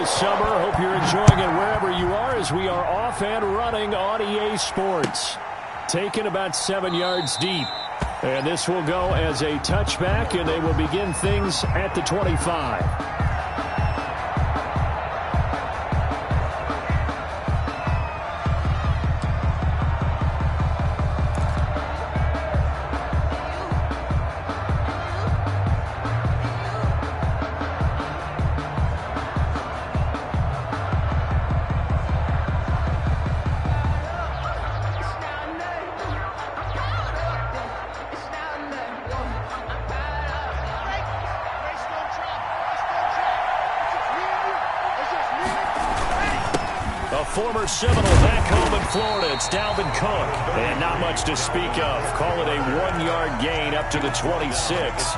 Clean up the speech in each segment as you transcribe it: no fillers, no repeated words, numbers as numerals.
this summer. Hope you're enjoying it wherever you are as we are off and running on EA Sports. Taken about 7 yards deep. And this will go as a touchback, and they will begin things at the 25. Former Seminole back home in Florida. It's Dalvin Cook. And not much to speak of. Call it a 1-yard gain up to the 26.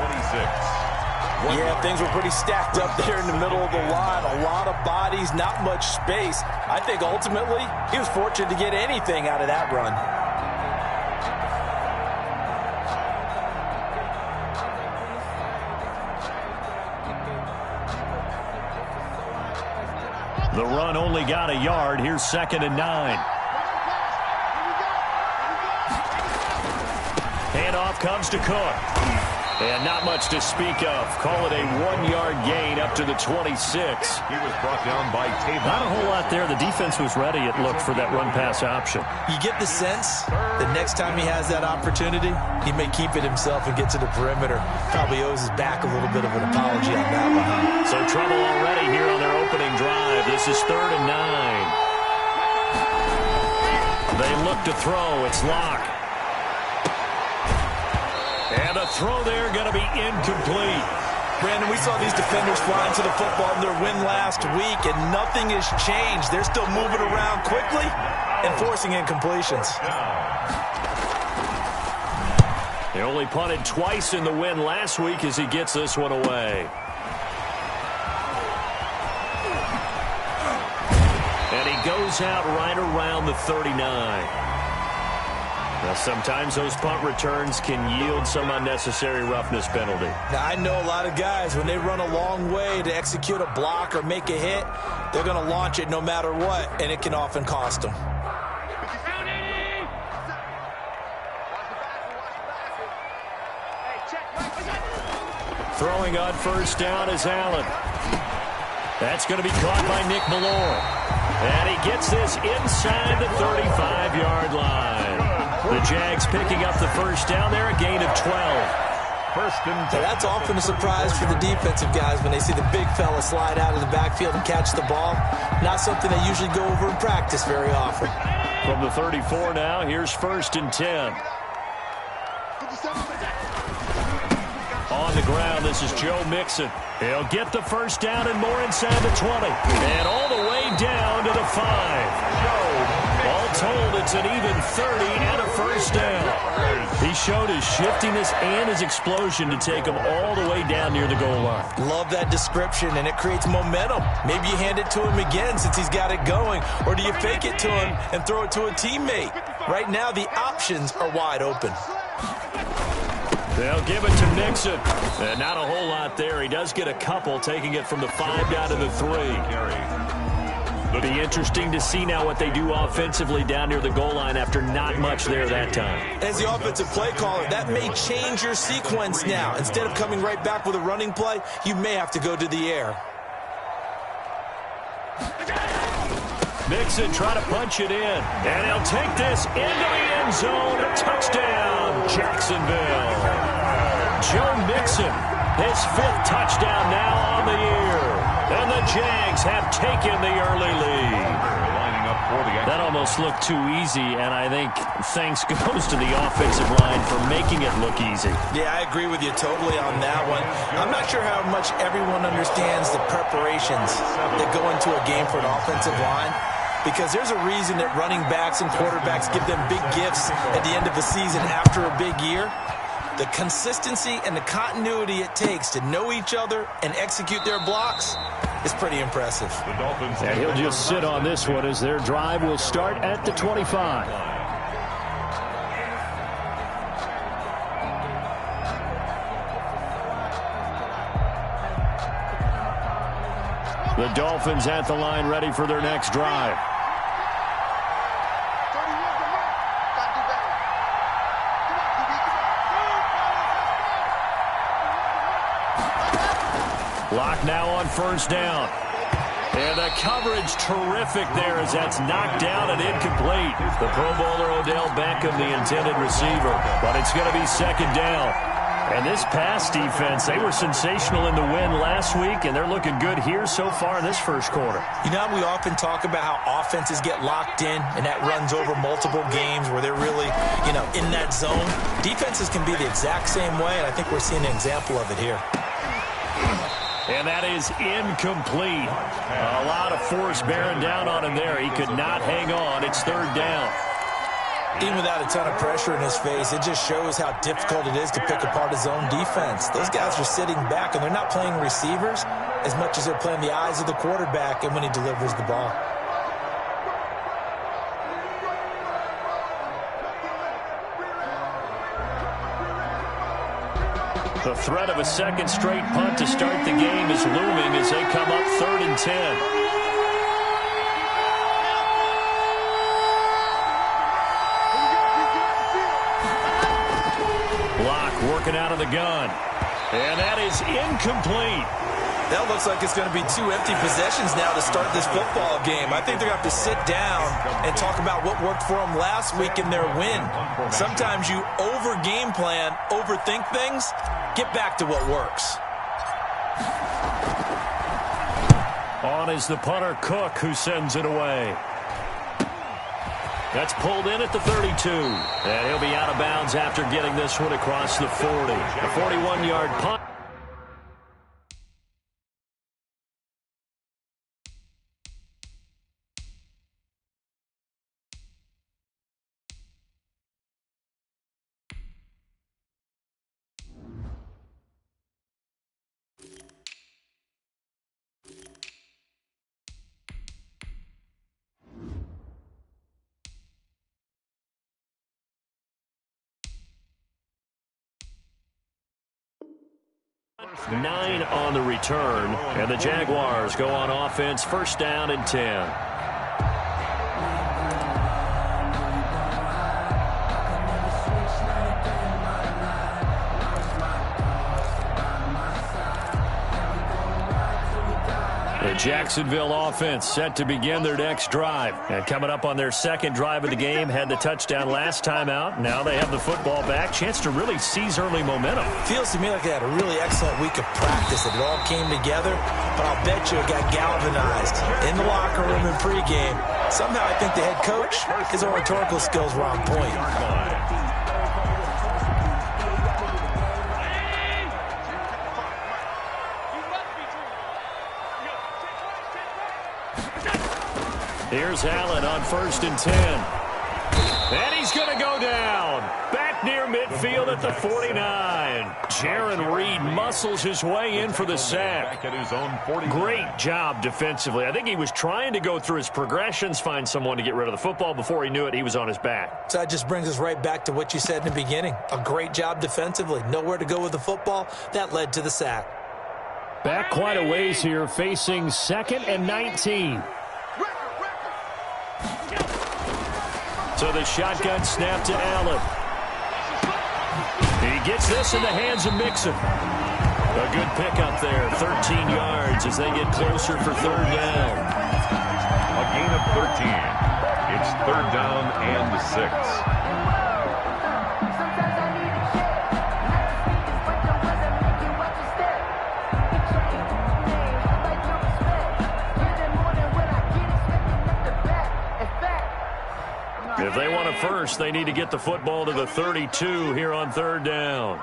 Yeah, things were pretty stacked up there in the middle of the line. A lot of bodies, not much space. I think ultimately he was fortunate to get anything out of that run. The run only got a yard. Here's 2nd and 9. Handoff comes to Cook. And not much to speak of. Call it a 1-yard gain up to the 26. He was brought down by Tavon. Not a whole lot there. The defense was ready, it looked, for that run-pass option. You get the sense that next time he has that opportunity, he may keep it himself and get to the perimeter. Probably owes his back a little bit of an apology on that one. So trouble already here on their opening drive. This is 3rd and 9. They look to throw. It's Locke. And a throw there going to be incomplete. Brandon, we saw these defenders flying to the football in their win last week, and nothing has changed. They're still moving around quickly and forcing incompletions. They only punted twice in the win last week as he gets this one away. And he goes out right around the 39. Now, sometimes those punt returns can yield some unnecessary roughness penalty. Now, I know a lot of guys, when they run a long way to execute a block or make a hit, they're going to launch it no matter what, and it can often cost them. Throwing on 1st down is Allen. That's going to be caught by Nick Malloy. And he gets this inside the 35-yard line. The Jags picking up the 1st down there, a gain of 12. That's often a surprise for the defensive guys when they see the big fella slide out of the backfield and catch the ball. Not something they usually go over in practice very often. From the 34 now, here's 1st and 10. On the ground, this is Joe Mixon. He'll get the 1st down and more inside the 20. And all the way down to the 5. All told, it's an even 30 and a 1st down. He showed his shiftiness and his explosion to take him all the way down near the goal line. Love that description, and it creates momentum. Maybe you hand it to him again since he's got it going, or do you fake it to him and throw it to a teammate? Right now, the options are wide open. They'll give it to Mixon. And not a whole lot there. He does get a couple, taking it from the 5 down to the 3. It'll be interesting to see now what they do offensively down near the goal line after not much there that time. As the offensive play caller, that may change your sequence now. Instead of coming right back with a running play, you may have to go to the air. Mixon trying to punch it in. And he'll take this into the end zone. Touchdown, Jacksonville. Joe Mixon, his 5th touchdown now on the year. And the Jags have taken the early lead. That almost looked too easy, and I think thanks goes to the offensive line for making it look easy. Yeah, I agree with you totally on that one. I'm not sure how much everyone understands the preparations that go into a game for an offensive line, because there's a reason that running backs and quarterbacks give them big gifts at the end of the season after a big year. The consistency and the continuity it takes to know each other and execute their blocks is pretty impressive. And he'll just sit on this one as their drive will start at the 25. The Dolphins at the line ready for their next drive. Lock now on first down. And the coverage terrific there as that's knocked down and incomplete. The Pro Bowler Odell Beckham, the intended receiver. But it's going to be second down. And this pass defense, they were sensational in the win last week, and they're looking good here so far in this first quarter. You know, we often talk about how offenses get locked in, and that runs over multiple games where they're really, in that zone. Defenses can be the exact same way, and I think we're seeing an example of it here. And that is incomplete. A lot of force bearing down on him there. He could not hang on. It's third down. Even without a ton of pressure in his face, it just shows how difficult it is to pick apart his own defense. Those guys are sitting back, and they're not playing receivers as much as they're playing the eyes of the quarterback and when he delivers the ball. The threat of a second straight punt to start the game is looming as they come up 3rd and 10. Working out of the gun. And that is incomplete. That looks like it's going to be 2 empty possessions now to start this football game. I think they're going to have to sit down and talk about what worked for them last week in their win. Sometimes you over-game plan, overthink things, get back to what works. On is the punter, Cook, who sends it away. That's pulled in at the 32. And he'll be out of bounds after getting this one across the 40. A 41-yard punt. Nine on the return, and the Jaguars go on offense, first down and 10. The Jacksonville offense set to begin their next drive. And coming up on their second drive of the game, had the touchdown last time out. Now they have the football back. Chance to really seize early momentum. Feels to me like they had a really excellent week of practice. It all came together, but I'll bet you it got galvanized in the locker room in pregame. Somehow I think the head coach, his oratorical skills were on point. Here's Allen on 1st and 10. And he's going to go down. Back near midfield at the 49. Jaron Reed muscles his way in for the sack. Great job defensively. I think he was trying to go through his progressions, find someone to get rid of the football. Before he knew it, he was on his back. So that just brings us right back to what you said in the beginning. A great job defensively. Nowhere to go with the football. That led to the sack. Back quite a ways here, facing 2nd and 19. So the shotgun snap to Allen. He gets this in the hands of Mixon. A good pickup there, 13 yards as they get closer for third down. A gain of 13. It's third down and 6. If they want a first, they need to get the football to the 32 here on third down.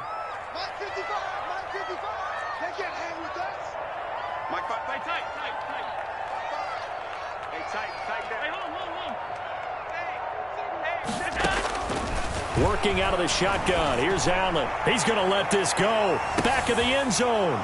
Working out of the shotgun. Here's Allen. He's going to let this go. Back of the end zone.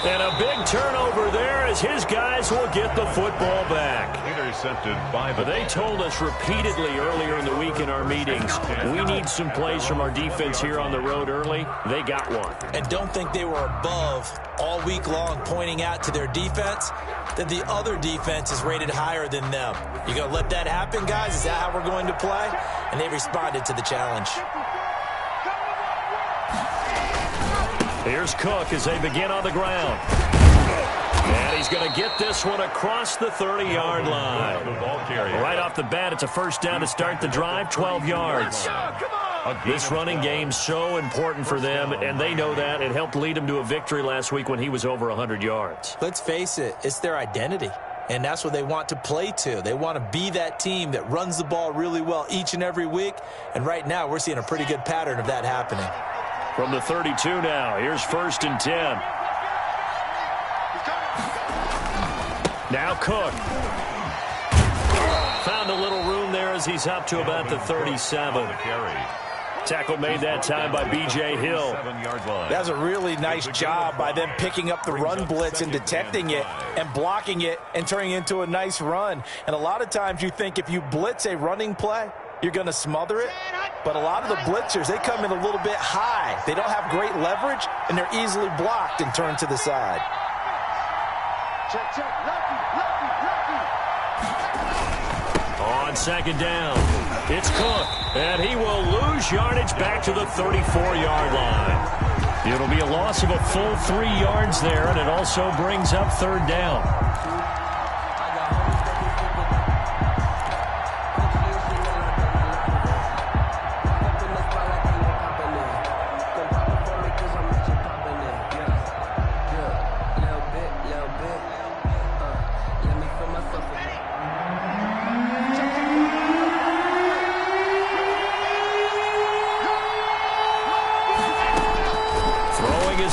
And a big turnover there as his guys will get the football back. Intercepted by the... They told us repeatedly earlier in the week in our meetings, we need some plays from our defense here on the road early. They got one. And don't think they were above all week long pointing out to their defense that the other defense is rated higher than them. You going to let that happen, guys? Is that how we're going to play? And they responded to the challenge. Here's Cook as they begin on the ground. And he's going to get this one across the 30-yard line. Right off the bat, it's a first down to start the drive, 12 yards. This running game's so important for them, and they know that. It helped lead them to a victory last week when he was over 100 yards. Let's face it, it's their identity, and that's what they want to play to. They want to be that team that runs the ball really well each and every week, and right now we're seeing a pretty good pattern of that happening. From the 32 now, here's 1st and 10. Now Cook. Found a little room there as he's up to about the 37. Tackle made that time by B.J. Hill. That was a really nice job by them picking up the run blitz and detecting it and blocking it and turning it into a nice run. And a lot of times you think if you blitz a running play, you're going to smother it. But a lot of the blitzers, they come in a little bit high. They don't have great leverage, and they're easily blocked and turned to the side. Check, check. Lucky. On 2nd down, it's Cook, and he will lose yardage back to the 34-yard line. It'll be a loss of a full 3 yards there, and it also brings up 3rd down.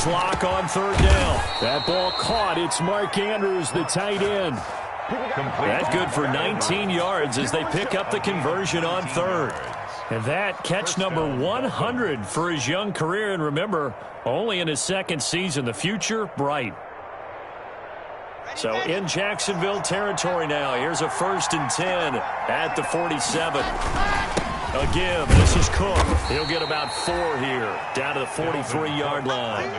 Lock on 3rd down. That ball caught. It's Mark Andrews, the tight end. That's good for 19 yards as they pick up the conversion on 3rd. And that catch number 100 for his young career. And remember, only in his 2nd season. The future bright. So in Jacksonville territory now. Here's a 1st and 10 at the 47. Again, this is Cook. He'll get about 4 here, down to the 43-yard line.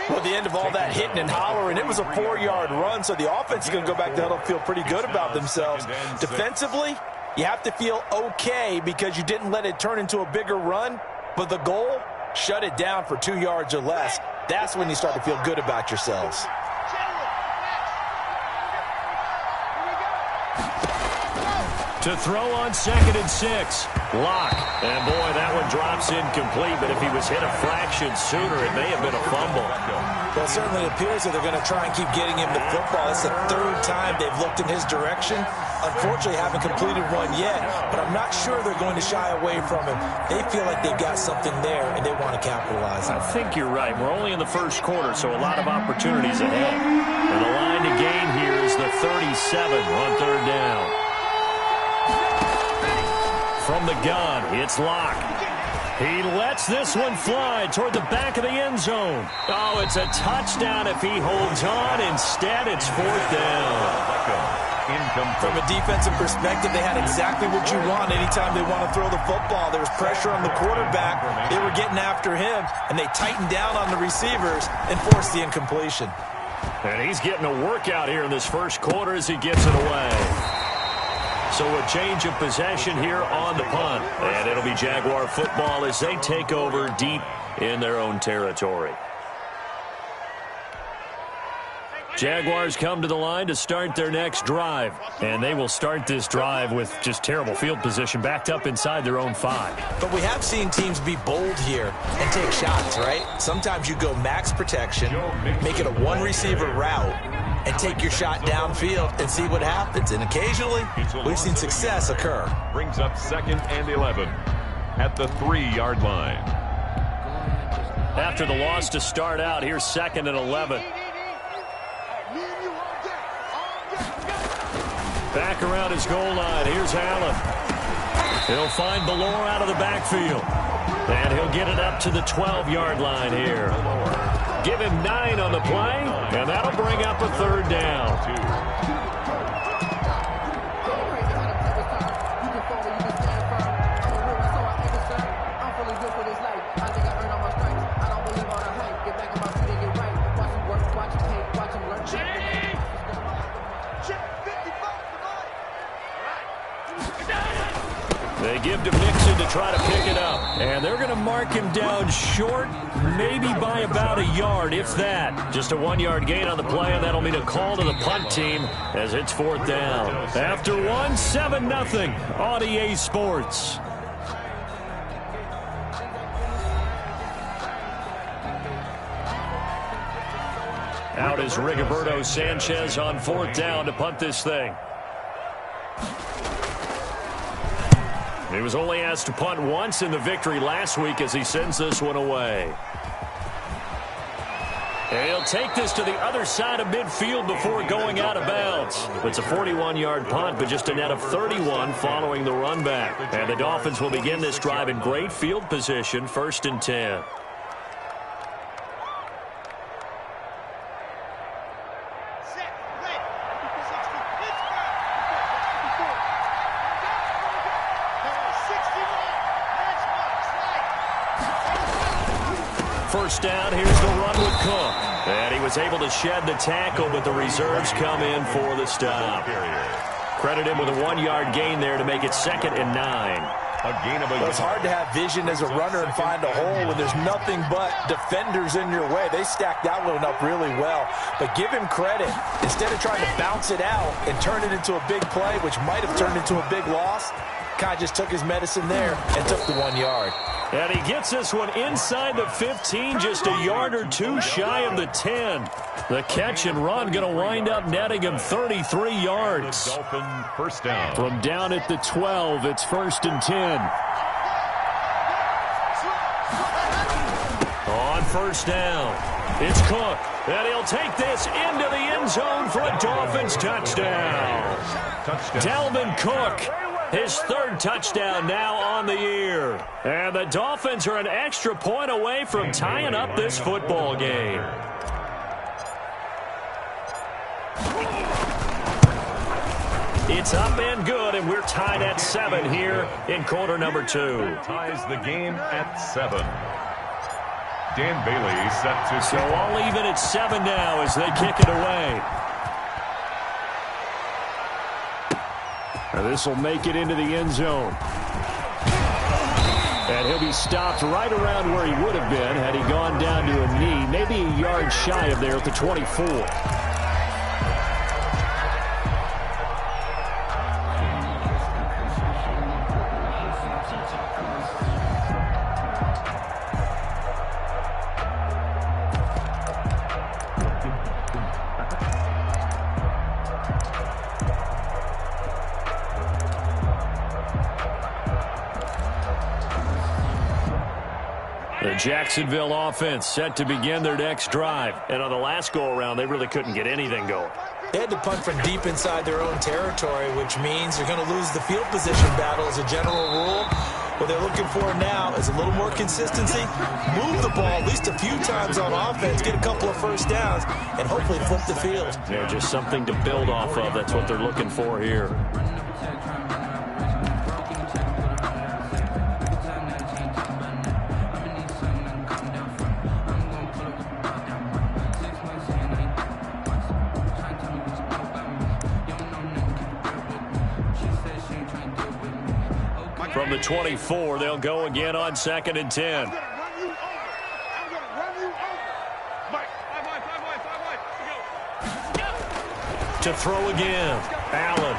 Well, at the end of all that hitting and hollering, it was a 4-yard run, so the offense is going to go back to huddle and feel pretty good about themselves. Defensively, you have to feel okay because you didn't let it turn into a bigger run, but the goal, shut it down for 2 yards or less. That's when you start to feel good about yourselves. To throw on 2nd and 6. Lock. And boy, that one drops incomplete, but if he was hit a fraction sooner, it may have been a fumble. Well, it certainly appears that they're going to try and keep getting him the football. It's the 3rd time they've looked in his direction. Unfortunately, haven't completed one yet, but I'm not sure they're going to shy away from him. They feel like they've got something there, and they want to capitalize on it. I think you're right. We're only in the 1st quarter, so a lot of opportunities ahead. And the line to gain here is the 37 on 3rd down. From the gun, it's Locke. He lets this one fly toward the back of the end zone. Oh, it's a touchdown if he holds on. Instead, it's 4th down. From a defensive perspective, they had exactly what you want anytime they want to throw the football. There was pressure on the quarterback. They were getting after him, and they tightened down on the receivers and forced the incompletion. And he's getting a workout here in this 1st quarter as he gets it away. So a change of possession here on the punt. And it'll be Jaguar football as they take over deep in their own territory. Jaguars come to the line to start their next drive. And they will start this drive with just terrible field position backed up inside their own 5. But we have seen teams be bold here and take shots, right? Sometimes you go max protection, make it a 1-receiver route, and take your shot downfield and see what happens. And occasionally, we've seen success occur. Brings up 2nd and 11 at the 3-yard line. After the loss to start out, here's 2nd and 11. Back around his goal line. Here's Allen. He'll find Ballore out of the backfield. And he'll get it up to the 12-yard line here. Give him 9 on the play, and that'll bring up a third down. They give to Mixon to try to pick it up. And they're going to mark him down short, maybe by about a yard, if that. Just a 1-yard gain on the play, and that'll mean a call to the punt team as it's 4th down. After 7-0 on EA Sports. Out is Rigoberto Sanchez on 4th down to punt this thing. He was only asked to punt once in the victory last week as he sends this one away. And he'll take this to the other side of midfield before going out of bounds. It's a 41-yard punt, but just a net of 31 following the run back. And the Dolphins will begin this drive in great field position, 1st and 10. First down, here's the run with Cook. And he was able to shed the tackle, but the reserves come in for the stop. Credit him with a 1-yard gain there to make it 2nd and 9. It's hard to have vision as a runner and find a hole when there's nothing but defenders in your way. They stacked that one up really well. But give him credit. Instead of trying to bounce it out and turn it into a big play, which might have turned into a big loss, Kai just took his medicine there and took the 1 yard. And he gets this one inside the 15, just a yard or two shy of the 10. The catch and run going to wind up netting him 33 yards. Dolphin first down. From down at the 12, it's 1st and 10. On 1st down, it's Cook. And he'll take this into the end zone for a Dolphins touchdown. Dalvin Cook. His 3rd touchdown now on the year. And the Dolphins are an extra point away from tying up this football game. It's up and good, and we're tied at 7 here in quarter number 2. Ties the game at 7. Dan Bailey set to... So all even at 7 now as they kick it away. This will make it into the end zone. And he'll be stopped right around where he would have been had he gone down to a knee, maybe a yard shy of there at the 24. The Jacksonville offense set to begin their next drive. And on the last go-around, they really couldn't get anything going. They had to punt from deep inside their own territory, which means they're going to lose the field position battle as a general rule. What they're looking for now is a little more consistency, move the ball at least a few times on offense, get a couple of first downs, and hopefully flip the field. Yeah, just something to build off of. That's what they're looking for here. From the 24, they'll go again on 2nd and 10. To throw again, Allen.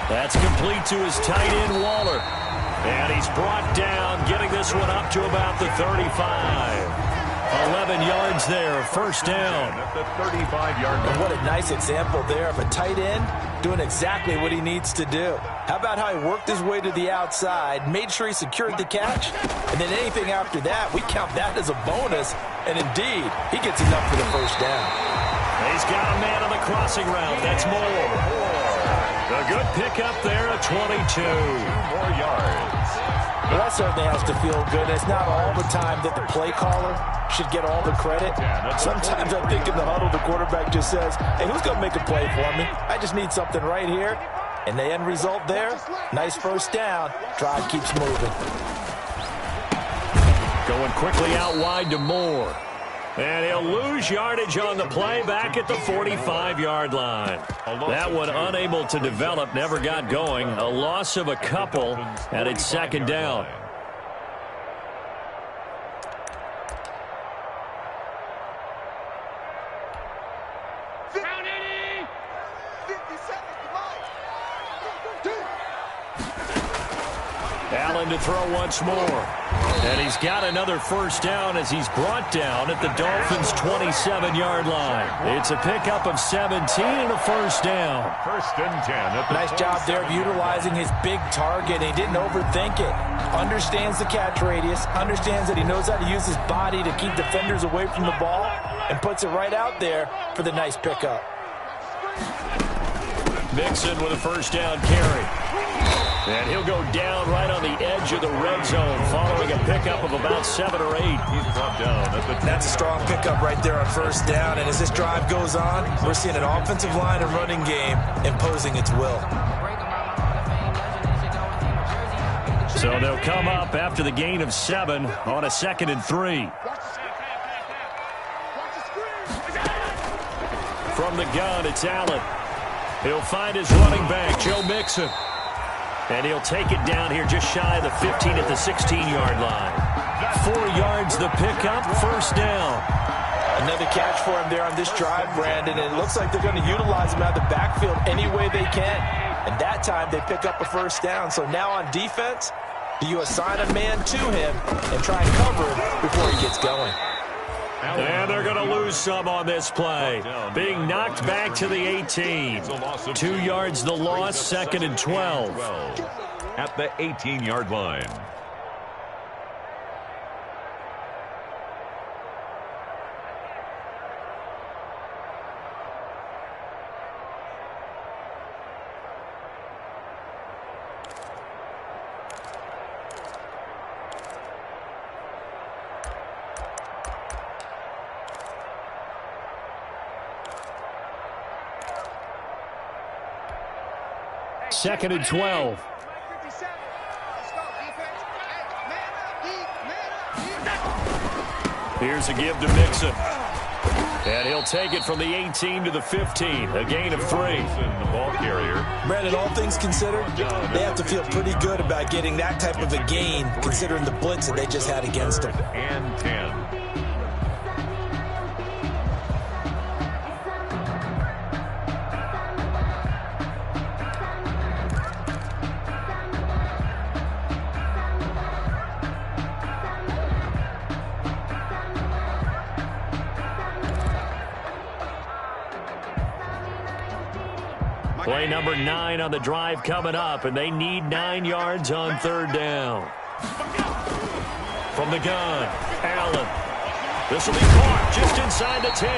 That's complete to his tight end, Waller. And he's brought down, getting this one up to about the 35. 11 yards there, 1st down. At the 35-yard line. What a nice example there of a tight end doing exactly what he needs to do. How about how he worked his way to the outside, made sure he secured the catch, and then anything after that, we count that as a bonus. And indeed, he gets enough for the 1st down. He's got a man on the crossing route. That's Moore. A good pickup there at 22. 2 more yards. Well, that certainly has to feel good. It's not all the time that the play caller should get all the credit. Sometimes I think in the huddle, the quarterback just says, hey, who's going to make a play for me? I just need something right here. And the end result there, nice first down. Drive keeps moving. Going quickly out wide to Moore. And he'll lose yardage on the play back at the 45-yard line. That one unable to develop, never got going. A loss of a couple, and it's second down. Allen to throw once more. And he's got another first down as he's brought down at the Dolphins' 27-yard line. It's a pickup of 17 and a first down. First and 10. Nice job there of utilizing his big target. He didn't overthink it. Understands the catch radius. Understands that he knows how to use his body to keep defenders away from the ball. And puts it right out there for the nice pickup. Mixon with a first down carry. And he'll go down right on the edge of the red zone following a pickup of about 7 or 8. He's brought down at the That's a strong pickup right there on first down. And as this drive goes on, we're seeing an offensive line and running game imposing its will. So they'll come up after the gain of 7 on a 2nd and 3. From the gun, it's Allen. He'll find his running back, Joe Mixon. And he'll take it down here just shy of the 15 at the 16-yard line. 4 yards the pickup, first down. Another catch for him there on this drive, Brandon. And it looks like they're going to utilize him out of the backfield any way they can. And that time they pick up a first down. So now on defense, do you assign a man to him and try and cover him before he gets going? And they're going to lose some on this play. Being knocked back to the 18. 2 yards the loss, 2nd and 12. At the 18-yard line. Second and 12. Here's a give to Mixon. And he'll take it from the 18 to the 15. A gain of 3. The ball carrier. Brandon, all things considered, they have to feel pretty good about getting that type of a gain considering the blitz that they just had against them. And 10. Play number 9 on the drive coming up, and they need 9 yards on third down. From the gun, Allen. This will be caught just inside the 10.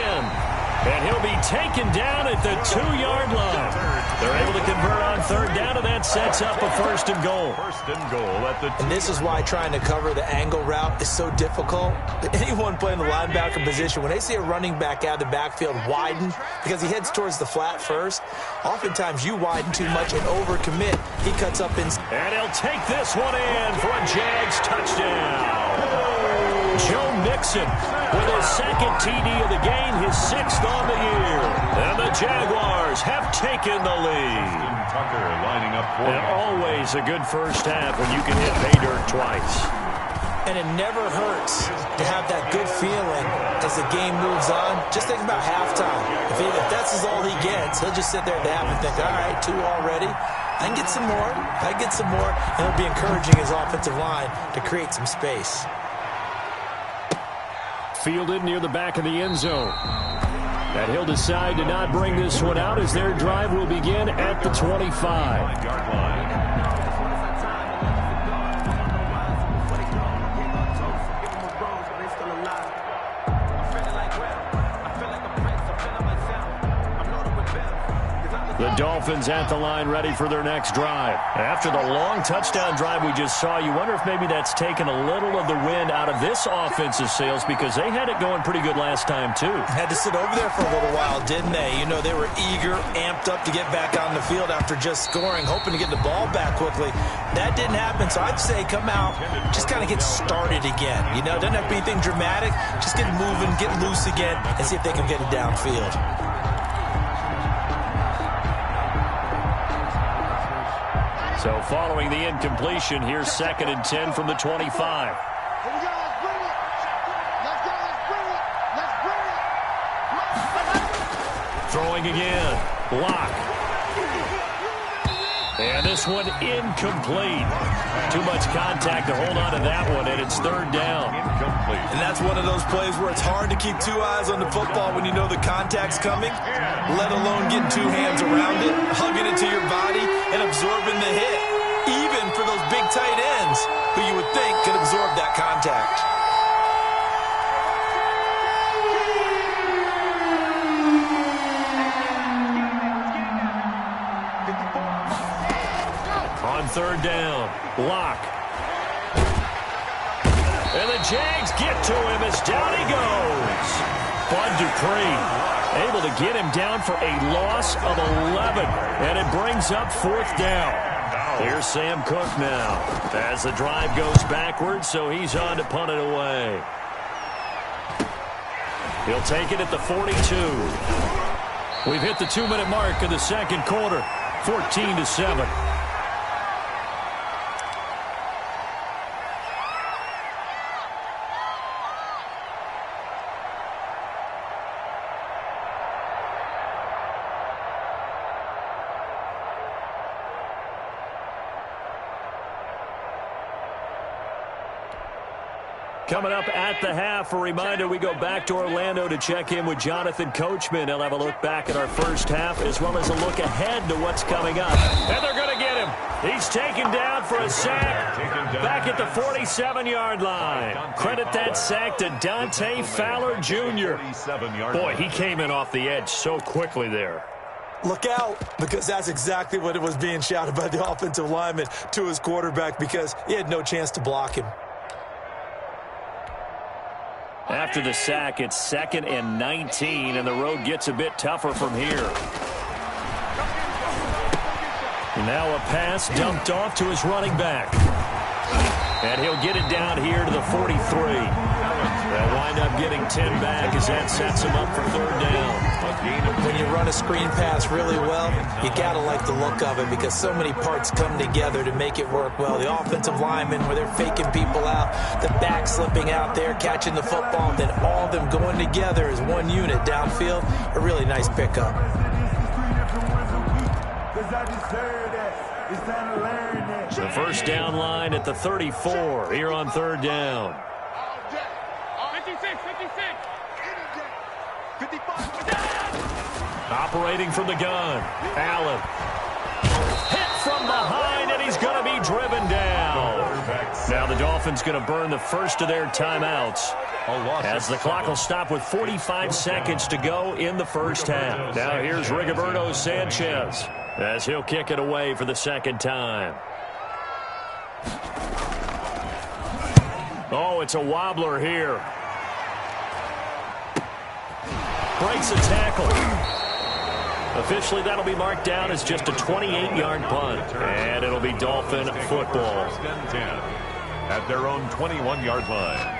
And he'll be taken down at the 2-yard line. They're able to convert on third down, and that sets up a first and goal. First and goal at the 2. And this is why trying to cover the angle route is so difficult. Anyone playing the linebacker position, when they see a running back out of the backfield widen, because he heads towards the flat first, oftentimes you widen too much and overcommit. He cuts up inside. And he'll take this one in for a Jags touchdown. Joe Mixon with his 2nd TD of the game, his 6th on the year. And the Jaguars have taken the lead. Tucker lining up for And always a good first half when you can hit pay dirt twice. And it never hurts to have that good feeling as the game moves on. Just think about halftime. If that's all he gets, he'll just sit there at the half and think, all right, 2 already. I can get some more. I get some more. And he'll be encouraging his offensive line to create some space. Fielded near the back of the end zone. And he'll decide to not bring this one out as their drive will begin at the 25-yard line. The Dolphins at the line ready for their next drive. After the long touchdown drive we just saw, you wonder if maybe that's taken a little of the wind out of this offensive sails because they had it going pretty good last time too. Had to sit over there for a little while, didn't they? You know, they were eager, amped up to get back on the field after just scoring, hoping to get the ball back quickly. That didn't happen, so I'd say come out, just kind of get started again. You know, doesn't have to be anything dramatic. Just get moving, get loose again, and see if they can get it downfield. So following the incompletion, here's 2nd and 10 from the 25. Here we go, let's bring it. Let's go, let's bring it. Let's bring it. Throwing again. Block. And this one incomplete. Too much contact to hold on to that one, and it's 3rd down. Incomplete. And that's one of those plays where it's hard to keep 2 eyes on the football when you know the contact's coming, let alone getting 2 hands around it, hugging it to your body, and absorbing the hit, even for those big tight ends who you would think could absorb that contact. On 3rd down, block. And the Jags get to him as down he goes. Bud Dupree able to get him down for a loss of 11. And it brings up 4th down. Here's Sam Cook now as the drive goes backwards, so he's on to punt it away. He'll take it at the 42. We've hit the 2-minute mark of the 2nd quarter, 14-7. Coming up at the half, a reminder, we go back to Orlando to check in with Jonathan Coachman. He'll have a look back at our first half as well as a look ahead to what's coming up. And they're going to get him. He's taken down for a sack back at the 47-yard line. Credit that sack to Dante Fowler Jr. Boy, he came in off the edge so quickly there. Look out, because that's exactly what it was being shouted by the offensive lineman to his quarterback because he had no chance to block him. After the sack, it's 2nd and 19, and the road gets a bit tougher from here. Now a pass dumped off to his running back. And he'll get it down here to the 43. They'll wind up getting 10 back as that sets him up for 3rd down. When you run a screen pass really well, you got to like the look of it because so many parts come together to make it work well. The offensive linemen, where they're faking people out, the back slipping out there, catching the football, then all of them going together as one unit downfield. A really nice pickup. The 1st down line at the 34 here on 3rd down. 55. Operating from the gun, Allen. Hit from behind, and he's going to be driven down. Now the Dolphins going to burn the first of their timeouts as the clock will stop with 45 seconds to go in the first half. Now here's Rigoberto Sanchez as he'll kick it away for the 2nd time. Oh, it's a wobbler here. Breaks a tackle. Officially, that'll be marked down as just a 28-yard punt. And it'll be Dolphin football. At their own 21-yard line.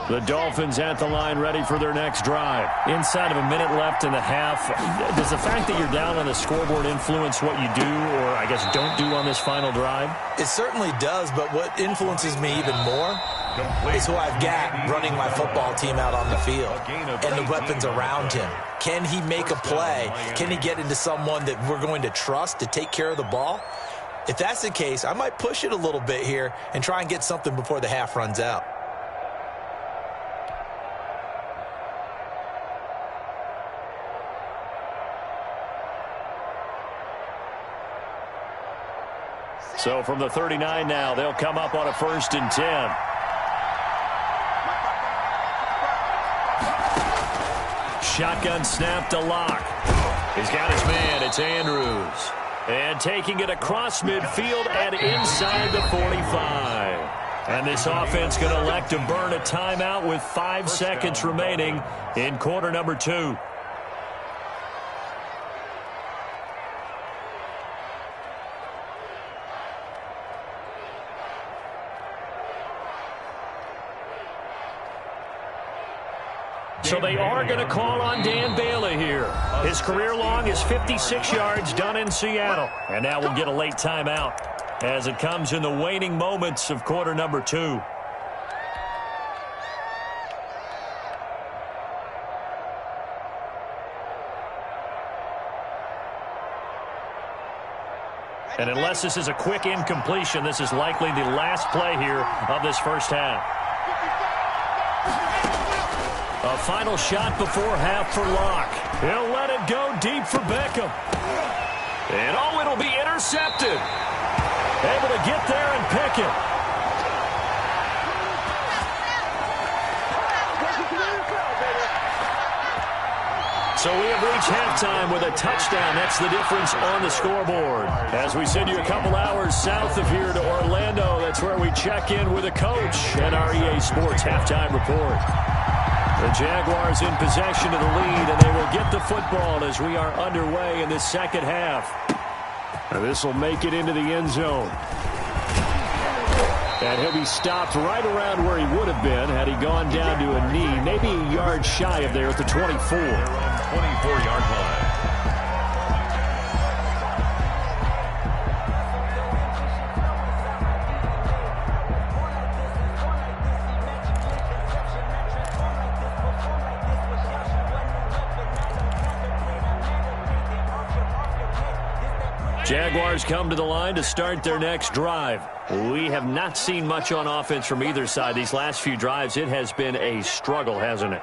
The Dolphins at the line ready for their next drive. Inside of a minute left in the half, does the fact that you're down on the scoreboard influence what you do or, I guess, don't do on this final drive? It certainly does, but what influences me even more is who I've got running my football team out on the field and the weapons around him. Can he make a play? Can he get into someone that we're going to trust to take care of the ball? If that's the case, I might push it a little bit here and try and get something before the half runs out. So from the 39 now, they'll come up on a 1st and 10. shotgun snap to Locke. He's got his man. It's Andrews. And taking it across midfield and inside the 45. And this offense going to elect to burn a timeout with 5 seconds remaining in quarter number 2. So they are going to call on Dan Bailey here. His career long is 56 yards done in Seattle. And now we'll get a late timeout as it comes in the waning moments of quarter number 2. And unless this is a quick incompletion, this is likely the last play here of this first half. A final shot before half for Locke. He'll let it go deep for Beckham. And oh, it'll be intercepted. Able to get there and pick it. So we have reached halftime with a touchdown. That's the difference on the scoreboard. As we send you a couple hours south of here to Orlando, that's where we check in with a coach and our EA Sports halftime report. The Jaguars in possession of the lead, and they will get the football as we are underway in the second half. And this will make it into the end zone. And he'll be stopped right around where he would have been had he gone down to a knee, maybe a yard shy of there at the 24. 24-yard line. Jaguars come to the line to start their next drive. We have not seen much on offense from either side. These last few drives, it has been a struggle, hasn't it?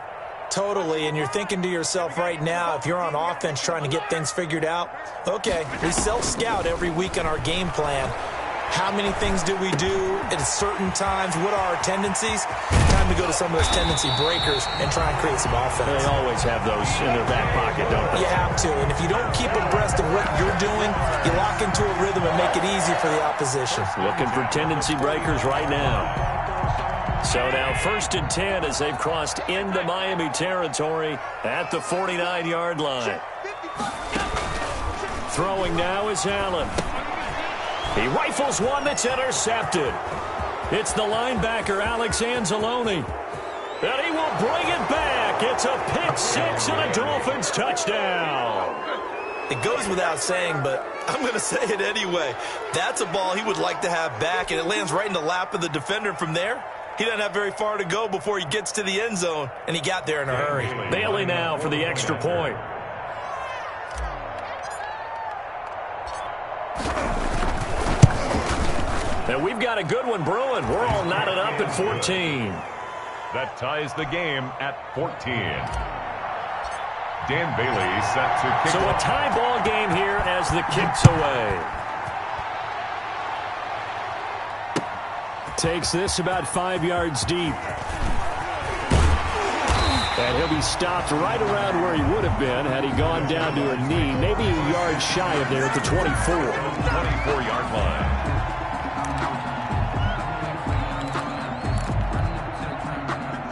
Totally, and you're thinking to yourself right now, if you're on offense trying to get things figured out, okay, we self-scout every week on our game plan. How many things do we do at certain times? What are our tendencies? Time to go to some of those tendency breakers and try and create some offense. They always have those in their back pocket, don't they? You have to, and if you don't keep abreast of what you're doing, you lock into a rhythm and make it easy for the opposition. Looking for tendency breakers right now. So now 1st and 10 as they've crossed into Miami territory at the 49-yard line. Throwing now is Allen. He rifles one that's intercepted. It's the linebacker, Alex Anzalone. And he will bring it back. It's a pick six and a Dolphins touchdown. It goes without saying, but I'm going to say it anyway. That's a ball he would like to have back, and it lands right in the lap of the defender from there. He doesn't have very far to go before he gets to the end zone, and he got there in a hurry. Bailey now for the extra point. And we've got a good one brewing. We're all knotted up at 14. That ties the game at 14. Dan Bailey set to kick. So a tie ball game here as the kick's away. Takes this about 5 yards deep. And he'll be stopped right around where he would have been had he gone down to a knee, maybe a yard shy of there at the 24. 24-yard line.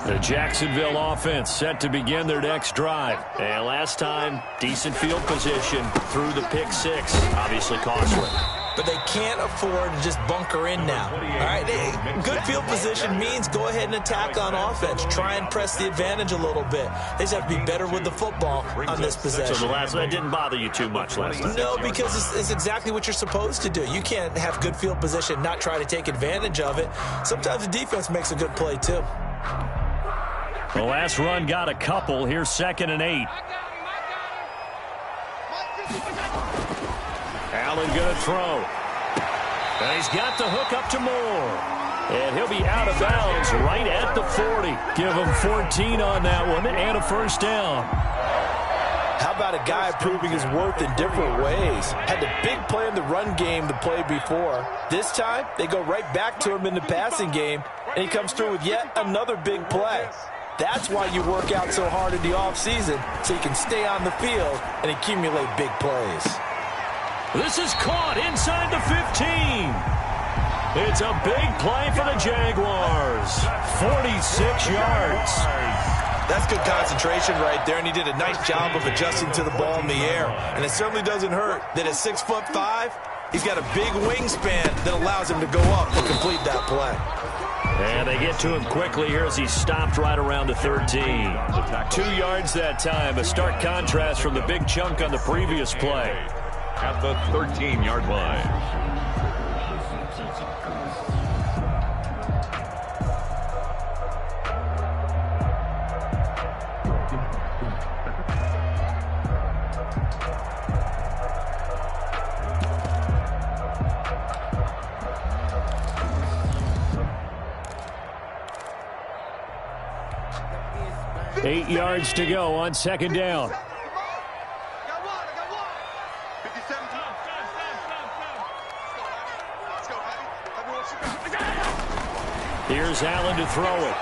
The Jacksonville offense set to begin their next drive. And last time, decent field position through the pick six. Obviously costly. But they can't afford to just bunker in now. All right, good field position means go ahead and attack on offense. Try and press the advantage a little bit. They just have to be better with the football on this possession. So that didn't bother you too much last time? No, because it's exactly what you're supposed to do. You can't have good field position, not try to take advantage of it. Sometimes the defense makes a good play, too. The last run got a couple. Here's 2nd and 8. Allen going to throw. And he's got the hook up to Moore. And he'll be out of bounds right at the 40. Give him 14 on that one and a first down. How about a guy proving his worth in different ways? Had the big play in the run game the play before. This time, they go right back to him in the passing game, and he comes through with yet another big play. That's why you work out so hard in the offseason, so you can stay on the field and accumulate big plays. This is caught inside the 15. It's a big play for the Jaguars. 46 yards. That's good concentration right there, and he did a nice job of adjusting to the ball in the air. And it certainly doesn't hurt that at 6'5", he's got a big wingspan that allows him to go up and complete that play. And they get to him quickly here as he stopped right around the 13. 2 yards that time, a stark contrast from the big chunk on the previous play. At the 13-yard line. 8 yards to go on second down. Here's Allen to throw it.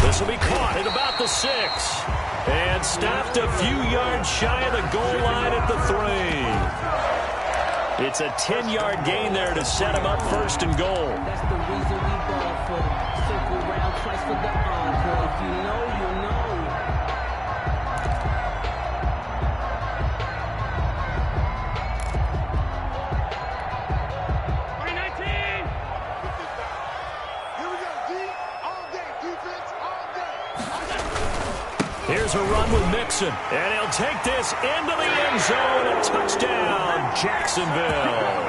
This will be caught at about the 6. And stopped a few yards shy of the goal line at the 3. It's a 10-yard gain there to set him up first and goal. That's the reason we ball for the circle round twice for the encore. If you know, you know. Here's a run with Mixon, and he'll take this into the end zone. A touchdown, Jacksonville.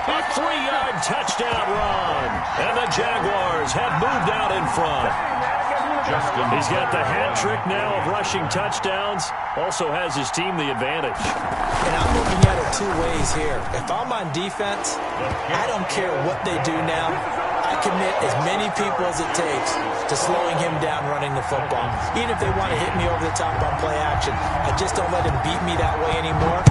A 3-yard touchdown run, and the Jaguars have moved out in front. He's got the hat trick now of rushing touchdowns. Also has his team the advantage. And I'm looking at it two ways here. If I'm on defense, I don't care what they do now. I commit as many people as it takes to slowing him down running the football. Even if they want to hit me over the top on play action, I just don't let him beat me that way anymore.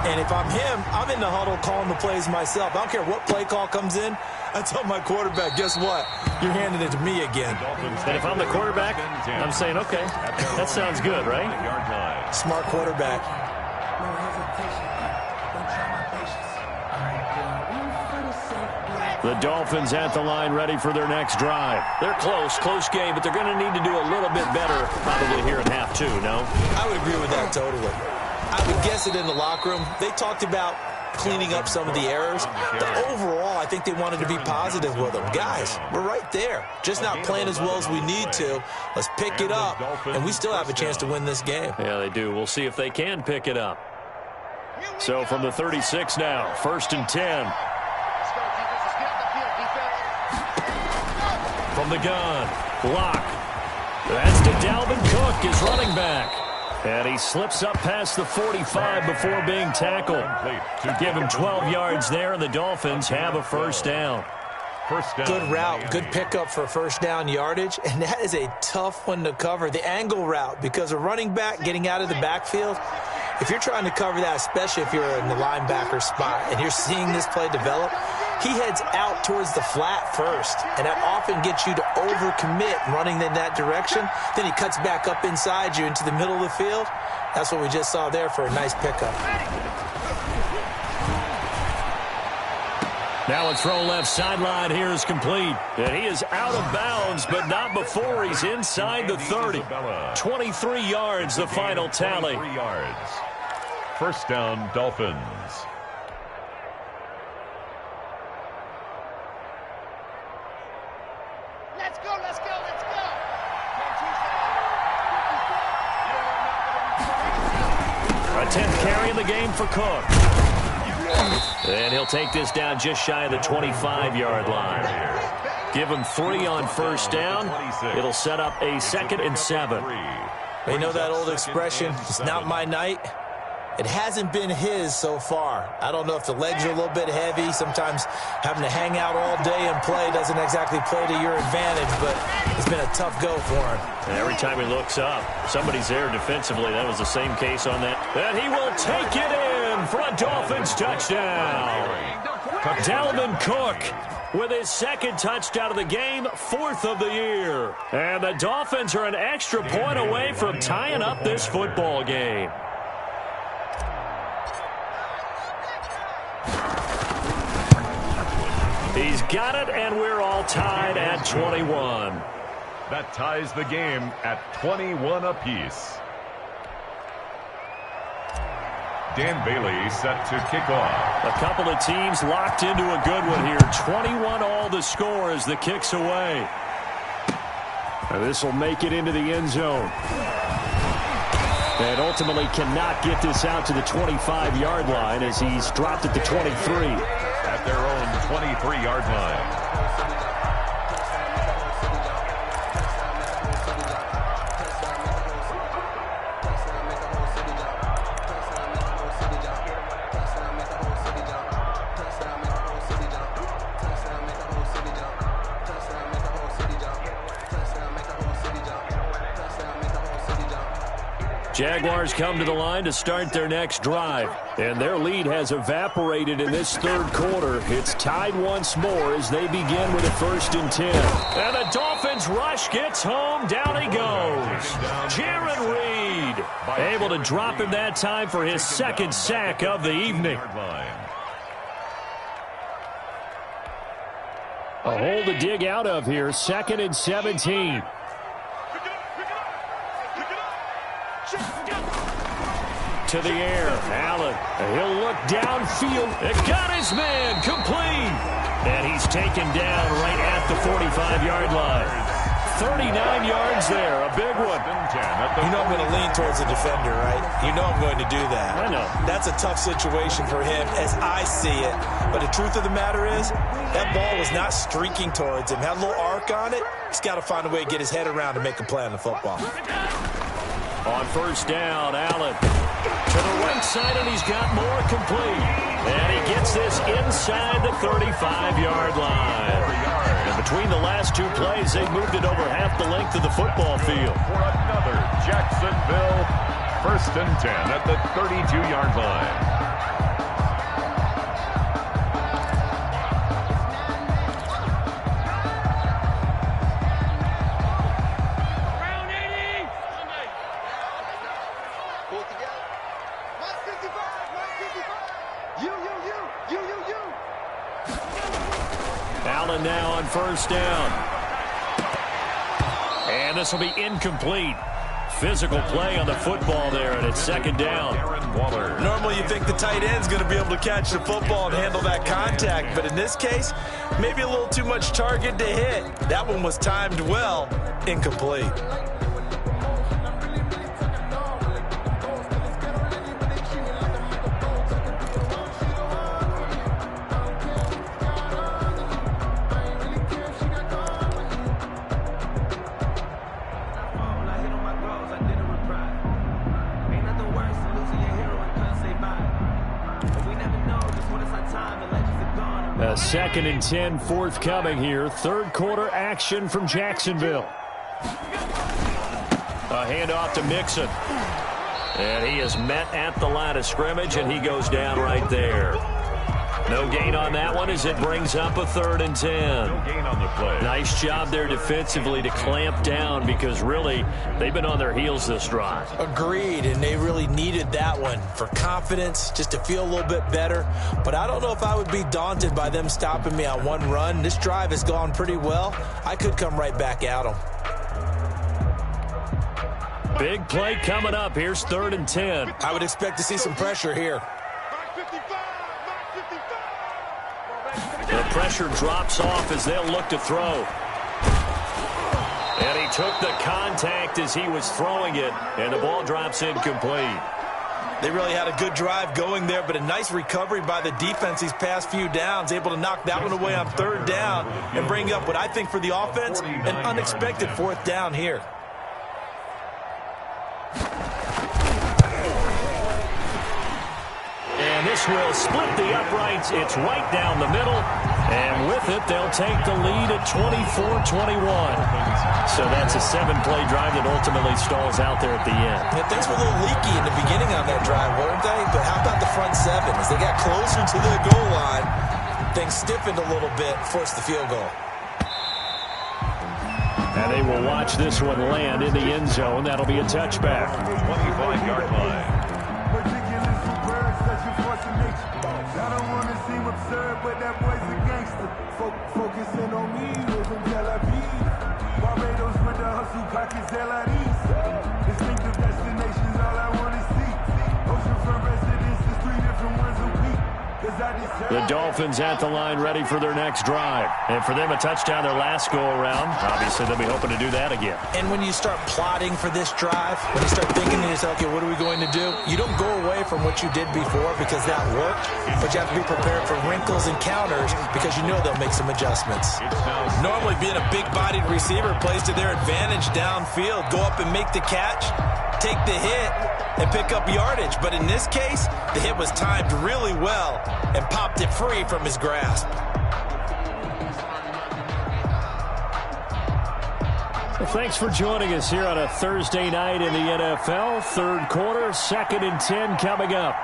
And if I'm him, I'm in the huddle calling the plays myself. I don't care what play call comes in. I tell my quarterback, guess what? You're handing it to me again. And if I'm the quarterback, I'm saying, okay, that sounds good, right? Smart quarterback. The Dolphins at the line ready for their next drive. They're close game, but they're going to need to do a little bit better probably here in half 2, no? I would agree with that totally. I would guess it in the locker room. They talked about cleaning up some of the errors. But overall, I think they wanted to be positive with them. Guys, we're right there. Just not playing as well as we need to. Let's pick it up, and we still have a chance to win this game. Yeah, they do. We'll see if they can pick it up. So from the 36 now, 1st and 10. From the gun, block. That's to Dalvin Cook, his running back. And he slips up past the 45 before being tackled. To give him 12 yards there, and the Dolphins have a first down. Good route, good pickup for first down yardage, and that is a tough one to cover. The angle route, because a running back getting out of the backfield, if you're trying to cover that, especially if you're in the linebacker spot and you're seeing this play develop, he heads out towards the flat first, and that often gets you to overcommit running in that direction. Then he cuts back up inside you into the middle of the field. That's what we just saw there for a nice pickup. Now a throw left sideline here is complete. And he is out of bounds, but not before he's inside the 30. 23 yards, the final tally. 23 yards. First down, Dolphins. Let's go, let's go, let's go. A 10th carry in the game for Cook. And he'll take this down just shy of the 25-yard line. Give him 3 on first down. It'll set up a 2nd and 7. You know that old expression, it's not my night? It hasn't been his so far. I don't know if the legs are a little bit heavy. Sometimes having to hang out all day and play doesn't exactly play to your advantage, but it's been a tough go for him. And every time he looks up, somebody's there defensively. That was the same case on that. And he will take it in for a Dolphins touchdown. Dalvin Cook with his second touchdown of the game, 4th of the year. And the Dolphins are an extra point away from tying up this football game. He's got it, and we're all tied at 21. That ties the game at 21 apiece. Dan Bailey set to kick off. A couple of teams locked into a good one here. 21 all the score as the kick's away. And this will make it into the end zone. And ultimately cannot get this out to the 25-yard line as he's dropped at the 23. At their own 23-yard line. Jaguars come to the line to start their next drive. And their lead has evaporated in this third quarter. It's tied once more as they begin with a 1st and 10. And the Dolphins rush gets home. Down he goes. Jaron Reed able to drop him that time for his second sack of the evening. A hole to dig out of here. 2nd and 17. To the air, Allen. He'll look downfield. It got his man complete. And he's taken down right at the 45-yard line. 39 yards there, a big one. You know I'm going to lean towards the defender, right? You know I'm going to do that. I know. That's a tough situation for him as I see it. But the truth of the matter is, that ball was not streaking towards him. Had a little arc on it. He's got to find a way to get his head around to make a play on the football. On 1st down, Allen to the right side, and he's got more complete. And he gets this inside the 35-yard line. And between the last two plays, they moved it over half the length of the football field. For another Jacksonville 1st and 10 at the 32-yard line. Allen now on 1st down. And this will be incomplete. Physical play on the football there, and it's 2nd down. Normally you think the tight end's going to be able to catch the football and handle that contact, but in this case, maybe a little too much target to hit. That one was timed well. Incomplete. A 2nd and 10 forthcoming here. Third quarter action from Jacksonville. A handoff to Mixon. And he is met at the line of scrimmage, and he goes down right there. No gain on that one as it brings up a 3rd and 10. No gain on the play. Nice job there defensively to clamp down because really they've been on their heels this drive. Agreed, and they really needed that one for confidence, just to feel a little bit better. But I don't know if I would be daunted by them stopping me on one run. This drive has gone pretty well. I could come right back at them. Big play coming up. Here's 3rd and 10. I would expect to see some pressure here. The pressure drops off as they'll look to throw. And he took the contact as he was throwing it, and the ball drops incomplete. They really had a good drive going there, but a nice recovery by the defense these past few downs, able to knock that one away on 3rd down and bring up what I think for the offense, an unexpected 4th down here. And this will split the uprights. It's right down the middle. And with it, they'll take the lead at 24-21. So that's a 7-play drive that ultimately stalls out there at the end. Yeah, things were a little leaky in the beginning on that drive, weren't they? But how about the front 7? As they got closer to the goal line, things stiffened a little bit, forced the field goal. And they will watch this one land in the end zone. That'll be a touchback. 25-yard line. I don't want to seem absurd, but that boy's a gangster. Focusing on me, live in Tel Aviv. Barbados with the hustle, pockets LIDs. Distinctive destinations, all I want to see. Oceanfront residences, 3 different ones a week. The Dolphins at the line ready for their next drive. And for them, a touchdown their last go-around. Obviously, they'll be hoping to do that again. And when you start plotting for this drive, when you start thinking to yourself, okay, what are we going to do? You don't go away from what you did before because that worked, but you have to be prepared for wrinkles and counters because you know they'll make some adjustments. Normally, being a big-bodied receiver plays to their advantage downfield. Go up and make the catch, take the hit, and pick up yardage. But in this case, the hit was timed really well and popped it free from his grasp. Well, thanks for joining us here on a Thursday night in the NFL. Third quarter, 2nd and 10 coming up.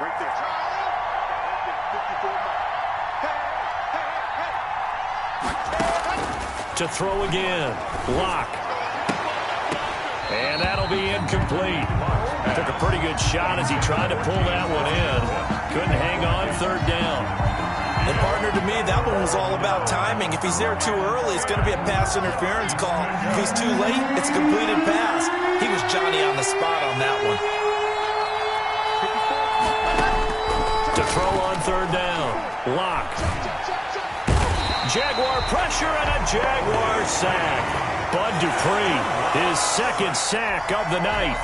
To throw again. Lock. And that'll be incomplete. Took a pretty good shot as he tried to pull that one in. Couldn't hang on, 3rd down. And partner, to me, that one was all about timing. If he's there too early, it's going to be a pass interference call. If he's too late, it's a completed pass. He was Johnny on the spot on that one. To throw on 3rd down. Lock. Jaguar pressure and a Jaguar sack. Bud Dupree, his 2nd sack of the night.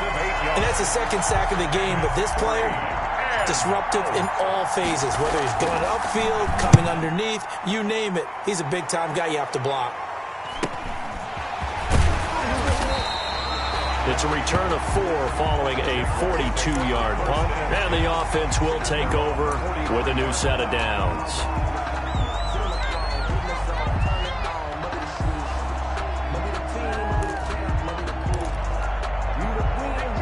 And that's the 2nd sack of the game, but this player, disruptive in all phases, whether he's going upfield, coming underneath, you name it. He's a big-time guy you have to block. It's a return of 4 following a 42-yard punt, and the offense will take over with a new set of downs.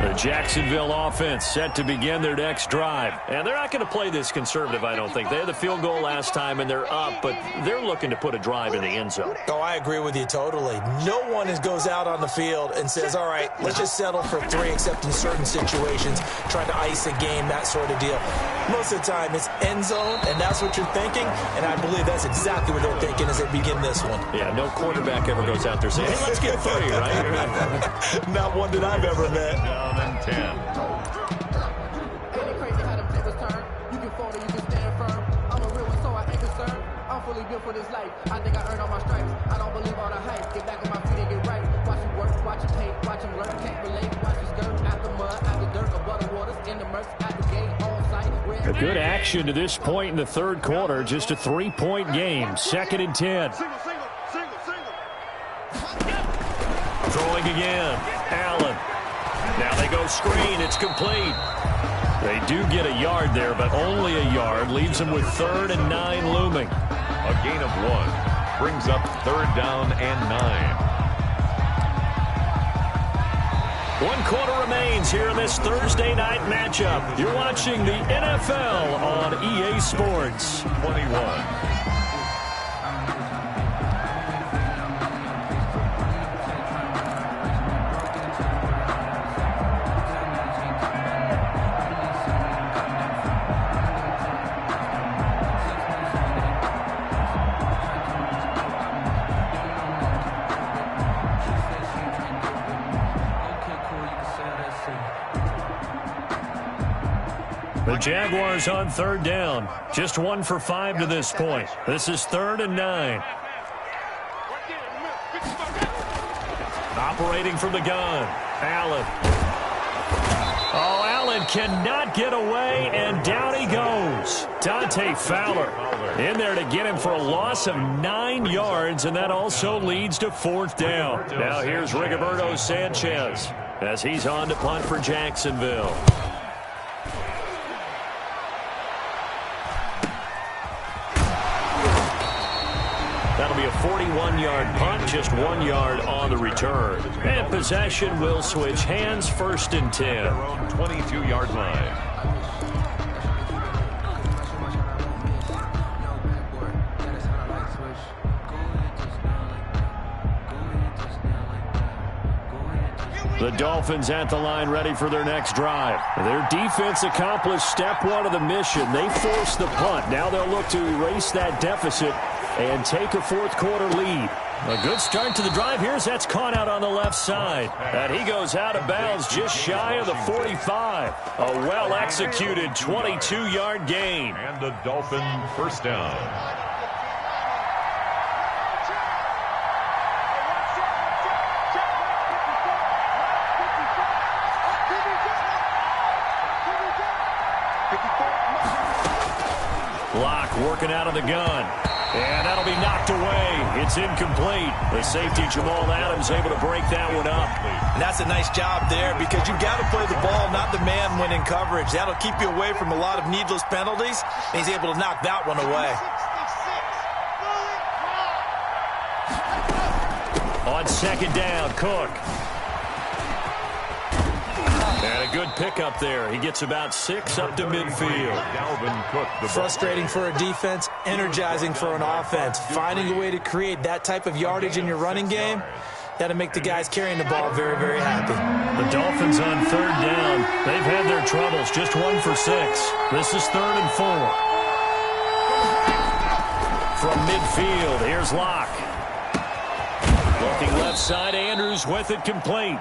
The Jacksonville offense set to begin their next drive. And they're not going to play this conservative, I don't think. They had the field goal last time, and they're up, but they're looking to put a drive in the end zone. Oh, I agree with you totally. No one goes out on the field and says, all right, let's just settle for 3, except in certain situations, trying to ice a game, that sort of deal. Most of the time, it's end zone, and that's what you're thinking, and I believe that's exactly what they're thinking as they begin this one. Yeah, no quarterback ever goes out there saying, hey, let's get 3, right? Not one that I've ever met. Down and 10. Ain't it crazy how them tables turn? You can fold or you can stand firm. I'm a real one, so I ain't concerned. I'm fully built for this life. I think I earned all my stripes. I don't believe all the hype. Get back on my feet and get right. Watch you work, watch you paint, watch him learn. Can't relate, watch you skirt. After mud, after dirt, above the waters, in the murks, at the gate, on site. A good action to this point in the 3rd quarter. Just a 3-point game. 2nd and 10. Throwing again. Allen. Now they go screen. It's complete. They do get a yard there, but only a yard. Leaves them with 3rd and 9 looming. A gain of 1. Brings up 3rd down and 9. 1 quarter remains here in this Thursday night matchup. You're watching the NFL on EA Sports. 21. The Jaguars on 3rd down. Just 1 for 5 to this point. This is 3rd and 9. Operating from the gun. Allen. Oh, Allen cannot get away, and down he goes. Dante Fowler in there to get him for a loss of 9 yards, and that also leads to 4th down. Now here's Rigoberto Sanchez as he's on to punt for Jacksonville. That'll be a 41-yard punt, just 1 yard on the return. And possession will switch hands, 1st and 10. Their own 22-yard line. The Dolphins at the line ready for their next drive. Their defense accomplished step one of the mission. They forced the punt. Now they'll look to erase that deficit and take a fourth-quarter lead. A good start to the drive. That's caught out on the left side. And he goes out of bounds just shy of the 45. A well-executed 22-yard gain. And a Dolphin first down. Block working out of the gun. And that'll be knocked away. It's incomplete. The safety, Jamal Adams, able to break that one up. And that's a nice job there because you've got to play the ball, not the man when in coverage. That'll keep you away from a lot of needless penalties. And he's able to knock that one away. On second down, Cook. And a good pickup there. He gets about 6 up to midfield. Dalvin Cook. Frustrating for a defense, energizing for an offense. Finding a way to create that type of yardage in your running game, that'll make the guys carrying the ball very, very happy. The Dolphins on third down. They've had their troubles. Just 1 for 6. This is 3rd and 4. From midfield, here's Locke. Looking left side, Andrews with it complete.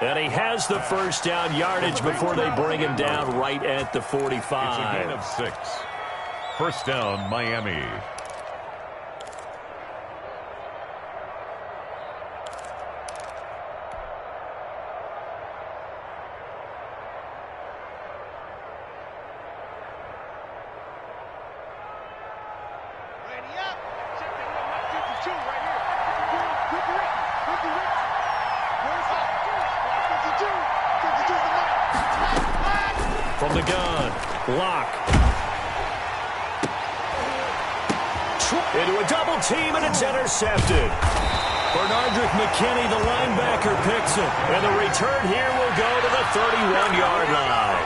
And he has the first down yardage before they bring him down right at the 45. It's a gain of 6. First down, Miami. From the gun, Locke. Into a double team, and it's intercepted. Bernardrick McKinney, the linebacker, picks it. And the return here will go to the 31-yard line.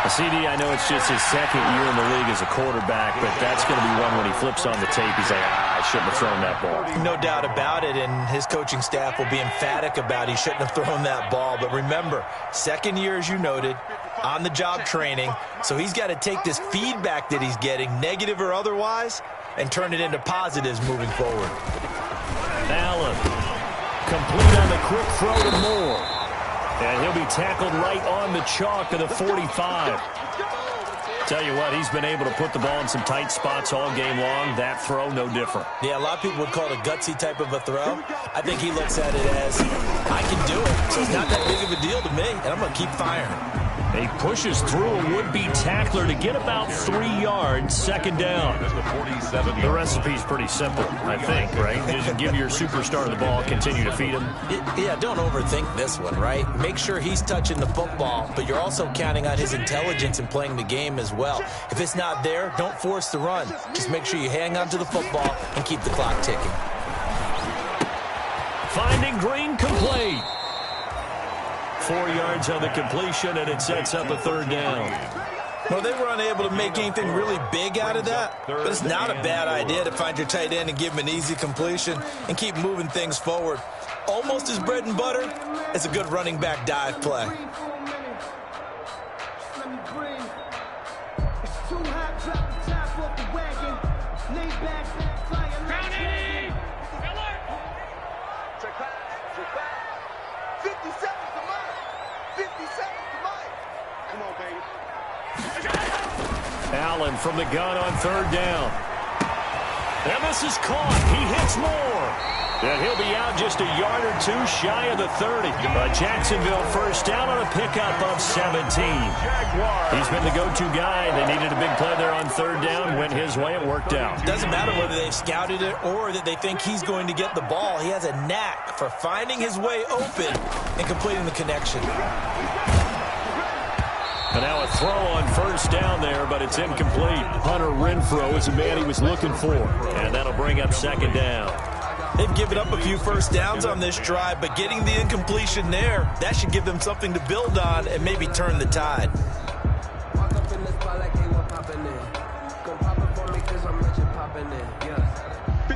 CD, I know it's just his second year in the league as a quarterback, but that's going to be one when he flips on the tape. He's like, I shouldn't have thrown that ball. No doubt about it, and his coaching staff will be emphatic about he shouldn't have thrown that ball. But remember, second year, as you noted, on-the-job training, so he's got to take this feedback that he's getting, negative or otherwise, and turn it into positives moving forward. Allen, complete on the quick throw to Moore. And he'll be tackled right on the chalk to the 45. Tell you what, he's been able to put the ball in some tight spots all game long. That throw, no different. Yeah, a lot of people would call it a gutsy type of a throw. I think he looks at it as, I can do it, so it's not that big of a deal to me, and I'm going to keep firing. He pushes through a would-be tackler to get about 3 yards, second down. The recipe's pretty simple, I think, right? Just give your superstar the ball, continue to feed him. Yeah, don't overthink this one, right? Make sure he's touching the football, but you're also counting on his intelligence in playing the game as well. If it's not there, don't force the run. Just make sure you hang on to the football and keep the clock ticking. Finding Green complete. 4 yards on the completion, and it sets up a third down. Well, they were unable to make anything really big out of that, but it's not a bad idea to find your tight end and give him an easy completion and keep moving things forward. Almost as bread and butter as a good running back dive play. Allen from the gun on third down. And this is caught. He hits Moore. And he'll be out just a yard or two shy of the 30. Jacksonville first down on a pickup of 17. He's been the go-to guy. They needed a big play there on third down. Went his way. It worked out. Doesn't matter whether they've scouted it or that they think he's going to get the ball. He has a knack for finding his way open and completing the connection. And now a throw on first down there, but it's incomplete. Hunter Renfrow is the man he was looking for. And that'll bring up second down. They've given up a few first downs on this drive, but getting the incompletion there, that should give them something to build on and maybe turn the tide.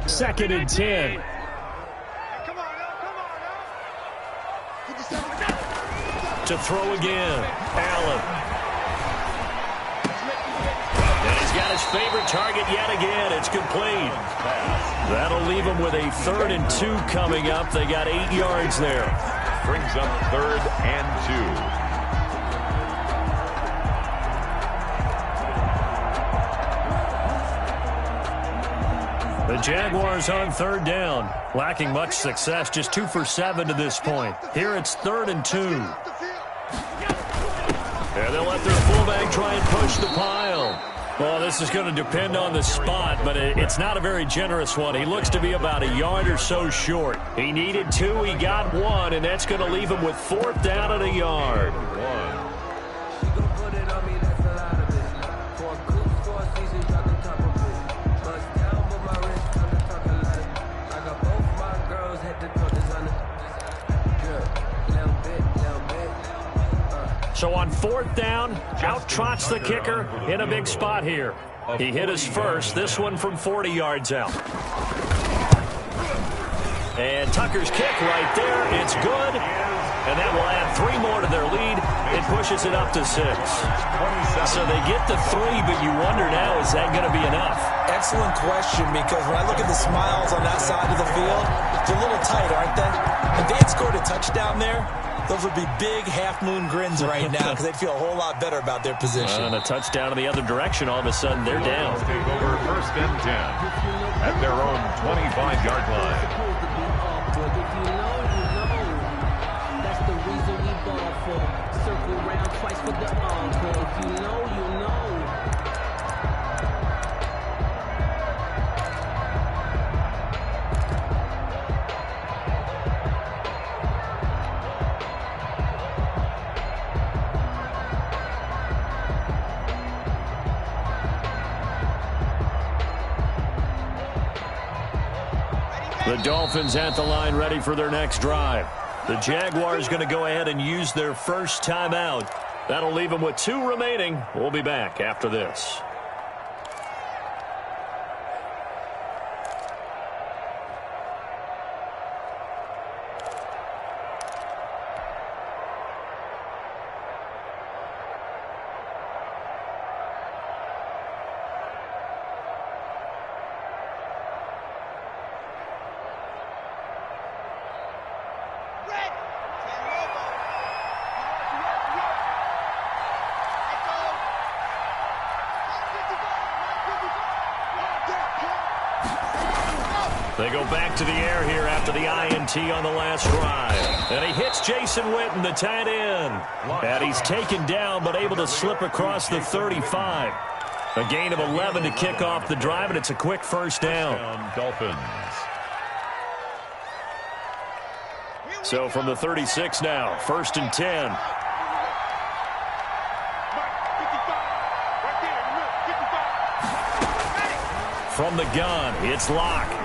Second and 10. To throw again. Allen. And he's got his favorite target yet again. It's complete. That'll leave him with a 3rd and 2 coming up. They got 8 yards there. Brings up 3rd and 2. The Jaguars on 3rd down. Lacking much success, just 2 for 7 to this point. Here it's 3rd and 2. And they'll let their fullback try and push the pile. Well, this is going to depend on the spot, but it's not a very generous one. He looks to be about a yard or so short. He needed 2, he got 1, and that's going to leave him with 4th down and a yard. So on 4th down, out trots the kicker in a big spot here. He hit his first, this one from 40 yards out. And Tucker's kick right there, it's good. And that will add 3 more to their lead. It pushes it up to 6. So they get to 3, but you wonder now, is that going to be enough? Excellent question, because when I look at the smiles on that side of the field, they're a little tight, aren't they? If they had scored a touchdown there, those would be big half-moon grins right now because they'd feel a whole lot better about their position. And a touchdown in the other direction, all of a sudden they're down. Take over 1st and 10 at their own 25-yard line. That's the reason we ball for. Circle round twice for the encore. If you know, you know. The Dolphins at the line ready for their next drive. The Jaguars going to go ahead and use their first timeout. That'll leave them with 2 remaining. We'll be back after this. They go back to the air here after the INT on the last drive. And he hits Jason Witten, the tight end. And he's taken down but able to slip across the 35. A gain of 11 to kick off the drive, and it's a quick 1st down. Dolphins. So from the 36 now, 1st and 10. From the gun, it's Locke.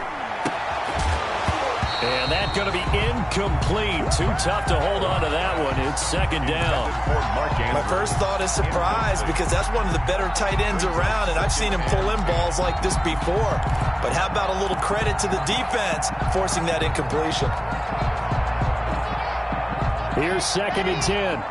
And that's going to be incomplete. Too tough to hold on to that one. It's 2nd down. My first thought is surprise, because that's one of the better tight ends around, and I've seen him pull in balls like this before. But how about a little credit to the defense forcing that incompletion? Here's 2nd and 10.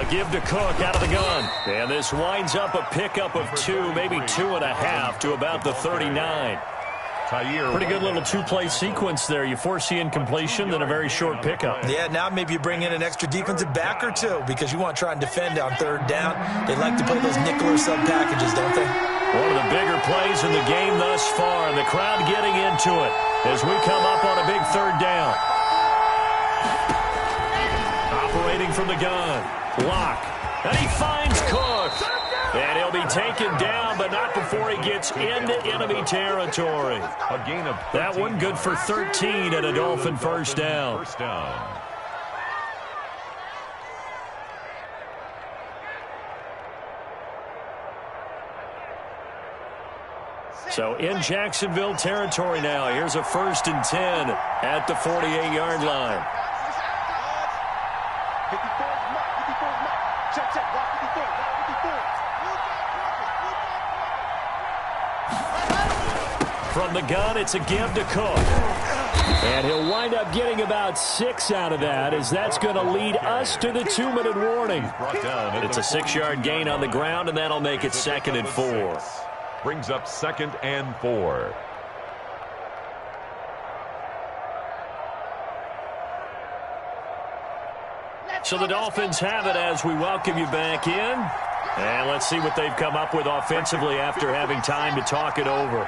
Give to Cook out of the gun. And this winds up a pickup of 2, maybe 2.5 to about the 39. Pretty good little 2-play sequence there. You force the incompletion, then a very short pickup. Yeah, now maybe you bring in an extra defensive back or 2 because you want to try and defend on 3rd down. They like to play those nickel or sub packages, don't they? One of the bigger plays in the game thus far, and the crowd getting into it as we come up on a big 3rd down. Operating from the gun. Locke. And he finds Cook. And he'll be taken down, but not before he gets into enemy territory. A gain of 13. That one good for 13 and a Dolphin 1st down. So in Jacksonville territory now. Here's a 1st and 10 at the 48-yard line. From the gun, it's a give to Cook. And he'll wind up getting about 6 out of that, as that's going to lead us to the 2-minute warning. It's a 6-yard gain on the ground, and that'll make it 2nd and 4. Brings up 2nd and 4. So the Dolphins have it as we welcome you back in. And let's see what they've come up with offensively after having time to talk it over.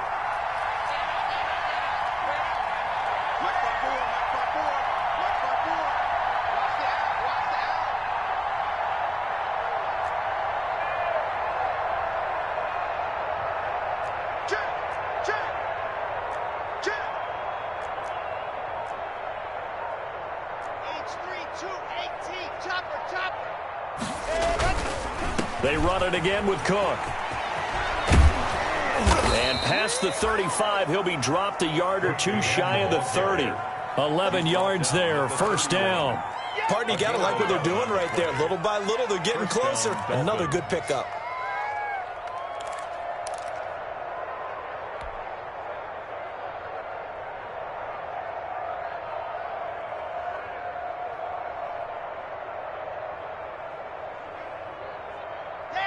They run it again with Cook. And past the 35, he'll be dropped a yard or 2 shy of the 30. 11 yards there, 1st down. Partner, you got to like what they're doing right there. Little by little, they're getting closer. Another good pickup.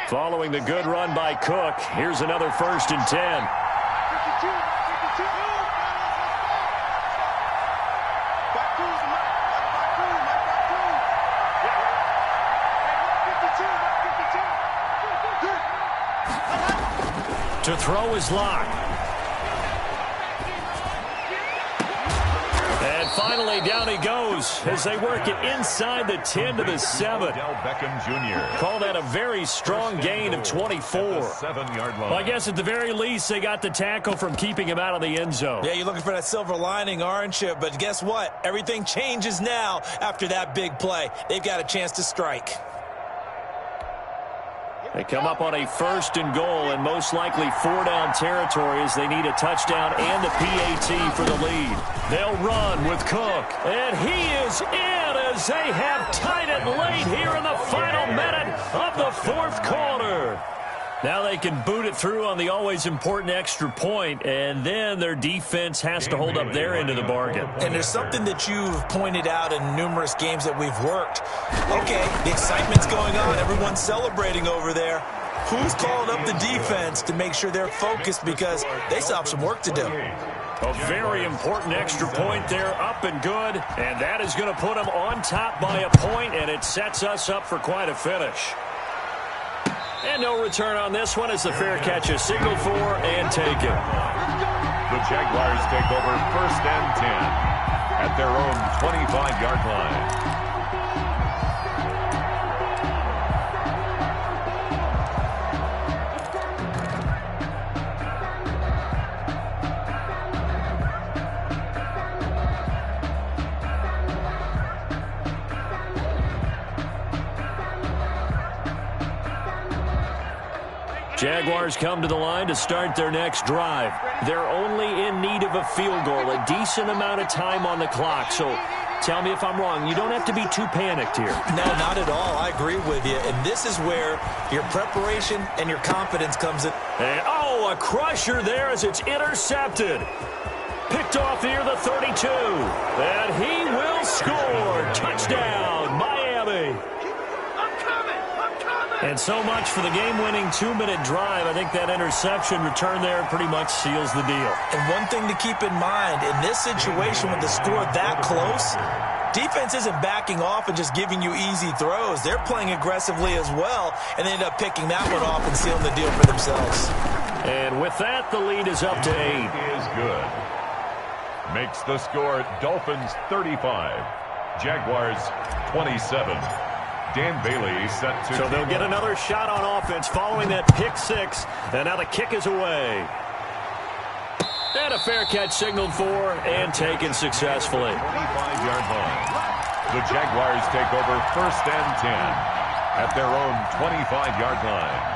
Following the good run by Cook, here's another 1st and 10. To throw is Locke. And finally, down he goes as they work it inside the 10 to the 7. Beckham Jr. Call that a very strong gain of 24. 7-yard line. Well, I guess at the very least, they got the tackle from keeping him out of the end zone. Yeah, you're looking for that silver lining, aren't you? But guess what? Everything changes now after that big play. They've got a chance to strike. They come up on a 1st and goal and most likely 4-down territory as they need a touchdown and the PAT for the lead. They'll run with Cook. And he is in as they have tied it late here in the final minute of the 4th quarter. Now they can boot it through on the always important extra point, and then their defense has to hold up their end of the bargain. And there's something that you've pointed out in numerous games that we've worked. Okay, the excitement's going on. Everyone's celebrating over there. Who's calling up the defense to make sure they're focused because they still have some work to do? A very important extra point there, up and good, and that is going to put them on top by a point, and it sets us up for quite a finish. And no return on this one as the fair catch is signaled for and taken. The Jaguars take over 1st and 10 at their own 25-yard line. Jaguars come to the line to start their next drive. They're only in need of a field goal, a decent amount of time on the clock. So tell me if I'm wrong. You don't have to be too panicked here. No, not at all. I agree with you. And this is where your preparation and your confidence comes in. And, a crusher there as it's intercepted. Picked off near the 32. And he will score. Touchdown, Miami. And so much for the game-winning 2-minute drive. I think that interception return there pretty much seals the deal. And one thing to keep in mind, in this situation with the score that close, defense isn't backing off and just giving you easy throws. They're playing aggressively as well, and they end up picking that one off and sealing the deal for themselves. And with that, the lead is up to 8. Is good. Makes the score Dolphins 35, Jaguars 27. Dan Bailey set to... So they'll get another shot on offense following that pick 6. And now the kick is away. And a fair catch signaled for and taken successfully. 25-yard line. The Jaguars take over 1st and 10 at their own 25-yard line.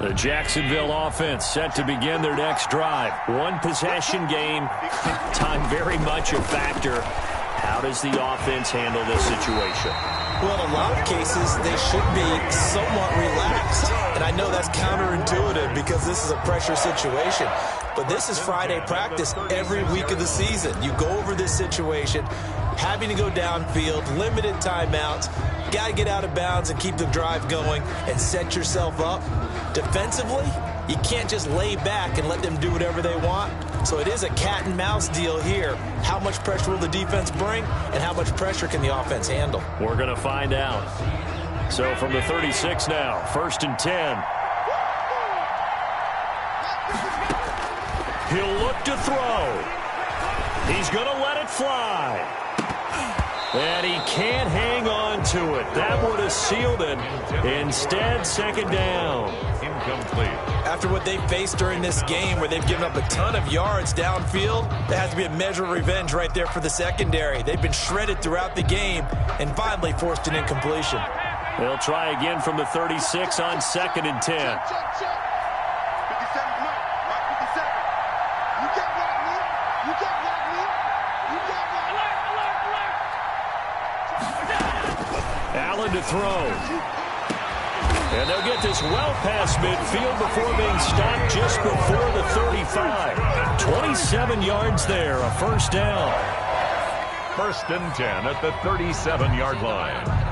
The Jacksonville offense set to begin their next drive. One possession game. Time very much a factor. How does the offense handle this situation? Well, in a lot of cases, they should be somewhat relaxed. And I know that's counterintuitive because this is a pressure situation. But this is Friday practice every week of the season. You go over this situation, having to go downfield, limited timeouts. You got to get out of bounds and keep the drive going and set yourself up. Defensively, you can't just lay back and let them do whatever they want. So it is a cat and mouse deal here. How much pressure will the defense bring, and how much pressure can the offense handle? We're going to find out. So from the 36 now, 1st and 10. He'll look to throw. He's going to let it fly. And he can't hang on to it. That would have sealed it. Instead, second down. Incomplete. After what they faced during this game where they've given up a ton of yards downfield, there has to be a measure of revenge right there for the secondary. They've been shredded throughout the game and finally forced an incompletion. They'll try again from the 36 on 2nd and 10. Allen to throw. And they'll get this well past midfield before being stopped just before the 35. 27 yards there, a first down. 1st and 10 at the 37-yard line.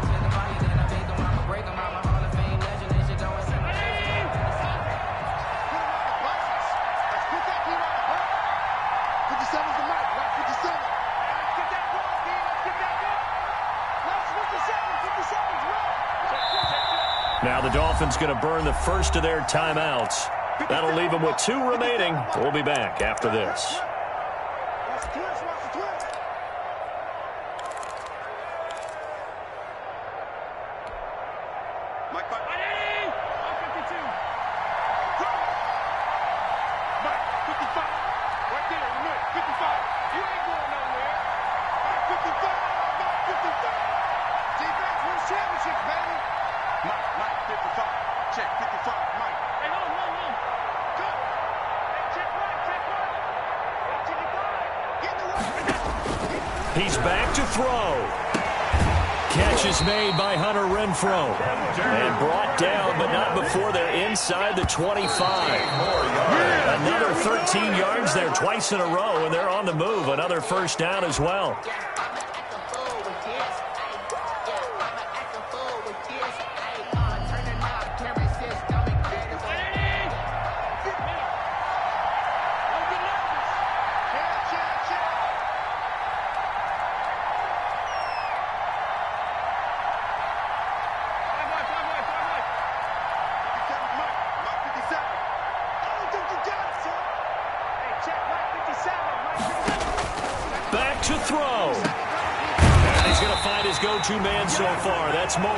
Now the Dolphins going to burn the first of their timeouts. That'll leave them with 2 remaining. We'll be back after this. He's back to throw. Catch is made by Hunter Renfrow. And brought down, but not before they're inside the 25. Another 13 yards there twice in a row, and they're on the move. Another first down as well. Back to throw. And he's going to find his go-to man so far. That's Moore.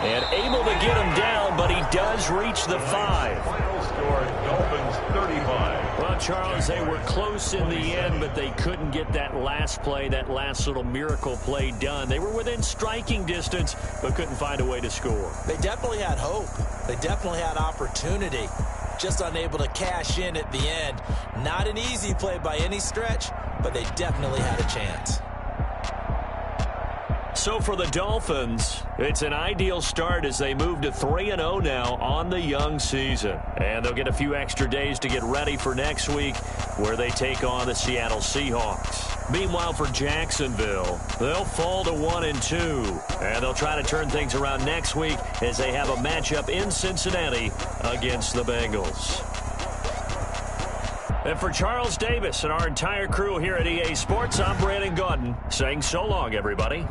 And able to get him down, but he does reach the 5. Final score, Dolphins 35. Well, Charles, they were close in the end, but they couldn't get that last play, that last little miracle play done. They were within striking distance, but couldn't find a way to score. They definitely had hope. They definitely had opportunity. Just unable to cash in at the end. Not an easy play by any stretch, but they definitely had a chance. So for the Dolphins, it's an ideal start as they move to 3-0 now on the young season. And they'll get a few extra days to get ready for next week where they take on the Seattle Seahawks. Meanwhile, for Jacksonville, they'll fall to 1-2. And they'll try to turn things around next week as they have a matchup in Cincinnati against the Bengals. And for Charles Davis and our entire crew here at EA Sports, I'm Brandon Gaudin saying so long, everybody.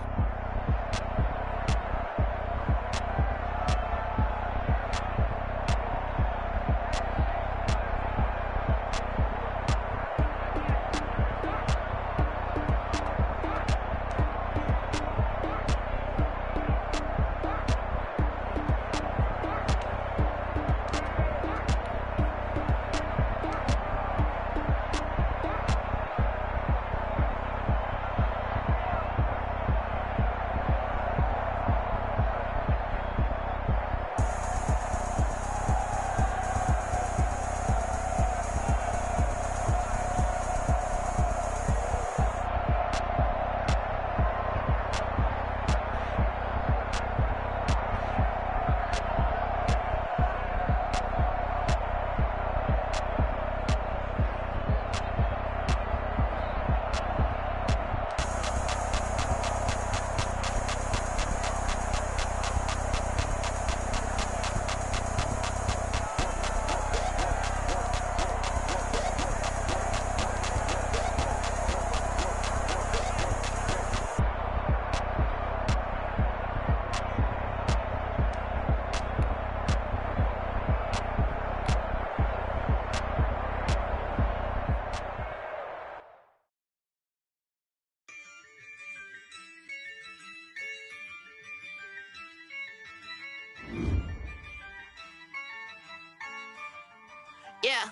yeah.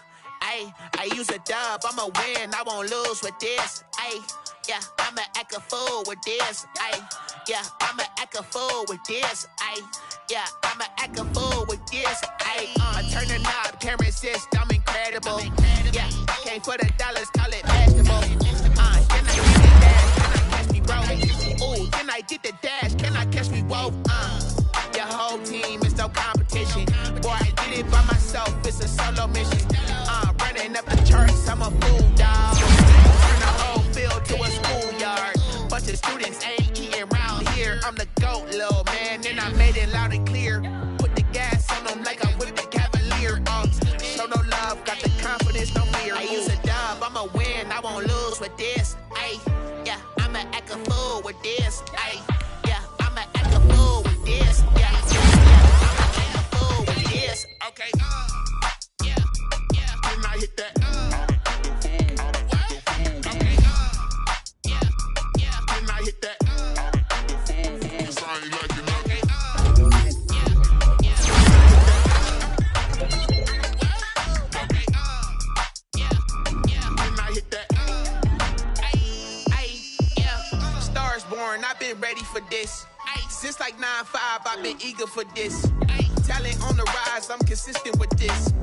I use a dub, I'ma win, I won't lose with this. Yeah, I'ma act a fool with this. Yeah, I'ma act a fool with this. Yeah, I'ma act a fool with this. Turn the knob, camera assist, I'm incredible. Yeah, came for the dollars, call it vegetable. Can I get the dash? Can I catch me rolling? Ooh, can I get the dash? Can I catch me woke? Your whole team is no competition. Boy, I did it by myself, it's a solo mission. Running up the charts, I'm a fool, dog. Turn the whole field to a schoolyard. Bunch of students ain't eating round here. I'm the GOAT, little man, and I made it loud and clear. Put the gas on them like I'm with the Cavalier. Show no love, got the confidence, no fear. I use a dub, I'ma win, I won't lose with this. Yeah, I'ma act a fool with this. Yeah, I'ma act a fool with this. Yeah, I'ma act a fool with this. Okay, yeah, can I hit that? Okay, yeah, can I hit that? Cause I ain't like it, okay, I've been ready for this. Since like 9-5, I've been eager for this. Talent on the rise, I'm consistent with this.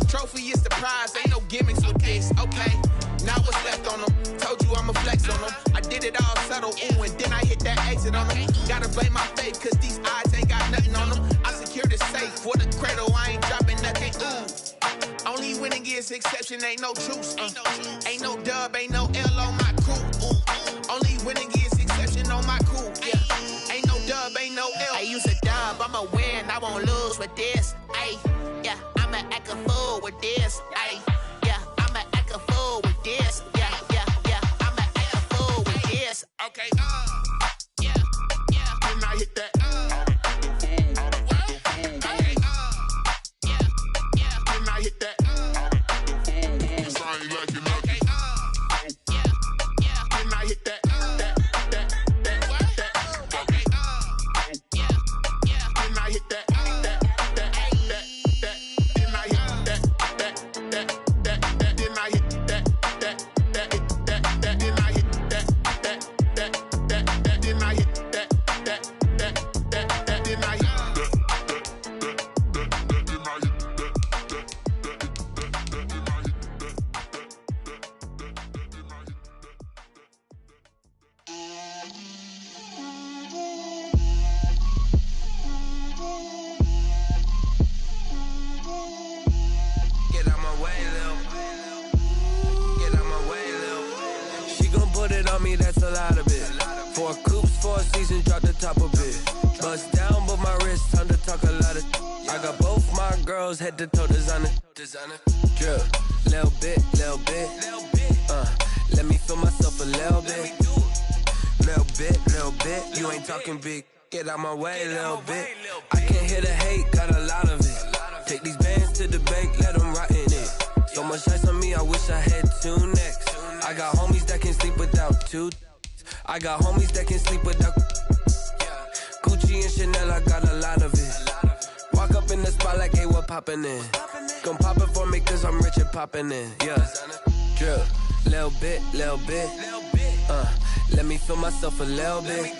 Trophy is the prize, ain't no gimmicks with this. Okay, now what's left on them? Told you I'ma flex on them. I did it all subtle, ooh, and then I hit that exit on them. Gotta blame my faith, cause these odds ain't got nothing on them. I secure the safe for the cradle, I ain't dropping nothing, ooh. Only winning is exception, ain't no truce. Ain't no dub, ain't no L on my crew. Only winning is exception on my crew. Yeah, ain't no dub, ain't no L. I use a dub, I'ma win, I won't lose with this. Yeah, I'ma act a fool with this. Yeah, I'ma act a fool with this. Yeah, I'ma act a fool with this. Okay, yeah, can I hit that? Okay, yeah, can I hit that? Cause I ain't like it, okay, yeah, can I hit that? Head to toe designer, drip, little bit, let me feel myself a little bit, you ain't talking big, get out my way, little bit, I can't hear the hate, got a lot of it, take these bands to the bank, let them rot in it, so much ice on me, I wish I had 2 necks, I got homies that can sleep without 2, I got homies that can sleep without, Gucci and Chanel, I got a lot of it, walk up in the spot like, hey, what poppin' in? Gon' pop it for me cause I'm rich and poppin' in, yeah. Drip, little bit, let me feel myself a little bit.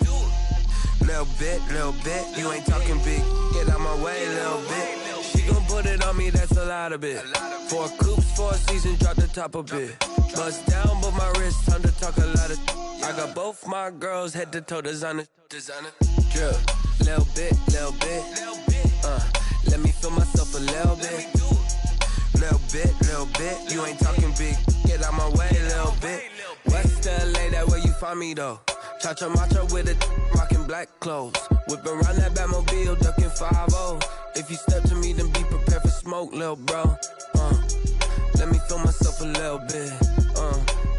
Little bit, you ain't talking big, get out my way, little bit. She gon' put it on me, that's a lot of it. 4 coops, 4 seasons, drop the top a bit. Bust down, but my wrist, time to talk a lot of. I got both my girls, head to toe designer. Drip, little bit, let me feel myself a little bit. Little bit, you ain't talking big, get out my way, little bit. West LA, that where you find me though. Cha-cha matcha with a rockin' black clothes. Whippin' around that Batmobile, duckin' 5-0. If you step to me, then be prepared for smoke, lil' bro. Let me feel myself a little bit.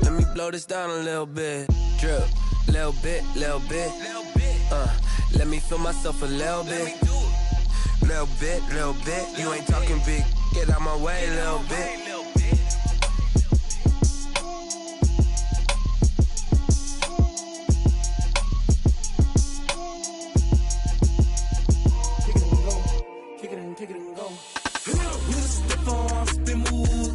Let me blow this down a little bit. Drip, little bit. Let me feel myself a little bit. Little bit, you ain't talking big, get out my way, little bit. Kick it and go. With a step on, spin move.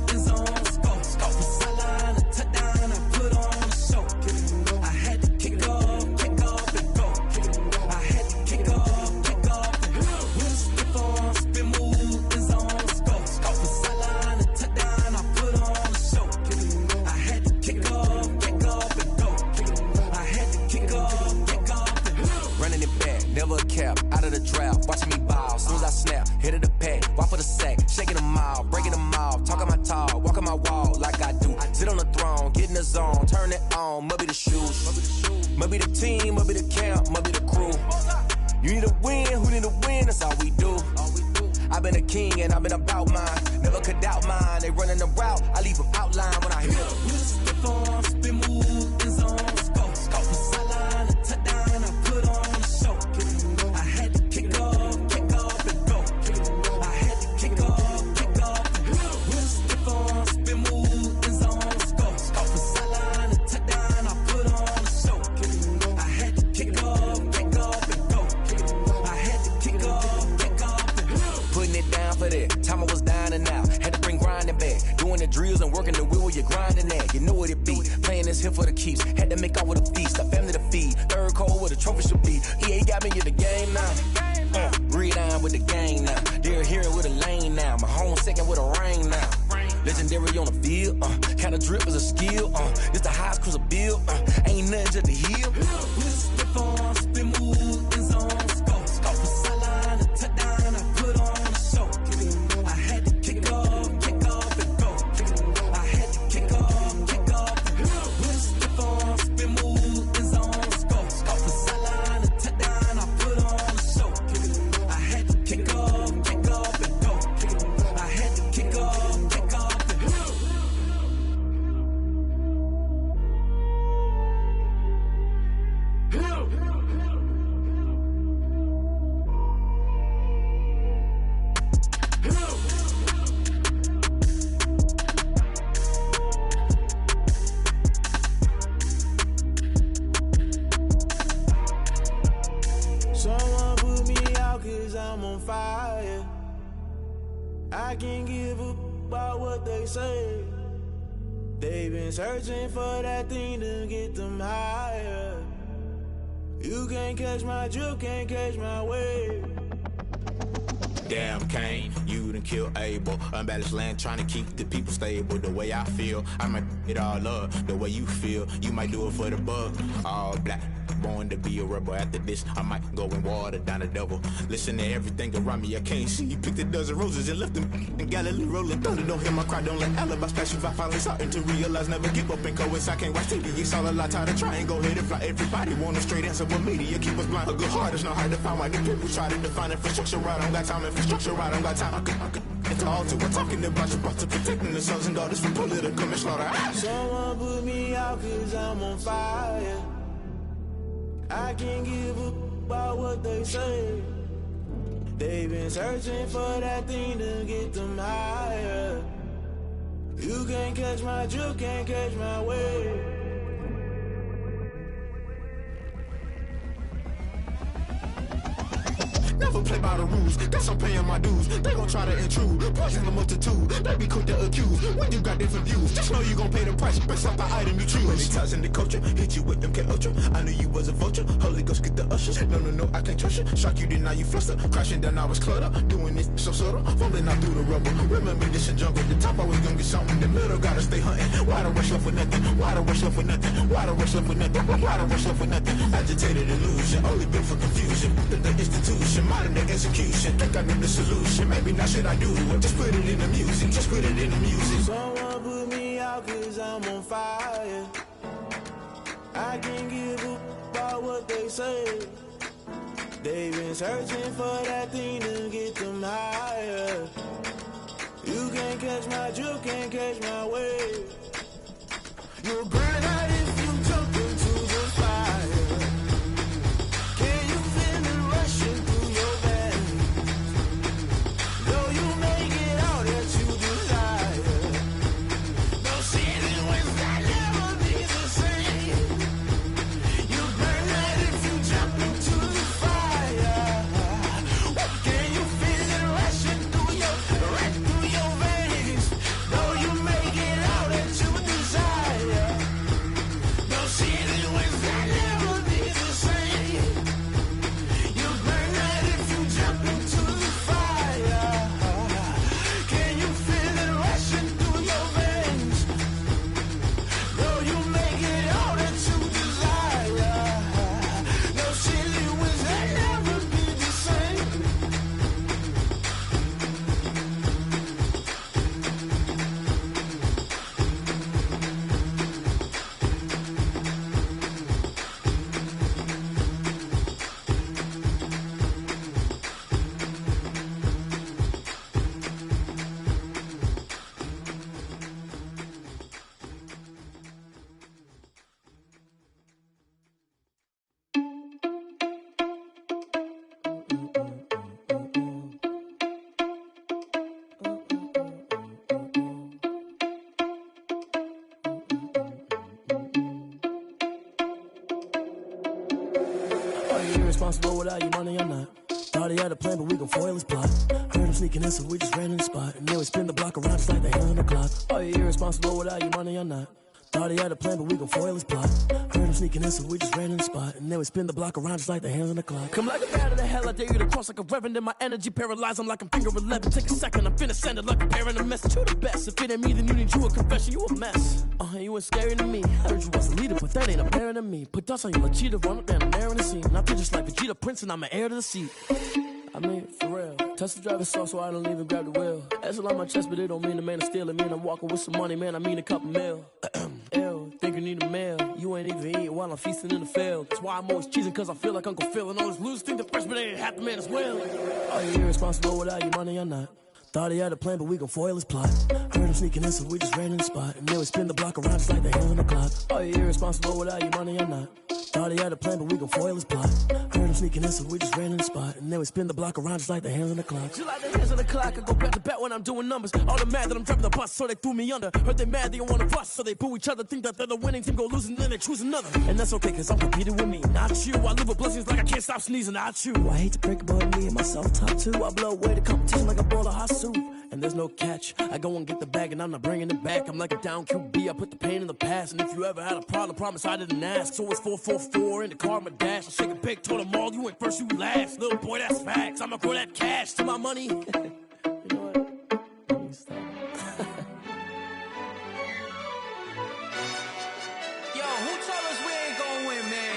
hit of the pack, walk for the sack, shaking them all, breaking them off, talking my talk, walking my wall like I do. Sit on the throne, get in the zone, turn it on, must be the shoes, must be the team, must be the camp, must be the crew. You need a win, who need a win, that's all we do. I've been a king and I've been about mine, never could doubt mine. They running the route, I leave them outline when I hear them. Spin on, spin move, in zone, scope from sideline to touchdown, I put on a show. I had to kick off and go. I had to kick off and go. Spin on, spin move, in zone, scope from sideline to touchdown, I put on a show. I had to kick off and go. I had to kick off and go. Putting it down for that. Time I was down and out. Had to bring grinding back. Doing the drills and working the wheel where you're grinding at. You know what it be. Playing this here for the keeps. Had to make out with a feast. A family to feed. Third cold where the trophy should be. EA got me in the game now. Breathe on with the gang now. They're here with a lane now. My home second with a rain now. Legendary on the field. Kinda drip is a skill. It's the highest cruiser bill. Ain't nothing to the hill. Spin on, spin move, in zone, scope from sideline to touchdown, I put on a show. I had to kick off and go. I had to kick off and go. Spin on, spin move, in zone, scope from sideline to touchdown, I put on a show. I had to kick off and go. I had to kick off and go. Someone put me out 'cause I'm on fire. I can't give up about what they say. They've been searching for that thing to get them higher. You can't catch my drift, can't catch my wave. Damn Kane, you done killed Abel. Unbalanced land trying to keep the people stable. The way I feel, I might it all up. The way you feel, you might do it for the bug. All black, born to be a rebel. After this, I might go and water down the devil. Listen to everything around me, I can't see. Picked a dozen roses and left them in Galilee rolling thunder. Don't hear my cry, don't let alibis pass you. I finally starting to realize, never give up and coincide. I can't watch TV, it's all a lot. Tired of trying, go ahead and fly. Everybody want a straight answer, but media keep us blind. A good heart is not hard to find. Why the people try to define infrastructure right? I don't got time, infrastructure right? I don't got time. It's all to we're talking about you, about to protecting the sons and daughters from political manslaughter. Someone put me out 'cause I'm on fire. I can't give up about what they say. They've been searching for that thing to get them higher. You can't catch my drift, can't catch my wave. Never play by the rules, guess I'm paying my dues. They gon' try to intrude, poison the multitude. They be quick to accuse when you got different views. Just know you gon' pay the price based off the item you choose. Many times in the culture, hit you with them Ultra. I knew you was a vulture, Holy Ghost get the ushers. No, I can't trust you. Shock you, then now you fluster. Crashing down, I was cluttered. Doing this so subtle, fumbling out through the rubble. Remember this in jungle, the top always gonna get something. The middle gotta stay hunting. Why the rush left for nothing? Why the rush left for nothing? Why the rush left for nothing? Why the rush left for nothing? Agitated illusion, only built for confusion. The institution, modern day execution. Think I know the solution. Maybe not should I do it? Just put it in the music. Just put it in the music. Someone put me out 'cause I'm on fire. I can't give up about what they say. They've been searching for that thing to get them higher. You can't catch my drift, can't catch my wave. You'll burn out if you jump into the fire. Can you feel it rushing through your veins? Though you make it out that you desire. No ceiling was that never be the same. You burn out if you jump into the fire. Can you feel it rushing through your veins? Though you make it out that you desire. irresponsible without your money or not. Thought he had a plan, but we gon' foil his plot. Heard him sneaking in, so we just ran in the spot. And then we spin the block around just like the hand on the clock. Are you irresponsible without your money or not? Thought he had a plan, but we gon' foil his plot. Heard him sneaking in, so we just ran in the spot. And then we spin the block around just like the hands on the clock. Come like a bat of the hell, I dare you to cross like a reverend. And my energy paralyzed, I'm like I'm finger 11. Take a second, I'm finna send it like a parent a message. You the best, if it ain't me, then you need you a confession. You a mess, you ain't scary to me. Heard you was a leader, but that ain't apparent to me. Put dust on you, cheetah, run up down the air in the scene. And I feel just like Vegeta Prince, and I'm an heir to the seat. I mean, for real. Touch the driver's soft so I don't even grab the wheel. That's on my chest, but it don't mean the man is stealing. Man, I'm walking with some money, man, I mean a couple mil. Ew, think you need a meal. You ain't even eating while I'm feasting in the field. That's why I'm always cheesing, cause I feel like Uncle Phil. And all those losers think the freshman ain't half the man as well. Are you irresponsible without your money or not? Thought he had a plan, but we gon' foil his plot. Heard him sneaking in, so we just ran in the spot. And then we spin the block around just like the hands on the clock. Are you irresponsible without your money or not? Thought he had a plan, but we gon' foil his plot. Heard him sneaking in, so we just ran in the spot. And then we spin the block around just like the hands on the clock. Just like the hands on the clock, I go back to back when I'm doing numbers. All the mad that I'm driving the bus, so they threw me under. Heard they mad, they don't wanna bust, so they boo each other. Think that they're the winning team, go losing, then they choose another. And that's okay, cause I'm competing with me, not you. I live with blessings like I can't stop sneezing, not you. I hate to break it, but me and myself top two. I blow away the competition like a bowl of hot soup. And there's no catch. I go and get the bag and I'm not bringing it back. I'm like a down QB, I put the pain in the past. And if you ever had a problem, promise I didn't ask. So it's 444 in the car, my dash. I shake a big, told them all, you ain't first, you last. Little boy, that's facts. I'ma throw that cash to my money. You know what? Let me stop. Yo, who told us we ain't gonna win, man?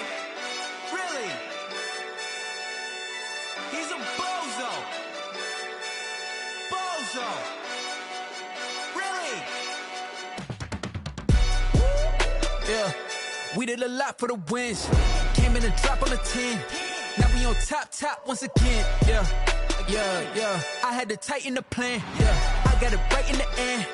Really? He's a bozo. Bozo. Really? Yeah, we did a lot for the wins. Came in and drop on the 10. Now we on top once again. Yeah. I had to tighten the plan. Yeah, I got it right in the end.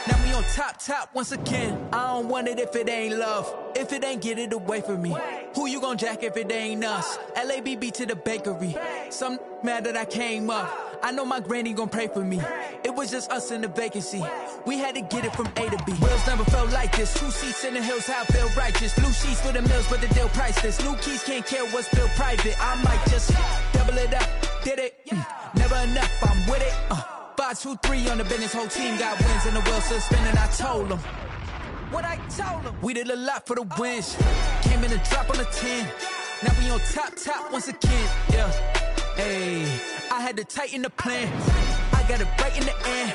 Now we on top once again. I don't want it if it ain't love. If it ain't, get it away from me. Who you gon' jack if it ain't us? LABB to the bakery. Some mad that I came up. I know my granny gon' pray for me. It was just us in the vacancy. We had to get it from A to B. Wheels never felt like this. 2 seats in the hills, how I feel righteous. Blue sheets for the mills, but the deal priceless. New keys can't care what's built private. I might just double it up. Did it? Never enough, I'm with it. 5, 2, 3 on the business. Whole team got wins and the wheels still spinning. I told them what I told them. We did a lot for the wins. Came in and drop on the 10. Now we on top once again. Yeah. Hey, I had to tighten the plan. I got it right in the end.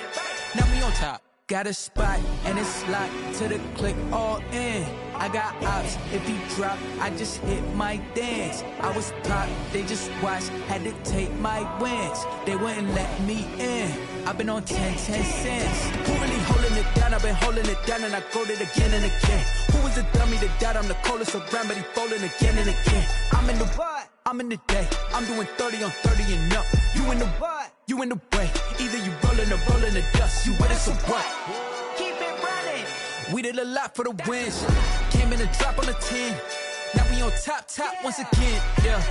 Now we on top. Got a spot and it's locked to the click all in. I got ops, if he drop, I just hit my dance. I was top, they just watched, had to take my wins. They wouldn't let me in. I've been on 10 cents. Who really holding it down? I've been holding it down and I go it again and again. Who was the dummy that died? I'm the coldest around, but he folding again and again. I'm in the what? I'm in the day. I'm doing 30 on 30 and up. You in the what? You in the way. Either you rolling or rolling the dust. You with us or what? Keep it running. We did a lot for the wins. Came in and drop on the 10. Now we on top once again. Yeah.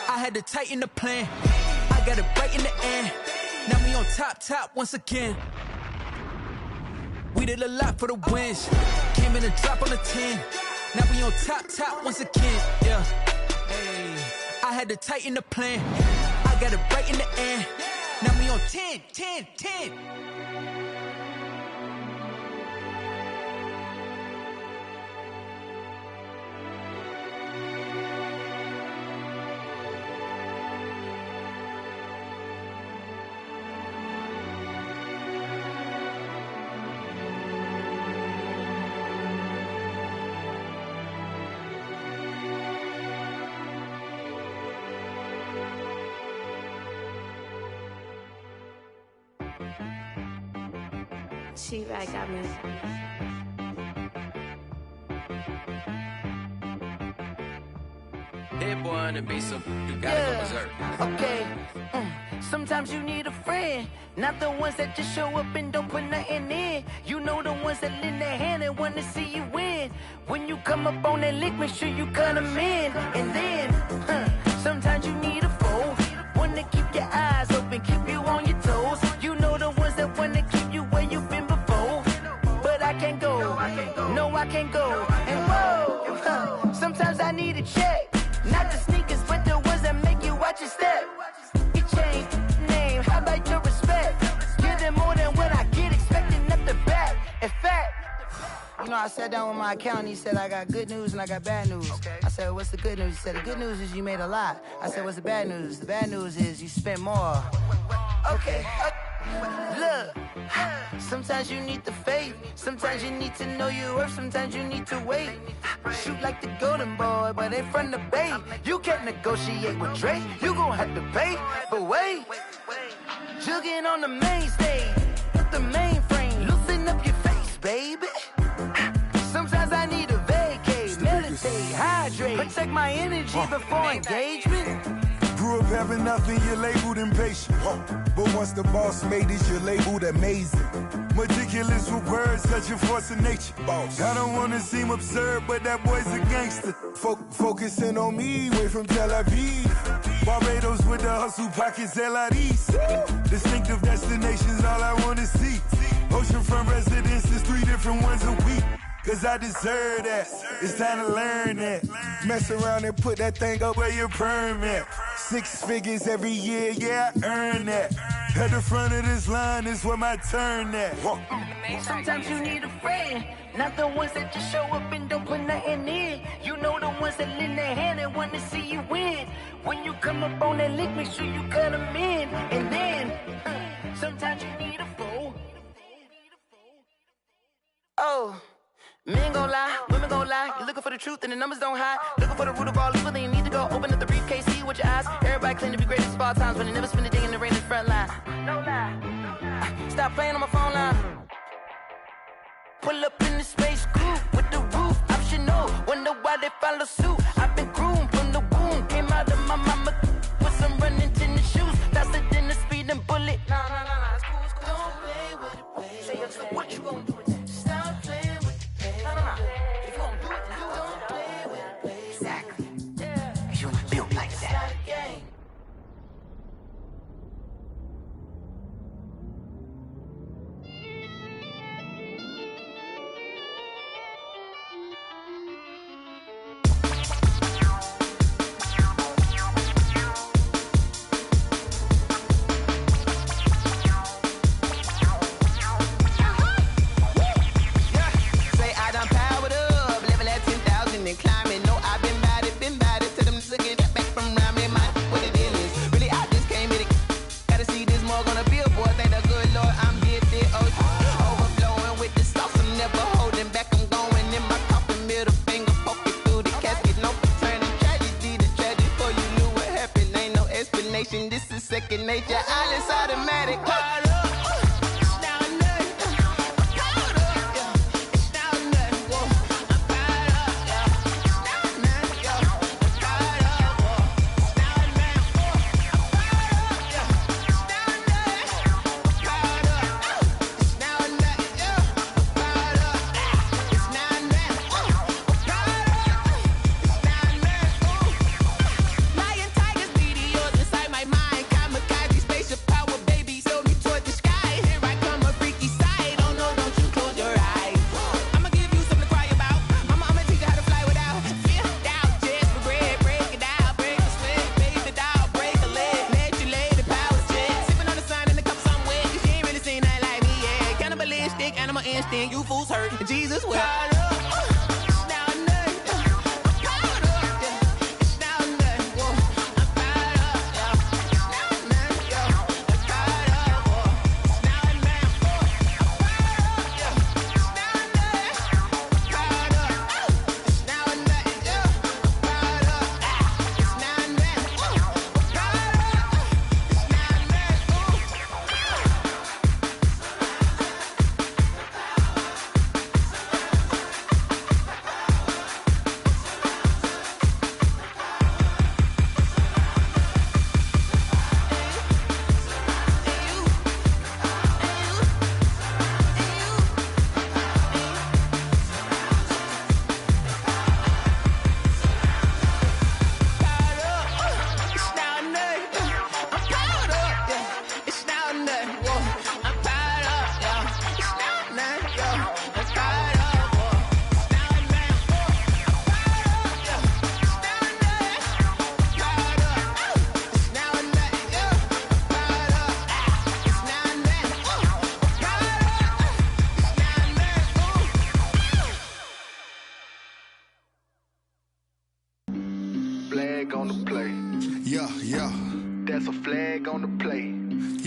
I had to tighten the plan. I got it right in the end. Now we on top once again. We did a lot for the wins. Came in and drop on the 10. Now we on top once again. Yeah. Hey, I had to tighten the plan. I got it right in the end. Now we on 10. She right got me. That boy on the beat, so you gotta go berserk. Okay. Sometimes you need a friend, not the ones that just show up and don't put nothing in. You know the ones that lend their hand and wanna see you win. When you come up on that lick, make sure you cut them in. And then, sometimes you need a foe, one to keep your eyes open, keep you on your toes. You know the ones that wanna keep you where you've been before. But I can't go, no I can't go. And whoa, sometimes I need a check, not the sneakers I sat down with my accountant. He said, I got good news and I got bad news. Okay. I said, what's the good news? He said, the good news is you made a lot. I said, what's the bad news? The bad news is you spent more. Okay. Look, sometimes you need the faith. Sometimes you need to know your worth. Sometimes you need to wait. Shoot like the golden boy, but ain't from the bay. You can't negotiate with Drake. You gon' have to pay. But wait, jugging on the main stage, the mainframe, loosen up your face, baby. Sometimes I need a vacate, meditate, hydrate, protect my energy before engagement. Grew up having nothing, you're labeled impatient. But once the boss made it, you're labeled amazing. Meticulous with words, such a force of nature. I don't wanna seem absurd, but that boy's a gangster. Focusing on me, way from Tel Aviv. Barbados with the hustle pockets, LREs. Distinctive destinations, all I wanna see. Oceanfront residences, 3 different ones a week. Cause I deserve that, it's time to learn that. Mess around and put that thing up where your permit. 6 figures every year, yeah, I earn that. At the front of this line is where my turn at. Sometimes you need a friend, not the ones that just show up and don't put nothing in. You know the ones that lend their hand and want to see you win. When you come up on that lick, make sure you cut them in. And then, sometimes you need a fool. Oh. Men gon' lie, women gon' lie. You're looking for the truth and the numbers don't hide. Looking for the root of all evil, then you need to go open up the briefcase, see with your eyes. Everybody claim to be greatest of all times, but they never spend a day in the rain in the front line. No lie. Stop playing on my phone line. Pull up in the space coupe with the roof optional. Wonder why they follow suit. I've been groomed from the womb. Came out of my mama with some running tennis shoes. Faster than the speeding bullet. No, it's cool, it's cool. Don't play with it, baby. Say up, so what you gon' do with it? Stop playing. If you gon' do it, then don't play with it, baby. Exactly. Yeah. You built like that. This is second nature, all is automatic. You fools hurt, Jesus will.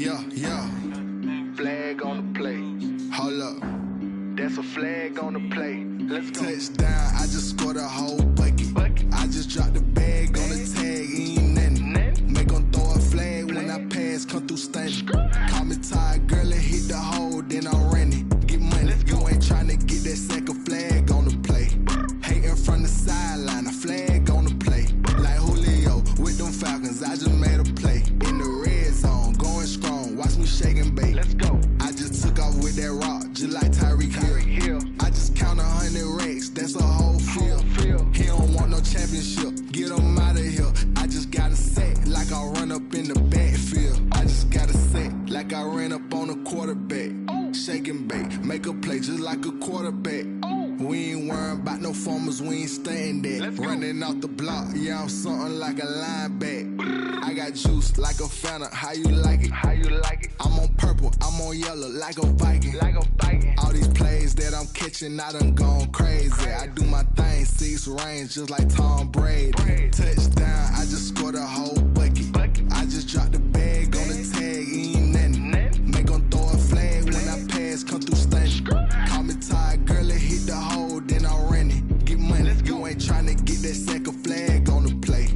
Yeah. Flag on the play. Hold up. That's a flag on the play. Let's go. Touchdown, I just scored a whole bucket. I just dropped the bag on the tag, ain't nothing. Make them throw a flag when I pass, come through stunning. Call me tired, girl, and hit the hole, then I'm running. Get money, you ain't tryna get that second flag on the play. Hating from the sideline, a flag on the play. Like Julio with them Falcons, I just made a play. In the red zone, going strong, watch me shake and bake. Let's go. I just took off with that rock, just like Tyreek Hill. I just count 100 racks, that's a whole field. He don't want no championship, get him out of here. I just got a set, like I run up in the backfield. I just got a set, like I ran up on a quarterback. Shake and bake, make a play just like a quarterback. We ain't worrying about no formers, we ain't staying there. Running off the block, yeah, I'm something like a linebacker. I got juice like a Fanta, how you like it? I'm on purple, I'm on yellow like a Viking. All these plays that I'm catching, I done gone crazy. I do my thing, 6 range just like Tom Brady. Touchdown, I just scored a whole bucket. I just dropped the bag on the tag, ain't nothing. Make them throw a flag when I pass, come through stunning. Call me tired, girl, and hit the hole, then I'm running. Get money, you ain't tryna get that second flag on the play.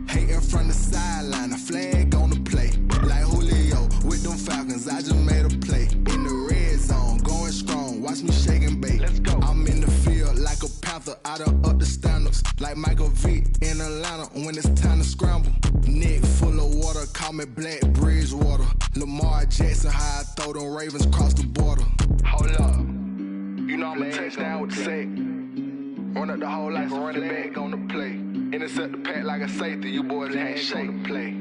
Hating from the sideline, a flag on the play. Like Julio with them Falcons, I just made a play. In the red zone, going strong, watch me shake and bake. I'm in the field like a Panther, I done up the standards. Like Michael Vick in Atlanta when it's time to scramble. Neck full of water, call me Black Bridgewater. Lamar Jackson, how I throw them Ravens cross the border. Hold up, you know I'm a touchdown with the sack. Run up the hole like a running back on the play. Intercept the pack like a safety, you boys ain't shake the play.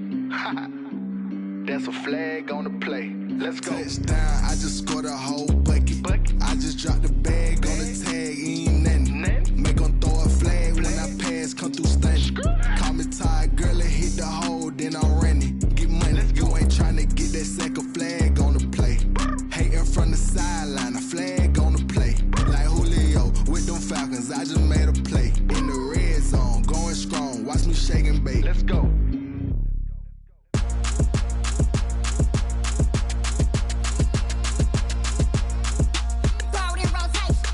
That's a flag on the play. Let's go. Touchdown, I just scored a whole bucket. I just dropped the bag on the tag, ain't nothing. Make them throw a flag when I pass, come through stunning. Call me tired, girl, and hit the hole, then I'm running. Get money, you ain't tryna get that second flag on the play. Hating from the sideline, a flag on the play. Like Julio with them Falcons, I just made a play. In the red zone, going strong, watch me shake and bake. Let's go. Road in rotation.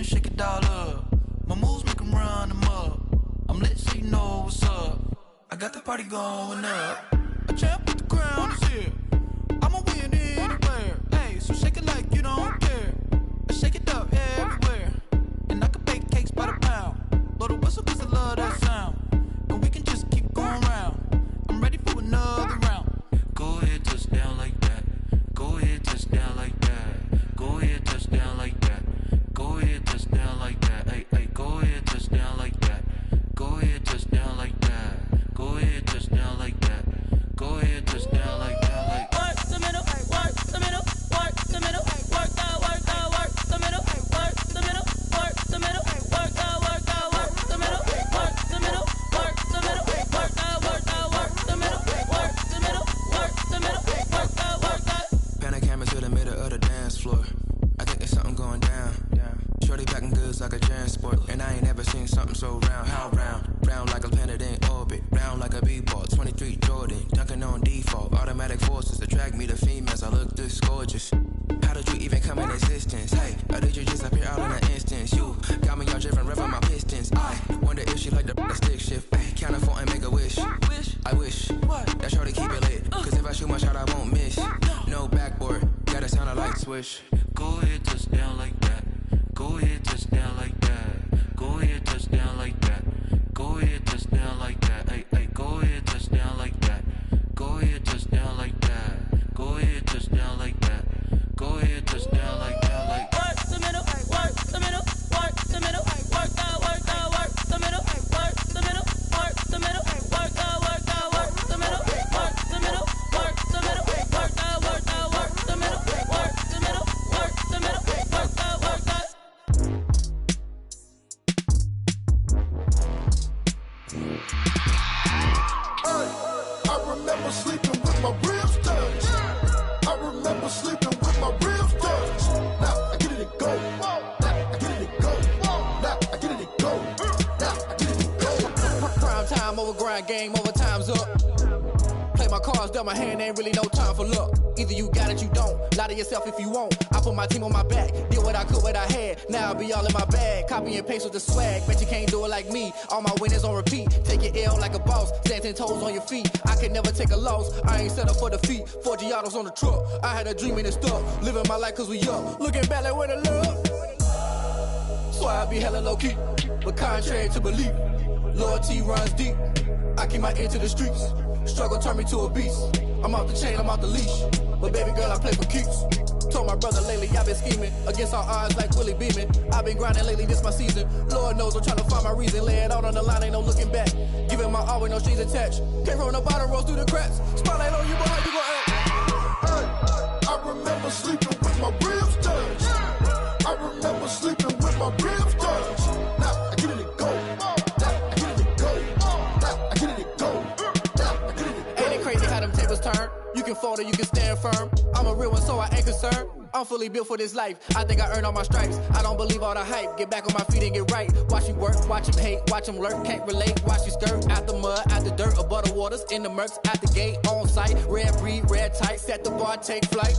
in, shake it all up. My moves make them run them up. I'm lit so you know what's up. I got the party going up. A champ with the crown is here. I'ma win anywhere. Hey, so shake it like you don't care. I shake it up everywhere. And I can bake cakes by the pound. Blow the whistle cause I love that sound. And we can just keep going round. I'm ready for another round. Go ahead, touch down like that. Go ahead, touch down like that. Go ahead, touch down like that. Go ahead, touch down like that. Hey, hey, go ahead, touch down like that. Go ahead, touch down like that. Go ahead, touch down like that. Go ahead, touch down like that. Like work the middle, work the middle, work the middle, work the middle, work the middle, work the middle, work the middle, work the middle, work the middle, work the middle, work the middle, work the middle, work the middle, work the. Pan a camera to the middle of the dance floor. I think there's something going down. Shorty packing goods like a transport, and I ain't ever seen something so round. How round? Round like a planet in orbit, round like a b-ball. 23 Jordan, dunking on default. Automatic forces attract me to females. I look this gorgeous. How did you even come in existence? Hey, or did you just appear out in an instance? You got me all driven, revving my pistons. I wonder if she like the stick shift. Hey, count it 4 and make a wish. I wish that shorty keep it lit. Cause if I shoot my shot, I won't miss. No backboard, gotta sound a light switch. Go ahead, touch down like that. Go ahead, touch down like that. Go ahead, touch down like that. Go ahead, touch down like that. Hey, hey, go ahead, touch down like that. Go ahead, touch down like that. Go ahead, touch down like that. Go ahead, touch down like that. Like Work the middle, work the middle, work the middle, work the middle, work the middle, work the middle, work the middle, work the middle, work the middle, work the middle, work the middle, work the middle, work the middle, work the. I remember sleeping with my ribs touched. I remember sleeping with my ribs touched. Now I get it and go. Now I get it and go. Now I get it and go. Now I get it and go. Prime time over grind game, over time's up. Play my cards, dealt my hand, ain't really no time for luck. Either you got it, you don't. Lie to yourself if you won't. I put my team on my back, did what I could, what I had. Now I'll be all in my bag, copy and paste with the swag. Bet you can't do it like me. All my winners on repeat. Take your L like a boss, stand 10 toes on your feet. I can never take a loss. I ain't set up for defeat. 4 Giottos on the truck. I had a dream and it's stuck. Living my life cause we up. Looking back like where the love. So I be hella low key, but contrary to belief, loyalty runs deep. I keep my ear to the streets. Struggle turned me to a beast. I'm off the chain, I'm off the leash. But baby girl, I play for keeps. Told my brother lately, I've been scheming against all odds like Willie Beeman. I've been grinding lately, this my season. Lord knows I'm trying to find my reason. Lay it out on the line, ain't no looking back. Giving my all with no strings attached. Came from the bottom, rose through the cracks. Spotlight on you, boy, how you gon' act? I remember sleeping with my ribs touched. I remember sleeping with my ribs touched. Now I get it and go. Now I get it and go. Now I get it and go. Now I get it and go. Ain't it crazy how them tables turn? You can fold or you can stand firm. I'm a real one, so I ain't concerned. I'm fully built for this life. I think I earned all my stripes. I don't believe all the hype. Get back on my feet and get right. Watch you work, watch him hate, watch him lurk. Can't relate, watch you skirt. Out the mud, out the dirt, above the waters, in the murks, at the gate, on site. Red breed, red tight, set the bar, take flight.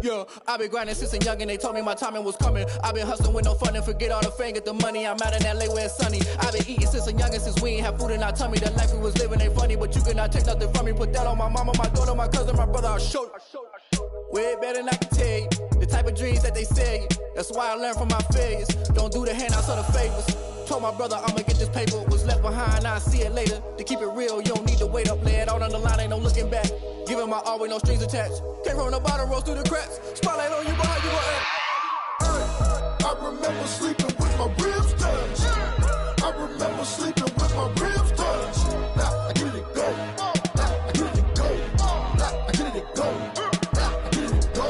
Yeah, I been grinding since a youngin', they told me my timing was coming. I been hustling with no fun and forget all the fame, get the money. I'm out in LA where it's sunny. I been eating since a youngin', since we ain't have food in our tummy. The life we was living ain't funny, but you cannot take nothing from me. Put that on my mama, my daughter, my cousin, my brother, I'll show you. Way better than I can tell you. The type of dreams that they sell you. That's why I learned from my failures. Don't do the handouts or the favors. Told my brother I'ma get this paper. Was left behind, I'll see it later. To keep it real, you don't need to wait up. Lay it out on the line, ain't no looking back. Giving my all with no strings attached. Came from the bottom, rose through the cracks. Spotlight on you, but how you gon' act? I remember sleeping with my ribs touched. I remember sleeping with my ribs touched. Now I get it and go. Now I get it and go. Now I get it and go. Now I get it and go.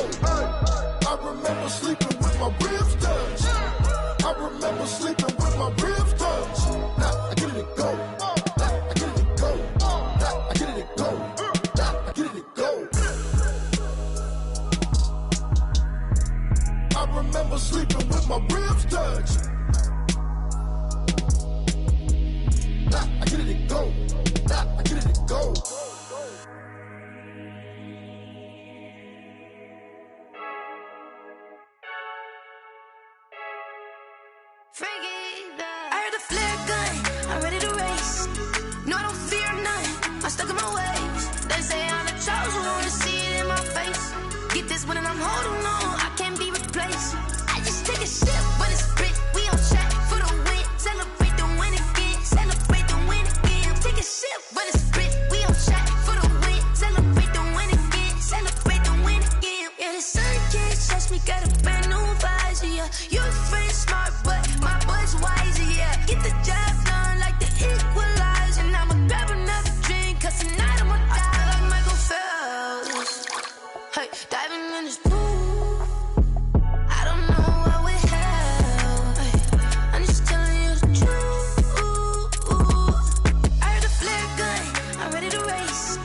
I remember sleeping with my ribs touched. I remember sleeping with my ribs touched. Now I get it and go. Now I get it and go. Now I get it and go. Now I get it and go. I remember sleeping with my ribs touched. Now I get it and go. Now I get it and go. I heard the flare gun, I'm ready to race. No, I don't fear none, I'm stuck in my ways. They say I'm the chosen one, see it in my face. Get this one and I'm holding on, I can't be replaced. I just take a sip, but it's split, we on track for the win. Celebrate the win again, celebrate the win again. Take a sip, but it's split, we on track for the win. Celebrate the win again, celebrate the win again. Yeah, the sun can't touch me, got a brand new visor, yeah. Your friend's smart, but my boy's wiser, yeah. Get the job done like the equalizer. And I'ma grab another drink, cause tonight I'ma die like Michael Phelps. Hey, diving in this pool, I don't know what we have. Hey, I'm just telling you the truth. I heard the flare gun, I'm ready to race.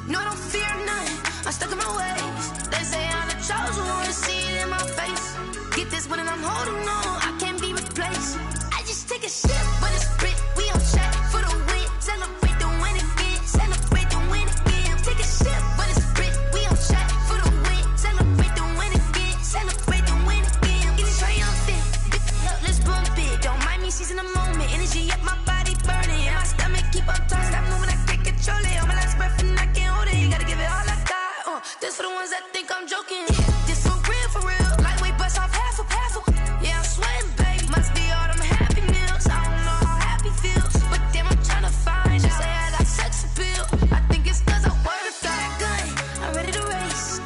No, I don't fear none, I'm stuck in my ways. They say I'm the chosen one, see it in my face. Get this one and I'm holding on, I can't be replaced. I just take a sip, but it's split, we on track for the win. Celebrate the win again, celebrate the win again. Take a sip, but it's split, we on track for the win. Celebrate the win again, celebrate the win again. Get it triumphant, up, let's bump it. Don't mind me seizing the moment, energy up my body burning. And my stomach keep up tight, stop moving, I can't control it. On my last breath and I can't hold it, you gotta give it all I got. This for the ones that think I'm joking. This for real, lightweight bust off half a. Yeah, I'm sweating, babe, must be all them happy meals. I don't know how happy feels, but damn, I'm tryna find you. Say I got sex appeal, I think it's cause I wear the fire gun. I'm ready to race,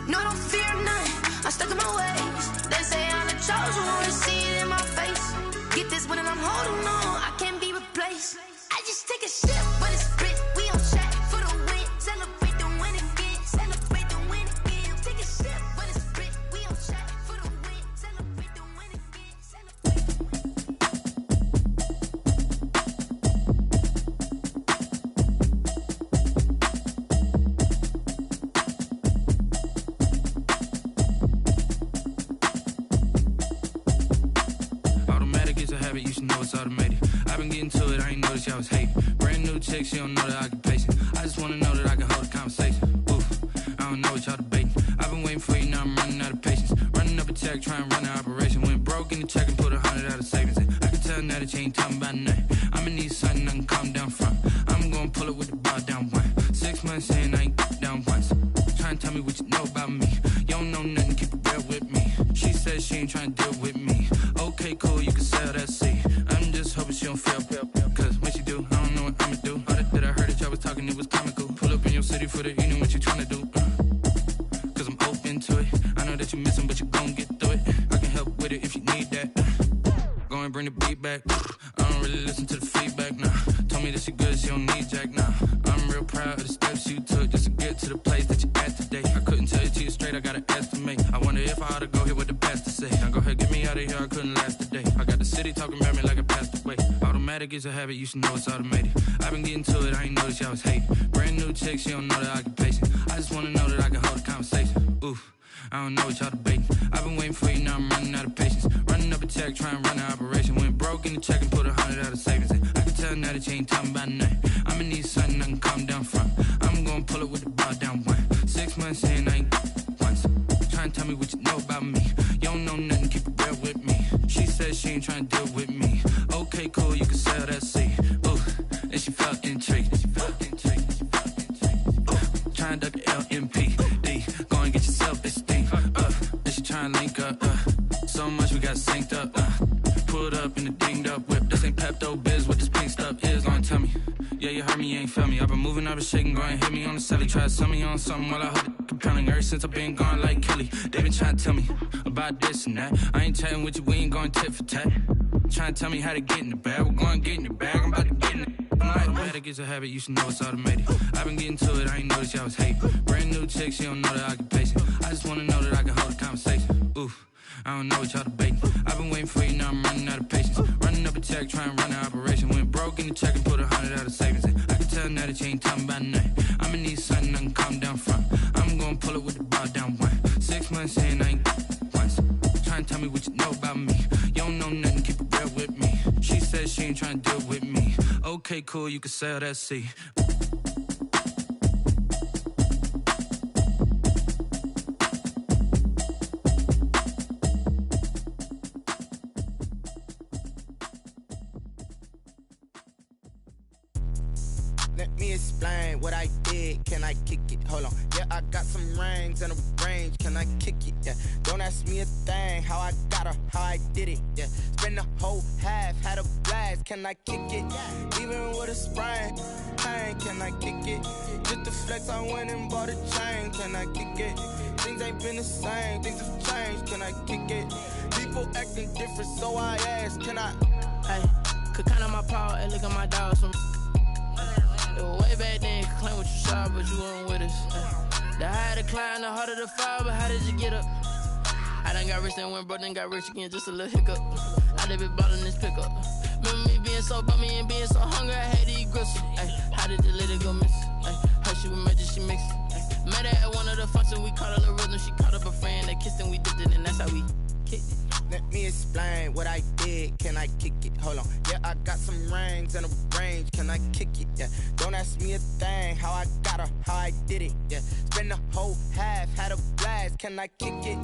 no, I don't fear none, I'm stuck in my ways. They say I'm the chosen one, see it in my face. Get this one and I'm holding on, I can't be replaced. I just take a sip, but it's split, we on track for the win. Celebrate the win again, celebrate the win again. Take a sip, but it's split, we on track for the win. Celebrate the win again, celebrate. Automatic is a habit, you should know it's automated. I've been getting to it, I ain't noticed y'all was hating. Brand new chick, she don't know the occupation. I just wanna know that I can hold a conversation. Oof, I don't know what y'all debating. I've been waiting for you, now I'm running out of patience. Running up a check, trying to run an operation. Went broke in the check and put 100 out of savings in. I can tell now that you ain't talking about nothing. I'ma need something I can calm down from. I'm gonna pull it with the bar down one. 6 months in, I ain't down once. Trying to tell me what you know about me. You don't know nothing, keep it real with me. She says she ain't trying to deal with me. Okay, cool, you can sell that seat. I'm just hoping she don't fail. Cause when she do, I don't know what I'ma do. All that I heard that y'all was talking, it was comical. Pull up in your city for the evening, what you trying to do? Cause I'm open to it. I know that you missing, but you gon' get through it. I can help with it if you need that. Go and bring the beat back. I don't really listen to the feedback, nah. Told me that she good, she don't need jack, nah. I'm real proud of the steps you took just to get to the place that you at today. I couldn't tell you to you straight, I gotta estimate. I wonder if I ought to go here with the best to say. Now go ahead, get me out of here, I couldn't last a day. I got the city talking about me like I passed away. Automatic is a habit, you should know it's automated. I've been getting to it, I ain't noticed y'all was hating. Brand new chick, she don't know the occupation. I just wanna know that I can hold a conversation. Oof, I don't know what y'all debating. I've been waiting for you, now I'm running out of patience. Running up a check, trying to run an operation. Went broke in the check and put 100 out of savings in. I can tell now that you ain't talking about nothing. I'ma need something I can calm down from. I'm gonna pull it with the bar down one. 6 months in, I ain't once. Trying to tell me what you know about me. You don't know nothing, keep it real with me. She says she ain't trying to deal with me. Okay, cool, you can sell that seat. Ooh, and she felt intrigued. Trying to duck the LMPD. Go and get your self-esteem up. And she trying to link up. So much we got synced up. Pulled up in the dinged up whip. This ain't Pepto-Biz, what this pink stuff is. Gonna tell me. Yeah, you heard me, you ain't felt me. I've been moving, I've been shaking, go and hit me on the celly. Try to sell me on something while I hold it compelling. Ever since I've been gone like Kelly, they been trying to tell me about this and that. I ain't chatting with you, we ain't going tit for tat. Trying to tell me how to get in the bag. We're going to get in the bag, I'm about to get in it. Automatic is a habit, you should know it's automated. I've been getting to it, I ain't noticed y'all was hating. Brand new chick, she don't know the occupation. I just wanna know that I can hold a conversation. Oof, I don't know what y'all debating. I've been waiting for you, now I'm running out of patience. Running up a check, trying to run an operation. Went broke in the check and put 100 out of savings in. I can tell now that you ain't talking about nothing. I'ma need something I can calm down from. I'm gonna pull it with the bar down one. 6 months in, I ain't once. Trying to tell me what you know about me. You don't know nothing, keep it real with me. She says she ain't trying to deal with me. Okay, cool, you can sell that seat. did, can I kick it? Hold on, yeah, I got some rings and a range, can I kick it? Yeah, don't ask me a thing, how I got her, how I did it. Yeah, spend the whole half, had a blast, can I kick it? Even with a sprain, pain, can I kick it? Just to flex, I went and bought a chain, can I kick it? Things ain't been the same, things have changed, can I kick it? People acting different, so I ask, can I? Hey, could count on my power, and look at my dogs from. It was way back then, could claim what you saw, but you weren't with us. The higher the climb, the harder the fall, but how did you get up? I done got rich, then went broke, then got rich again, just a little hiccup. I done been bottling this pickup. Remember me being so bummy and being so hungry, I had to eat gristle. Ay, how did the lady go miss? Ay, her she was magic, she mixed. Ay, met her at one of the functions, we caught a little rhythm, she caught up a friend, they kissed and we dipped it, and that's how we kicked it. Let me explain what I did, can I kick it? Hold on, yeah, I got some rings and a range, can I kick it? Yeah, don't ask me a thing, how I got her, how I did it. Yeah, spend the whole half, had a blast, can I kick it?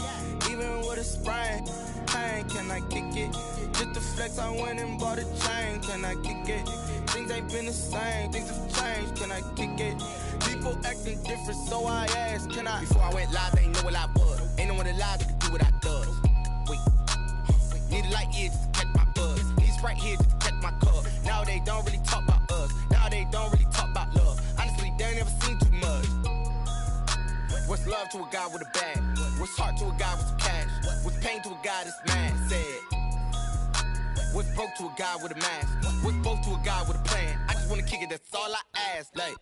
Even with a sprain, pain, can I kick it? Just to flex, I went and bought a chain, can I kick it? Things ain't been the same, things have changed, can I kick it? People acting different, so I asked, can I? Before I went live, they ain't know what I was. Ain't no one alive that could do what I does. Need a light here just to catch my buzz. Need Sprite here just to catch my cup. Now they don't really talk about us. Now they don't really talk about love. Honestly, they ain't never seen too much. What's love to a guy with a bag? What's heart to a guy with some cash? What's pain to a guy that's mad? Said. What's broke to a guy with a mask? What's both to a guy with a plan? I just wanna kick it, that's all I ask. Like,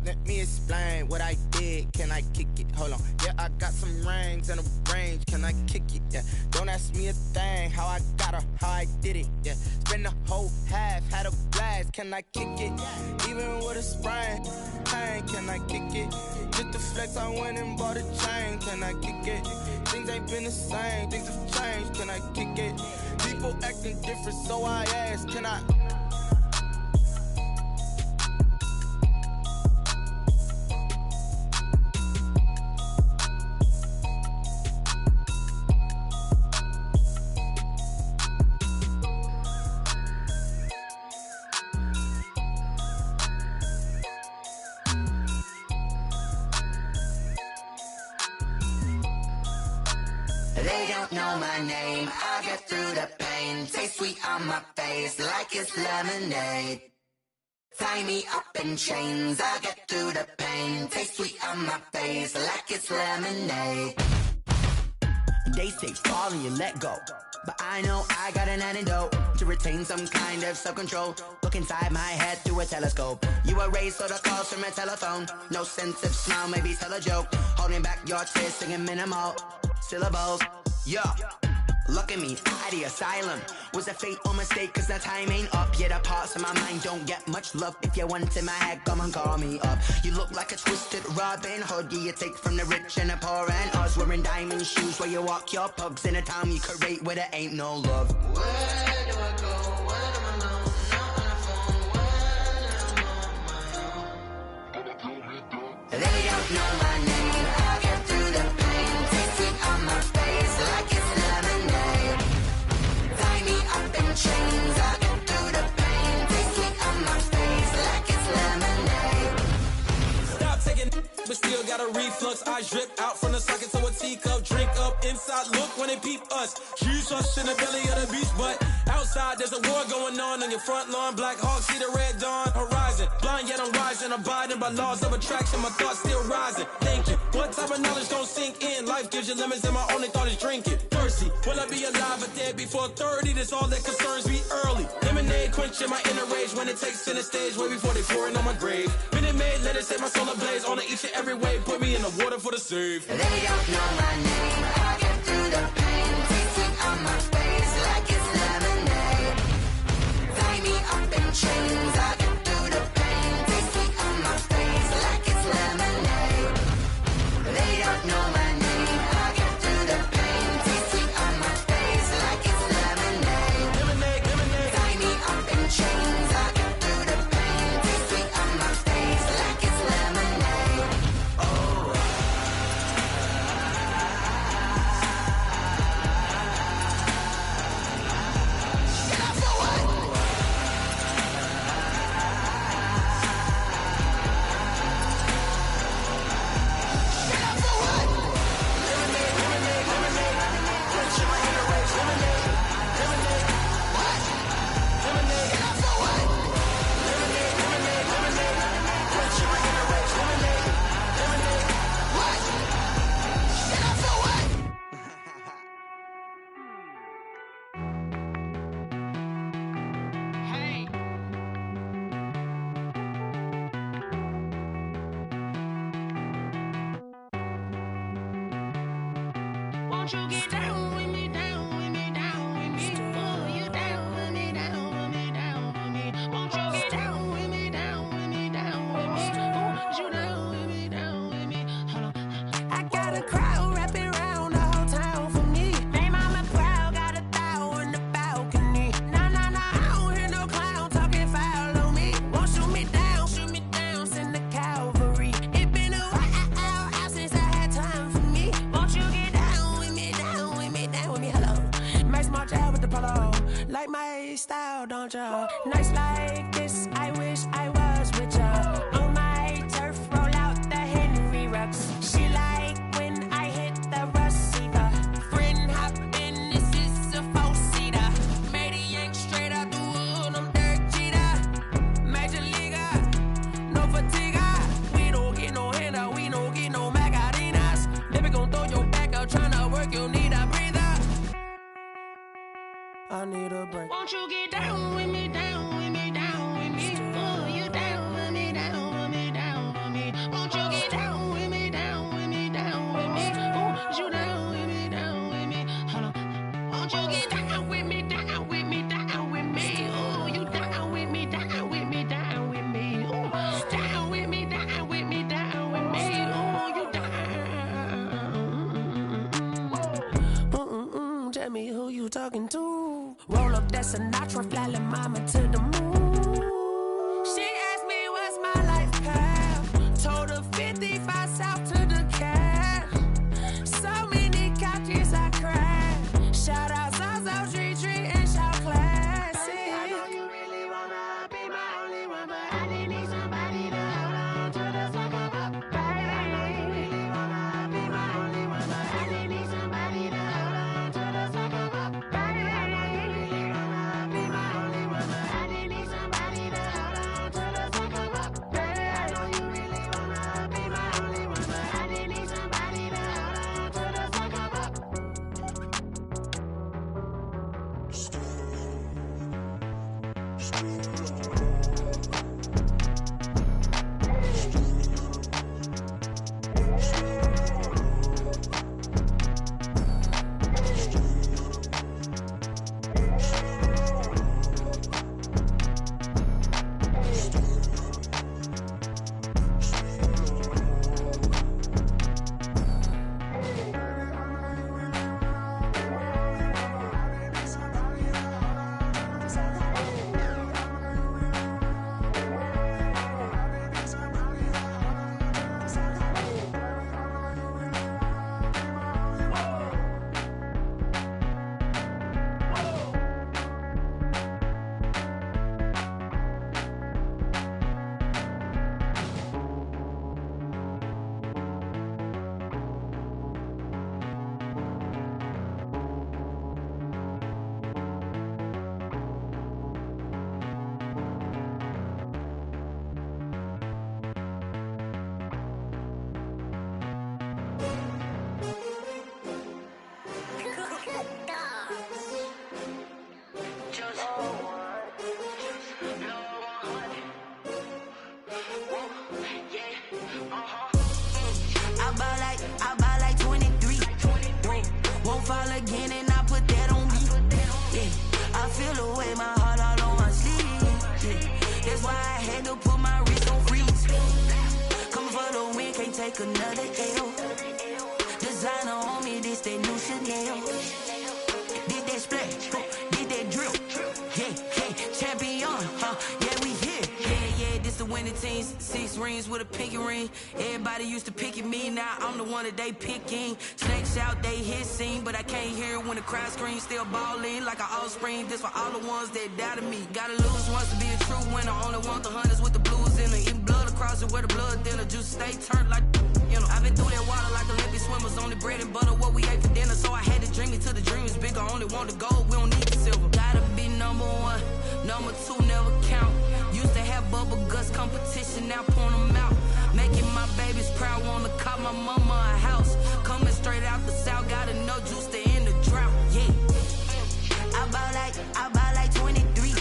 let me explain what I did, can I kick it? Hold on, yeah, I got some rings and a range, can I kick it? Yeah, don't ask me a thing, how I got her, how I did it. Yeah, spend the whole half, had a blast, can I kick it? Even with a sprain, pain, can I kick it? Just to flex, I went and bought a chain, can I kick it? Things ain't been the same, things have changed, can I kick it? People acting different, so I ask, can I? They don't know my name, I get through the pain. Taste sweet on my face like it's lemonade. Tie me up in chains, I get through the pain. Taste sweet on my face like it's lemonade. They say fall and you let go, but I know I got an antidote to retain some kind of self-control. Look inside my head through a telescope. You erase all the calls from a telephone. No sense of smile, maybe tell a joke. Holding back your tears, singing minimal syllables. Yeah, look at me, at the asylum. Was a fate or mistake, cause the time ain't up. Yet the parts of my mind don't get much love. If you want in my head, come and call me up. You look like a twisted Robin Hood. You take from the rich and the poor and us. Wearing diamond shoes where you walk your pugs in a town you create where there ain't no love. Where do I go? When am I alone? Not on the phone. When I'm on my own. They don't know my name, I get through the pain. Taste sweet on my face like it's lemonade. Tie me up in chains, I get through the pain. Taste sweet on my face like it's lemonade. Stop taking, but still got a reflux. I drip out from the socket to a teacup. Drink up inside, look when they peep us. Use us in the belly of the beach, but outside there's a war going on your front lawn. Black Hawk, see the red dawn horizon. Blind yet I'm rising, abiding by laws of attraction. My thoughts still rising. Thinking, what type of knowledge don't sink in? Life gives you limits and my only thought is drinking. Thirsty, will I be alive or dead before 30? That's all that concerns me early. Lemonade quenching my inner rage when it takes center stage way before they pour it on my grave. Minute Maid, let it set my soul ablaze. On each and every way, put me in the water for the save. They don't know my name, I get through the pain. Taste sweet on my face like it's lemonade. Tie me up in chains, I get through the pain. Taste sweet on my face like it's lemonade. They don't know my name, I get through the pain. Taste sweet on my face like it's lemonade. Lemonade, lemonade. Tie me up in chains, I get through the pain. Taste sweet on my face like it's lemonade. Oh. Won't you get down with me, down with me, down with me? Oh, you down with me, down with me, down with me. Won't you get down with me, down with me, down with me? Oh, you down with me, down with me? Hold on. I got a crowd wrapping around the whole town for me. They mama proud, got a thou on the balcony. Nah, nah, nah, I don't hear no clown talking foul on me. Won't shoot me down, send the cavalry. It been a while since I had time for me. Won't you get down with me, down with me, down with me? Hello. Max March out with the polo. Like my style, don't ya? Nights like this, I wish I was with ya. On my turf, roll out the Henry Rux. She like when I hit the receiver. Friend hop in, this is a four-seater. Made a yank straight out the wood, I'm Derek Jeter. Major leaguer, no fatigue. We don't get no handout, we don't get no Macarinas. Baby gon' throw your back out, tryna work, you need a breather. I need a break. Won't you get down with me, down with me, down with me? Oh, you down with me, down with me, down with me? Won't you get down with me, down with me, down with me? Oh, you down with me, down with me? Hold on. Won't you get down with me, down with me, down with me? Oh, you down with me, down with me, down with me? Oh, down with me, down with me, down with me? Oh, you down. Tell me who you talking to. Roll up that Sinatra, fly la mama to the moon. She asked me what's my life path. Told her 55 south to the cat. So many couches I cried. Shout out Zazo, Tree, and shout classic. I know you really wanna be my only one, but I didn't need somebody to hold on to the sucker up. Baby, I know you really wanna be my only one, but I didn't need somebody to hold on to the sucker up. Baby, I know you really wanna be my only one, but I didn't need somebody to hold on to the sucker up. Baby, I know you really wanna be my only one, but I didn't need somebody to hold on to the sucker up. I buy like 23. Won't fall again and I put that on me. Yeah, I feel away my heart all on my sleeve. Yeah, that's why I had to put my wrist on freeze. Come for the win, can't take another L. Designer on me, this that new Chanel. Did that splash, did that drill. Yeah, champion, yeah, we here. Yeah, this the winning team. 6 rings with a pinky ring. Everybody used to pick at me, now I'm the one that they picking. Snakes out, they hit scene, but I can't hear it when the crowd screams. Still ballin' like an offspring. This for all the ones that doubted me. Gotta lose once to be a true winner. Only want the hunters with the blues in it. Eating blood across it where the blood dinner. Juice stay turned like, you know. I've been through that water like Olympic swimmers. Only bread and butter, what we ate for dinner. So I had to dream it till the dream is bigger. Only want the gold, we don't need the silver. Gotta be number 1, number 2 never count. Used to have bubble guts competition, now point them out. Making my babies proud, wanna call my mama a house. Coming straight out the south, gotta know juice to end the drought. Yeah, I buy like 23.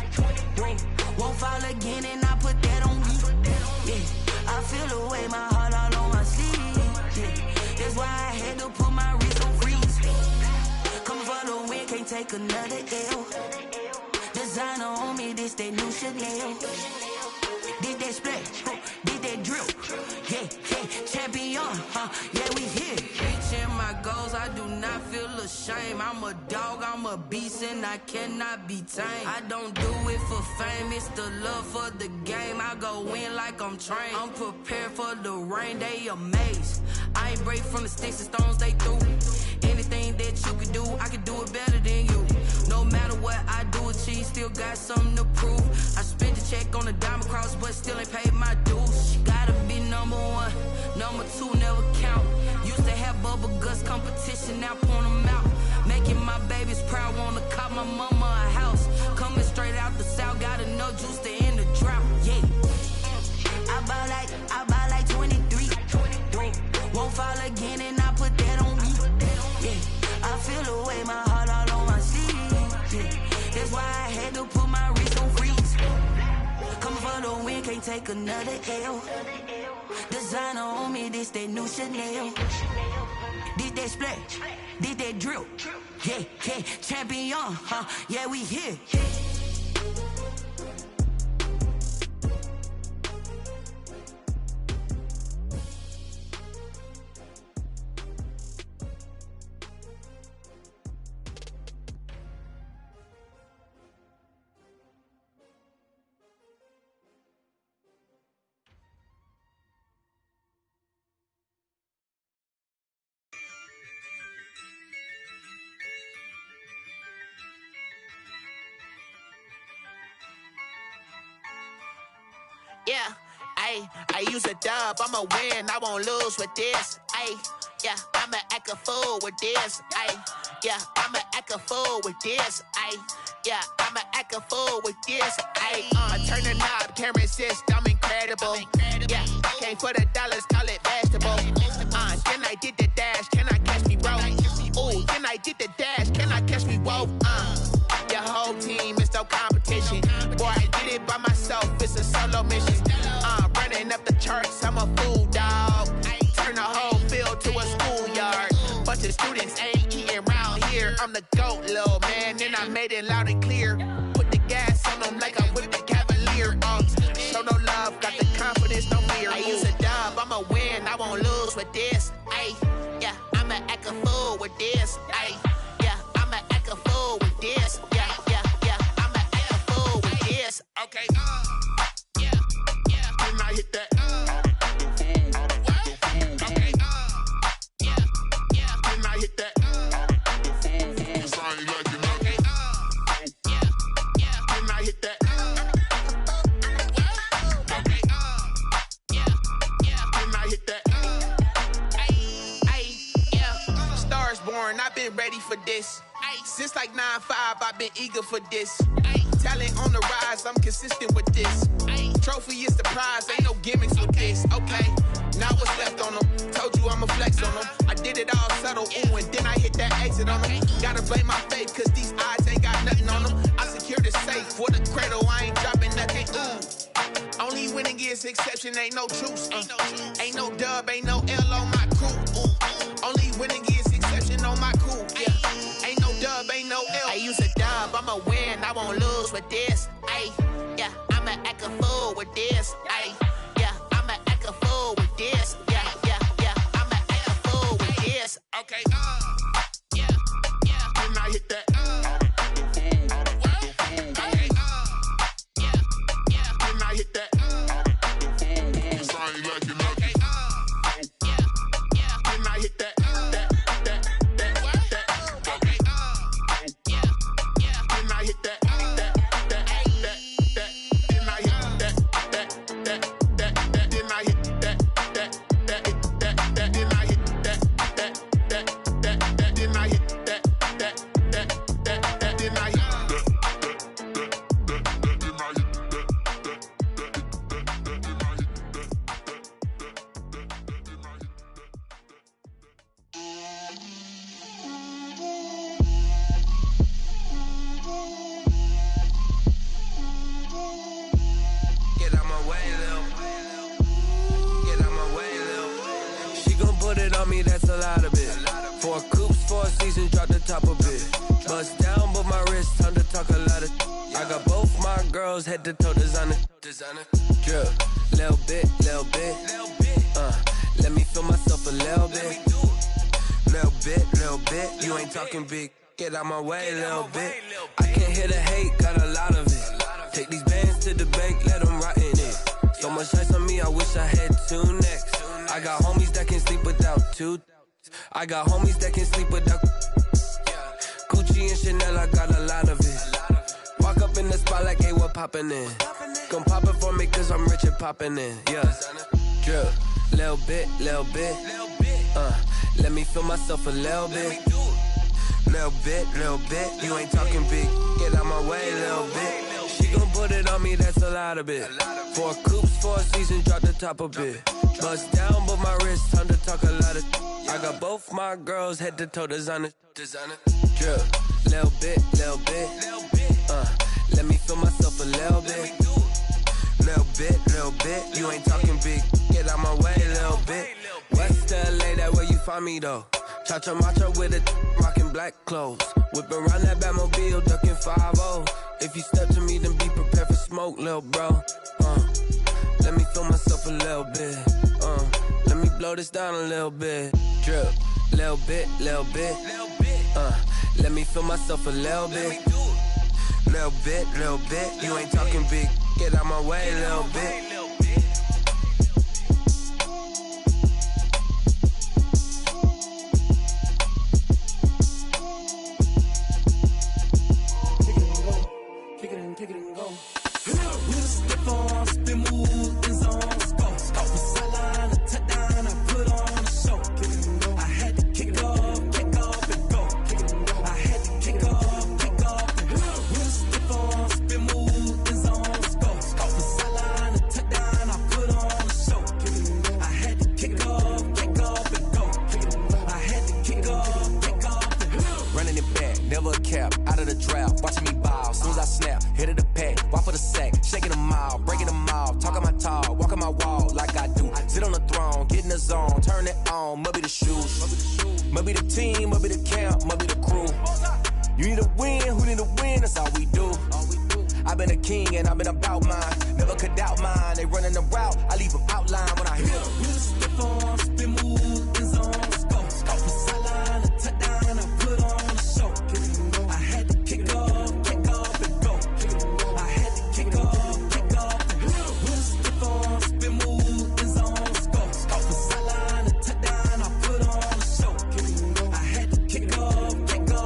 Won't fall again and I put that on me. Yeah, I feel away my heart all on my sleeve. Yeah, that's why I had to put my wrist on freeze. can't take another L. Designer on me, this that new Chanel. Did that splash, did that drill. Yeah, champion, yeah, we here. Reaching my goals, I do not feel ashamed. I'm a dog, I'm a beast, and I cannot be tamed. I don't do it for fame, it's the love for the game. I go in like I'm trained. I'm prepared for the rain, they amazed. I ain't break from the sticks and stones they threw. Anything that you could do, I could do it better than you. No matter what I do, achieve, still got something to prove. I spent a check on the diamond cross, but still ain't paid my dues. She gotta be number one, number two never count. Used to have bubble guts competition, now point them out. Making my babies proud, wanna cop my mama a house. Coming straight out the south, got enough juice to end the drought. Yeah, I buy like 23. Won't fall again, and I put that on me. Yeah, I feel the way, my heart all on my sleeve. Yeah, that's why I had to put my wrist on freeze. Coming for the win, can't take another L. Designer on me, this that new Chanel. Did that splash, did that drill. Yeah, champion, yeah, we here. Yeah, I use a dub, I'ma win, I won't lose with this. Yeah, I'ma act a fool with this. Yeah, I'ma act a fool with this. Yeah, I'ma act a fool with this. I turn the knob, camera assist, I'm incredible. Yeah, came for the dollars, call it vegetable. Then I did the dash, can I catch me, bro? Ooh, then I did the dash, can I catch me, whoa? Your whole team is no competition. Boy, I did it by myself, it's a solo mission. Running up the charts, I'm a fool, dog. Turn the whole field to a schoolyard. Bunch of students ain't eating round here. I'm the GOAT, little man, and I made it loud and clear. Put the gas on them like I whipped the Cavalier. Show no love, got the confidence, no fear. I use a dub, I'ma win, I won't lose with this. Yeah, I'ma act a fool with this. Yeah, I'ma act a fool with this. Yeah, I'ma act a fool with this. Okay, yeah, when I hit that. Okay, yeah, when I hit that. Cause I ain't like it. Okay, yeah, when I hit that. Okay, yeah, when I hit that. Yeah, Stars born, I've been ready for this. Since like 9-5, I've been eager for this. Talent on the rise, I'm consistent with this. Trophy is the prize, ain't no gimmicks with this. Okay, now what's left on them? Told you I'ma flex on them. I did it all subtle, ooh, and then I hit that exit on them. Gotta blame my faith, cause these odds ain't got nothing on them. I secure the safe for the cradle, I ain't dropping nothing, ooh. Only winning is exception, ain't no truce. Ain't no dub, ain't no L on my crew. Only winning is exception on my cool, yeah. Ain't no dub, ain't no L. I use a dub, I'ma win, I won't lose with this. Yeah, I'ma act a fool with this. Yeah, I'ma act a fool with this. Yeah, I'ma act a fool with this. Okay, yeah, when I hit that. Okay, yeah, when I hit that. Cause I ain't like it. Okay, yeah, when I hit that. That's a lot of it. 4 coops, 4 seasons, drop the top of it. Bust down girls head to toe designer. Drip, little bit. Let me feel myself a little bit. Little bit. You ain't talking big. Get out my way a little bit. I can't hear the hate, got a lot of it. Take these bands to the bank, let them rot in it. So much ice on me, I wish I had two necks. I got homies that can sleep without two. I got homies that can sleep without Gucci and Chanel, I got a lot of it. Walk up in the spot like, hey, what poppin' in? Gon' pop it for me cause I'm rich and poppin' in. Yeah, drip, little bit. Let me feel myself a little bit. Little bit. You ain't talking big. Get out my way a little bit. She gon' put it on me, that's a lot of it. 4 coops, 4 seasons, drop the top a bit. Bust down, but my wrist, time to talk a lot of. I got both my girls head to toe designer. Drip, little bit. Let me feel myself a little bit. Little bit. You ain't talking big. Get out my way a little bit. West LA, that where you find me though. Cha-cha macha with it, rockin' black clothes. Whippin' around that Batmobile, duckin' 5-0. If you step to me, then be prepared for smoke, lil' bro. Let me feel myself a little bit. Let me blow this down a little bit. Drip, little bit. Let me feel myself a little bit. Little bit. You ain't talking big. Get out my way a little bit. Kick it and go. With a step on, spin move, in zone, go. Off the sideline, a touchdown, I put on a show. I had to kick off and go. I had to kick off and go. With a step on, spin move, in zone, go. Off the sideline, a touchdown, I put on a show. I had to kick off and go. I had to kick off and go. Running it back, never a cap, out of the drought, watching me ball. Soon as I snap, hit of the pack, walk for the sack, shaking them out, breaking them off, talking my talk, walking my wall like I do. Sit on the throne, get in the zone, turn it on, must be the shoes, must be the team, must be the camp, must be the crew. You need a win, who need a win, that's all we do. I've been a king and I've been about mine, never could doubt mine. They running the route, I leave them outline when I hit them. With a step on, spin move, in zone, go. Off the sideline, a touchdown, I put on a show. I had to kick off and go. I had to kick off and go. With a step on, spin move, in zone, go. Off the sideline, a touchdown, I put on a show. I had to kick off and go.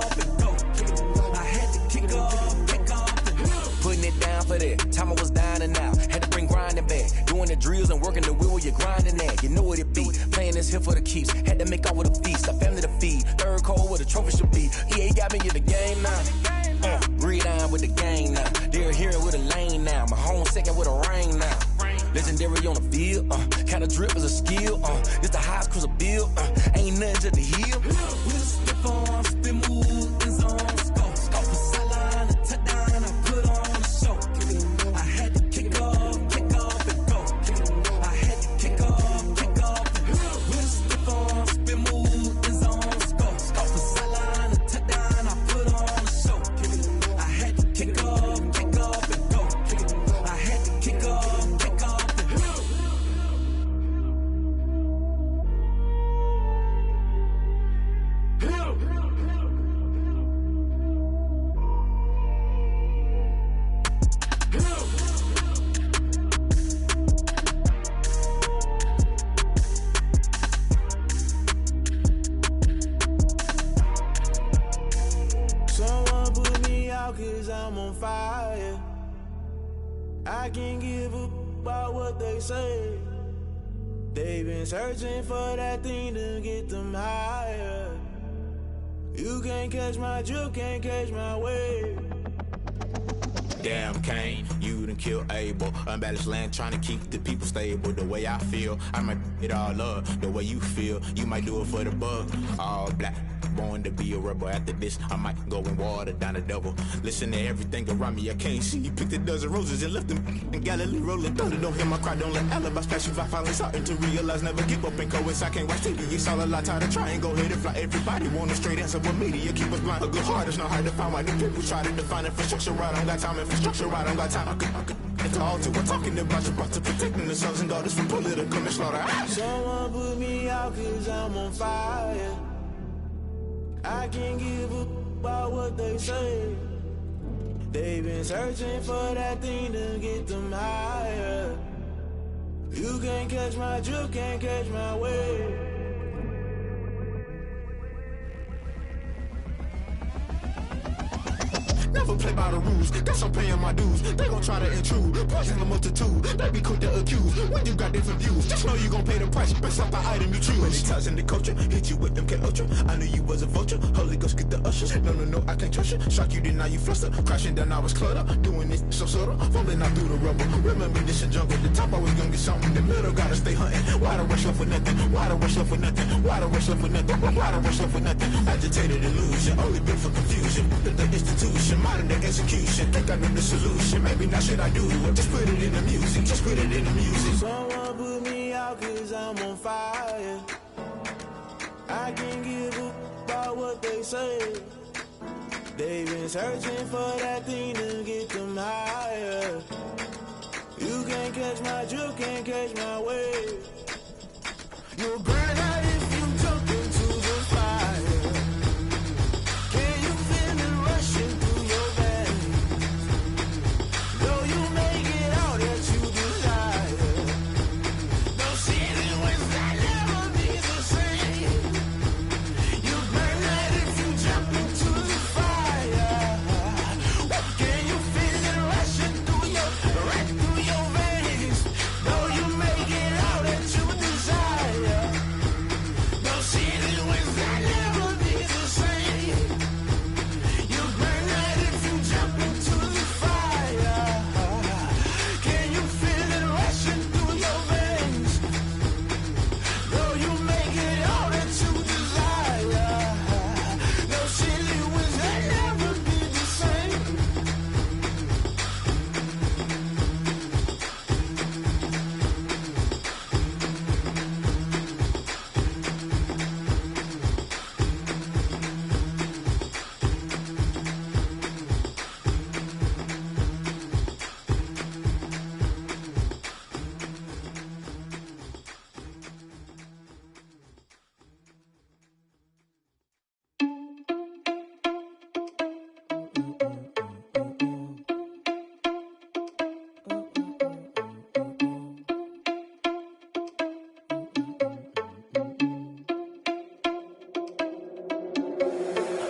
I had to kick off and go. Putting it down for that, time I was down and out, had to bring grinding back, doing the drills and working the wheel where you're grinding at, you know what it be, playing this here for the keeps, had to make out with a feast, a family to feed, third cold where the trophy should be, EA got me in the game now, read on with the game now, they're hearing with a lane now, my home second with a ring now, legendary on the field, kind of drip is a skill, it's the highest cruiser bill, ain't nothing to the hill. With a step on, spin move, in zone, go. Off the sideline, a touchdown, I put on a show. I had to kick off and go. I had to kick off and go. With a step on, spin move, in zone, go. Off the sideline, a touchdown, I put on a show. I had to kick off and go. I had to kick off and go. Someone put me out 'cause I'm on fire. I can't give up about what they say. They've been searching for that thing to get them higher. You can't catch my drift, can't catch my wave. Damn Kane, you done killed Abel. Unbalanced land trying to keep the people stable. The way I feel, I might it all up. The way you feel, you might do it for the buck. All black, born to be a rebel. After this, I might go and water down the devil. Listen to everything around me, I can't see. Picked a dozen roses and left them in Galilee rolling thunder. Don't hear my cry, don't let alibis pass you. I finally starting to realize, never give up and coincide. Can't watch TV, it's all a lot. Time to try and go ahead and fly. Everybody want a straight answer, but media keep us blind. A good heart is not hard to find. Why the people try to define infrastructure right? I don't got time, infrastructure right? I don't got time. At the altar, we're talking about your brother, protecting the sons and daughters from political manslaughter. Someone put me out 'cause I'm on fire. I can't give a about what they say. They've been searching for that thing to get them higher. You can't catch my drift, can't catch my wave. Never play by the rules, guess I'm paying my dues. They gon' try to intrude, poison the multitude. They be quick to accuse when you got different views. Just know you gon' pay the price, based off the item you choose. Many ties in the culture, hit you with them K-Ultra. I knew you was a vulture, Holy Ghost get the ushers. No, I can't trust you. Shock you, then now you fluster. Crashing down, I was cluttered. Doing this so subtle, fumbling out through the rubble. Remember this in jungle, the top always gonna get something. The middle gotta stay hunting. Why the rush left for nothing? Why the rush left for nothing? Why the rush left for nothing? Why the rush left for nothing? Agitated illusion, only built for confusion. The institution, modern day execution. Think I know the solution. Maybe now should I do it? Just put it in the music. Just put it in the music. Someone put me out 'cause I'm on fire. I can't give a about what they say. They've been searching for that thing to get them higher. You can't catch my drift, can't catch my wave. You'll burn out if you jump into the fire. Can you feel it rushing through your veins? Though you make it all that you desire. No city was that never be the same. You burn out if you jump into the fire. Can you feel it rushing through your veins? Though you make it all that you desire. No city was that never be the same. You burn out if you jump into the fire. Can you feel it rushing through your veins? Though you make it all that you desire. No city was that never be the same.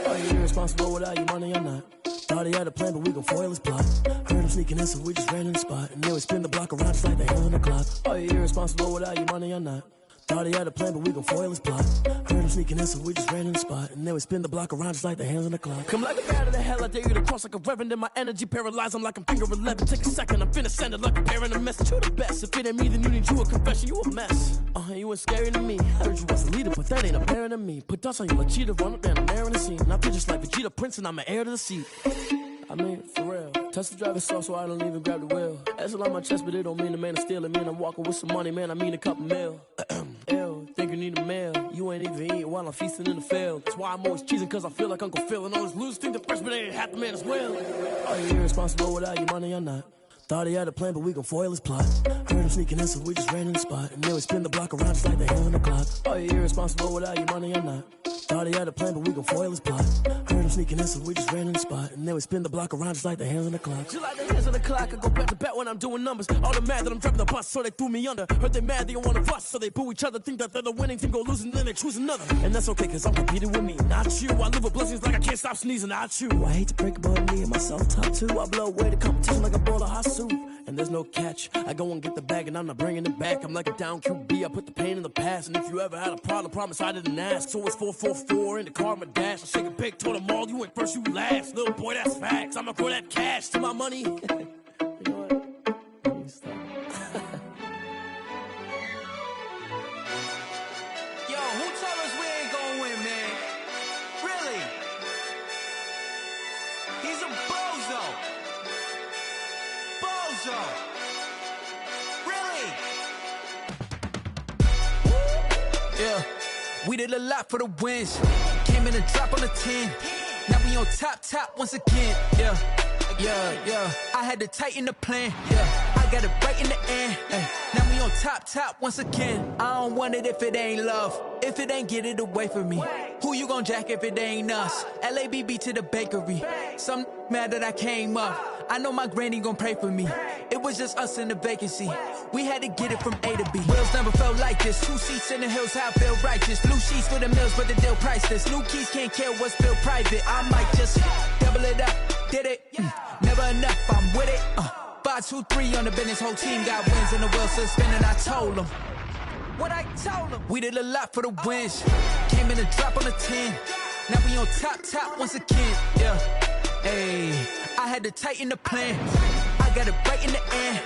Are you irresponsible without your money or not? Thought he had a plan, but we gon' foil his plot. Heard him sneaking in, so we just ran in the spot. And then we spin the block around just like the hand on the clock. Are you irresponsible without your money or not? Thought he had a plan, but we gon' foil his plot. Heard him sneaking in, so we just ran in the spot. And then we spin the block around just like the hands on the clock. Come like a bat of the hell, I dare you to cross like a reverend. In my energy paralyzed, I'm like I'm finger 11. Take a second, I'm finna send it like a parent a message. You the best, if it ain't me, then you need you a confession. You a mess, you ain't scary to me. Heard you was a leader, but that ain't apparent to me. Put dust on you like cheetah, run up down, I'm airing the scene. And I feel just like Vegeta Prince, and I'm an heir to the seat. I mean, for real. Touch the driver's soft, so I don't even grab the wheel. That's on my chest, but it don't mean the man is stealing. Man, I'm walking with some money, man, I mean a couple mil. Ew, think you need a meal. You ain't even eating while I'm feasting in the field. That's why I'm always cheesing, cause I feel like Uncle Phil. And all this loose think the freshman ain't half the man as well. Are you irresponsible without your money or not? Thought he had a plan, but we gon' foil his plot. Heard him sneaking in, so we just ran in the spot. And then we spin the block around just like the hand on the clock. Are you irresponsible without your money or not? Thought he had a plan, but we gon' foil his plot. Heard him sneaking in, so we just ran in the spot. And then we spin the block around just like the hands on the clock. Just like the hands on the clock, I go back to back when I'm doing numbers. All the mad that I'm driving the bus, so they threw me under. Heard they mad, they don't wanna bust, so they boo each other. Think that they're the winning team, go losing, then they choose another. And that's okay, cause I'm competing with me, not you. I live with blessings like I can't stop sneezing, not you. I hate to break it, but me and myself top two. I blow away the competition like a bowl of hot soup. And there's no catch, I go and get the bag and I'm not bringing it back. I'm like a down QB, I put the pain in the past. And if you ever had a problem, promise I didn't ask. So it's 444 in the car, my dash. I shake a big, told them all, you went first, you last. Little boy, that's facts, I'ma throw that cash to my money. You know what? Let me stop. Yo, who told us we ain't gonna win, man? Really? He's a bozo. Bozo. Really? Yeah, we did a lot for the wins. Came in and dropped on the 10. Now we on top once again. Yeah. Yeah. I had to tighten the plan. Yeah, I got it right in the end. Now we on top once again. I don't want it if it ain't love. If it ain't, get it away from me. Who you gon' jack if it ain't us? LABB to the bakery. Some mad that I came up. I know my granny gon' pray for me. It was just us in the vacancy. We had to get it from A to B. Wheels never felt like this. 2 seats in the hills, how I feel righteous. Blue sheets for the mills, but the deal priceless. New keys can't care what's still private. I might just double it up. Did it? Never enough, I'm with it. 5, 2, 3 on the business. Whole team got wins and the wheels still spinning. I told them what I told them. We did a lot for the wins. Came in a drop on the 10. Now we on top once again. Yeah. Hey, I had to tighten the plan. I got it right in the end.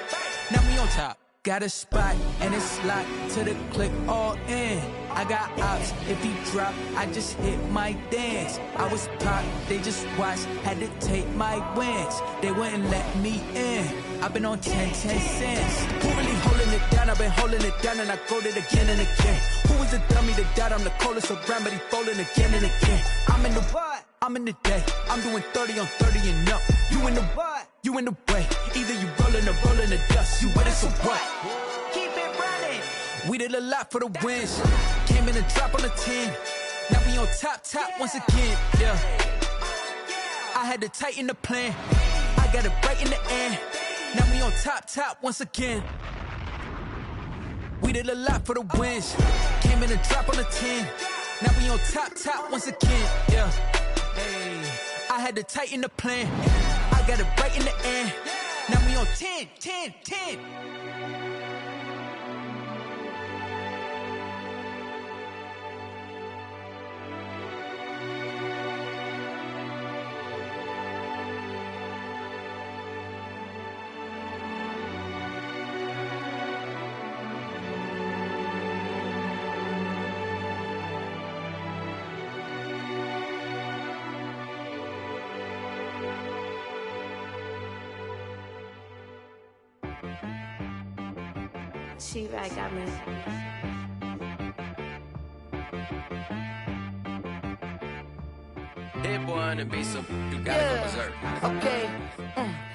Now we on top. Got a spot and it's locked to the click all in. I got ops, if he drop, I just hit my dance. I was popped, they just watched, had to take my wins. They wouldn't let me in. I've been on 10 cents. Who really holding it down? I've been holding it down and I go it again and again. Who was the dummy that died? I'm the coldest around, but he falling again and again. I'm in the what? I'm in the day. I'm doing 30 on 30 and up. You in the what? You in the way. Either you rolling or rolling the dust. You with us or what? Keep it running. We did a lot for the wins. Came in a drop on the 10. Now we on top once again. Yeah. I had to tighten the plan. I got it right in the end. Now we on top once again. We did a lot for the wins. Came in a drop on the 10. Now we on top once again. Yeah. Hey, I had to tighten the plan. I got it right in the end. Now we on 10. She right got me. Hit boy to be some, you gotta go berserk. Okay.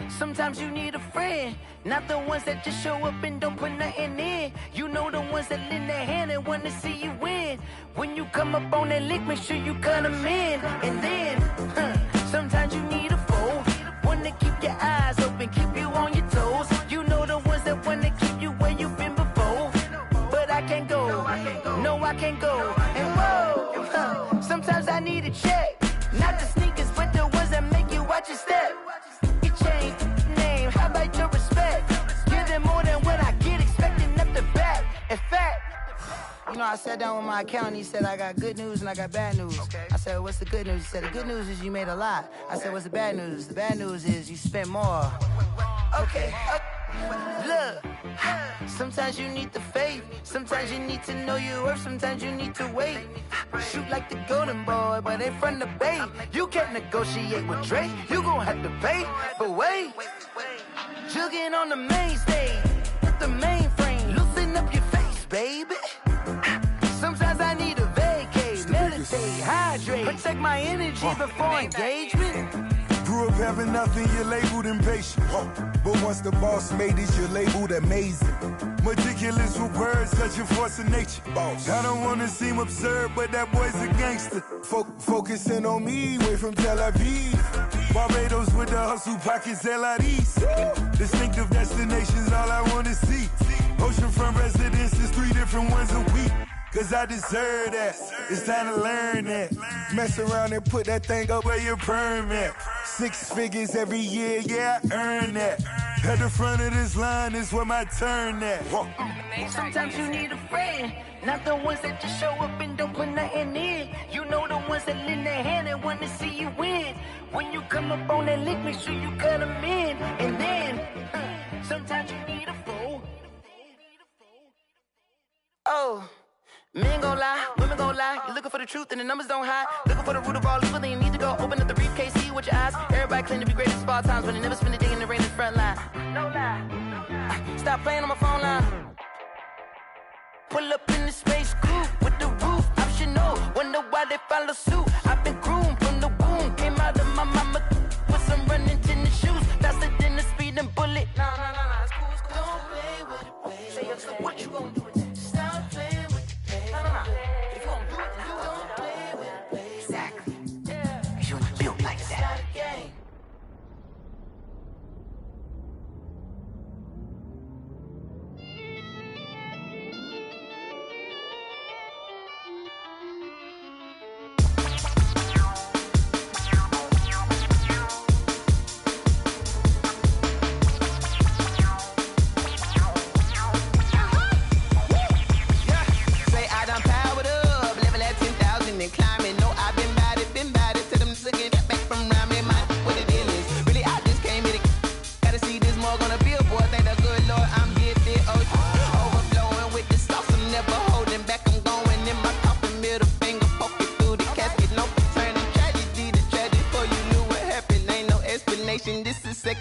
Sometimes you need a friend, not the ones that just show up and don't put nothing in. You know the ones that lend their hand and wanna see you win. When you come up on that lick, make sure you cut them in. And then, sometimes you need a foe, one to keep your eyes open, keep you on your toes. You know the ones that wanna keep you where you've been before. But I can't go, no I can't go. And whoa, sometimes I need a check. Not the sneakers, but the ones that make you watch your step. You change name, how about your respect? Give them more than what I get, expecting up the back. In fact, you know, I sat down with my accountant, he said, I got good news and I got bad news. I said, what's the good news? He said, the good news is you made a lot. I said, what's the bad news? The bad news is you spent more. Okay. Look, sometimes you need the faith, sometimes you need to know your worth, sometimes you need to wait. Shoot like the golden boy, but in front of the bay. You can't negotiate with Drake, you gon' have to pay. But wait, jugging on the main stage, with the mainframe, loosen up your face, baby. Sometimes I need a vacate, meditate, hydrate, protect my energy before engagement. Grew up having nothing, you're labeled impatient. But once the boss made it, you're labeled amazing. Meticulous with words, such a force of nature. I don't wanna seem absurd, but that boy's a gangster. Focusing on me, way from Tel Aviv. Barbados with the hustle, pockets LIDs. Distinctive destinations, all I wanna see. Oceanfront residences, 3 different ones a week. Cause I deserve that, it's time to learn that. Mess around and put that thing up where your permit. 6 figures every year, yeah, I earn that. At the front of this line is where my turn at. Sometimes you need a friend, not the ones that just show up and don't put nothing in. You know the ones that lend their hand and wanna see you win. When you come up on that lick, make sure you cut them in. And then, sometimes you need a foe. Oh. Men gon' lie, women gon' lie. You're looking for the truth and the numbers don't hide. Looking for the root of all evil, then you need to go open up the briefcase, see with your eyes. Everybody claim to be greatest of all times, but they never spend a day in the rain in the front line. No lie. Stop playing on my phone line. Pull up in the space coupe with the roof optional. Wonder why they follow suit. I've been groomed from the womb. Came out of my mama with some running tennis shoes.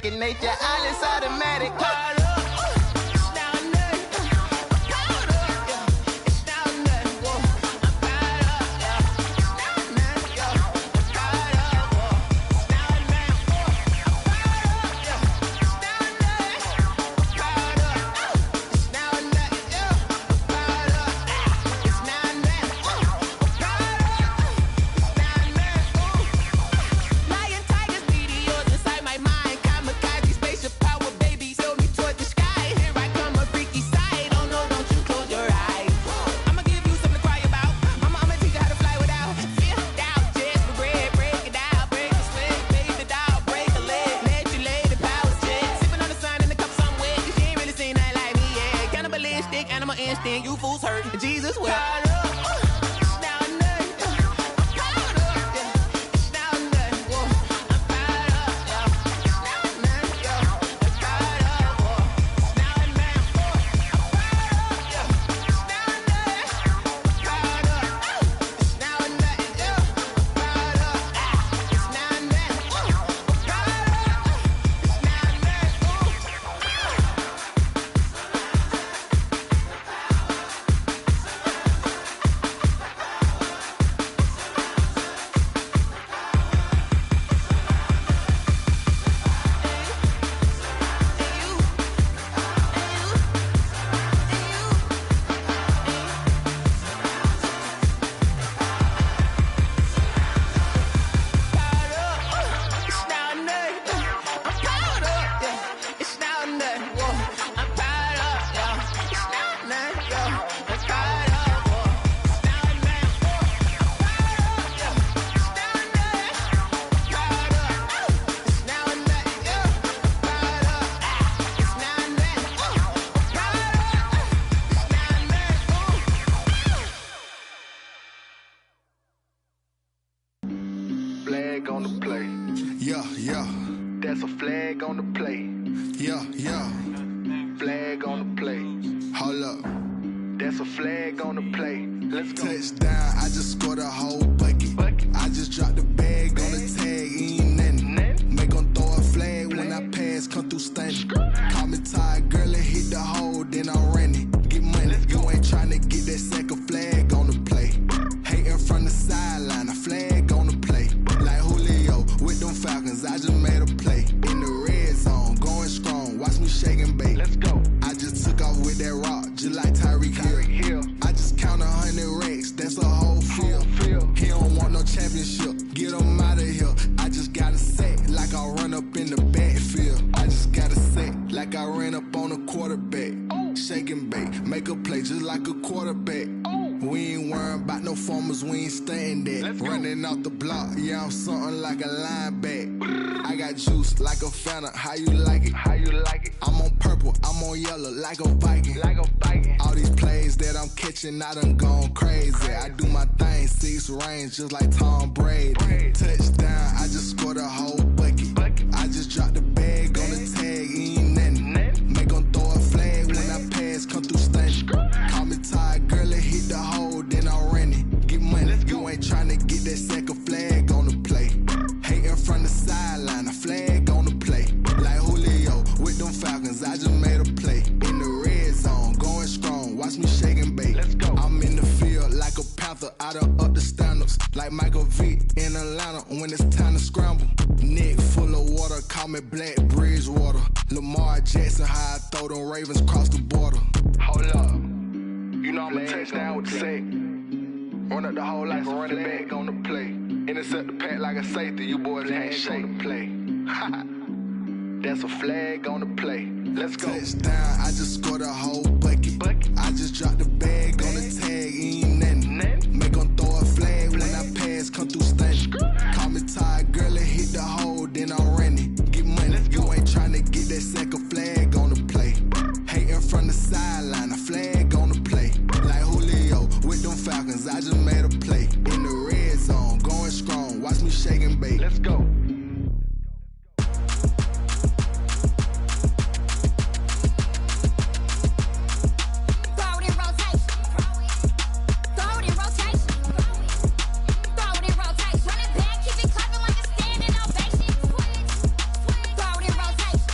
second nature. All is automatic. You fools hurt. Jesus will. Flag on the play. Yeah, yeah. That's a flag on the play. Yeah, yeah. Flag on the play. Hold up. That's a flag on the play. Let's go. Touchdown, I just scored a whole bucket. I just dropped the bag on the tag, ain't nothing. Make 'em throw a flag when I pass, come through stunning. Call me tired, girl, and hit the hole, then I'm running. Get money, you ain't tryna get that second flag on the play. Hating from the sideline, a flag on the play. Like Julio with them Falcons, I just made a play. In the red zone, going strong, watch me shake and bake. Let's go. I just took off with that rock, just like Tyreek Hill. I just count 100 racks, that's a whole field. He don't want no championship, get him out of here. I just gotta set like I run up in the backfield. I just gotta set like I ran up on a quarterback. Shake and bake, make a play just like a quarterback. We ain't worrying about no formers, we ain't staying there. Running off the block, yeah, I'm something like a lineback. I got juice like a Fanta, how you like it? How you like it? I'm on purple, I'm on yellow like a Viking. Like a Viking. All these plays that I'm catching, I done gone crazy. I do my thing, 6 range just like Tom Brady. Touchdown, I just scored a whole bucket. I just dropped the bag on the tag, ain't nothing. Make 'em throw a flag when I pass, come through stunning. Call me tired, girl, and hit the hole, then I'm running. Get money, you ain't tryna get that second flag on the play. Hating from the sideline, a flag on the play. Like Julio with them Falcons, I just made a play. In the red zone, going strong, watch me shake and bake. Let's go. I'm in the field like a panther, I done up the standards. Like Michael Vick in Atlanta when it's time to scramble. Neck full of water, call me Black Bridgewater. Lamar Jackson, how I throw them Ravens cross the border. Hold up. You know I'm a touchdown with the sack. Run up the whole like a running back on the play. Intercept the pack like a safety, you boys ain't shake the play. That's a flag on the play. Let's go. Touchdown, I just scored a whole bucket. I just dropped the bag on the tag, ain't nothing. Make 'em throw a flag when I pass, come through stunning. Call me tired, girl, and hit the hole, then I'm running. Get money, you ain't tryna get that second flag on the play. Hating from the sideline, a flag on the play. Like Julio with them Falcons, I just made a play. In the red zone, going strong, watch me shake and bake. Let's go. Rotation.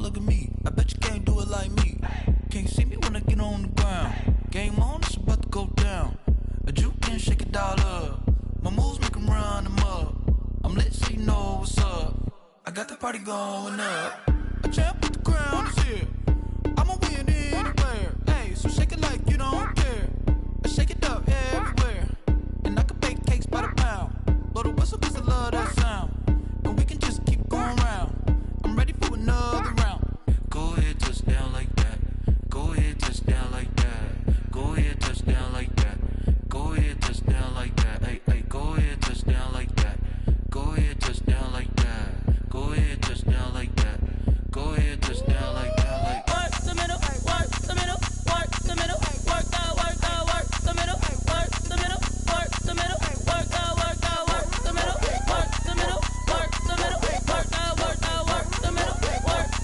look at me. I bet you can't do it like me. Can't see me when I get on the ground. Game on, it's about to go down. A juke can shake it all up. My moves make them run them up. I'm lit so you know what's up. I got the party going up. A champ with the crown is here. I'ma win anywhere. Hey, so shake it like you don't care. I shake it up everywhere. And I can bake cakes by the pound. Blow the whistle cause I love that sound. And we can just keep going round. I'm ready for another round. Go ahead, touch down like that. Go ahead, touch down like that. Go ahead, touch down like that. Go ahead, touch down like that. Hey, hey, go ahead, touch down like that. Go ahead, touch down like that. Go ahead, touch down like that. Go ahead, touch down like that. Like work the middle, work the middle, work the middle, work the middle, work the middle, work the middle, work the middle, work the middle, work the middle, work the middle, work the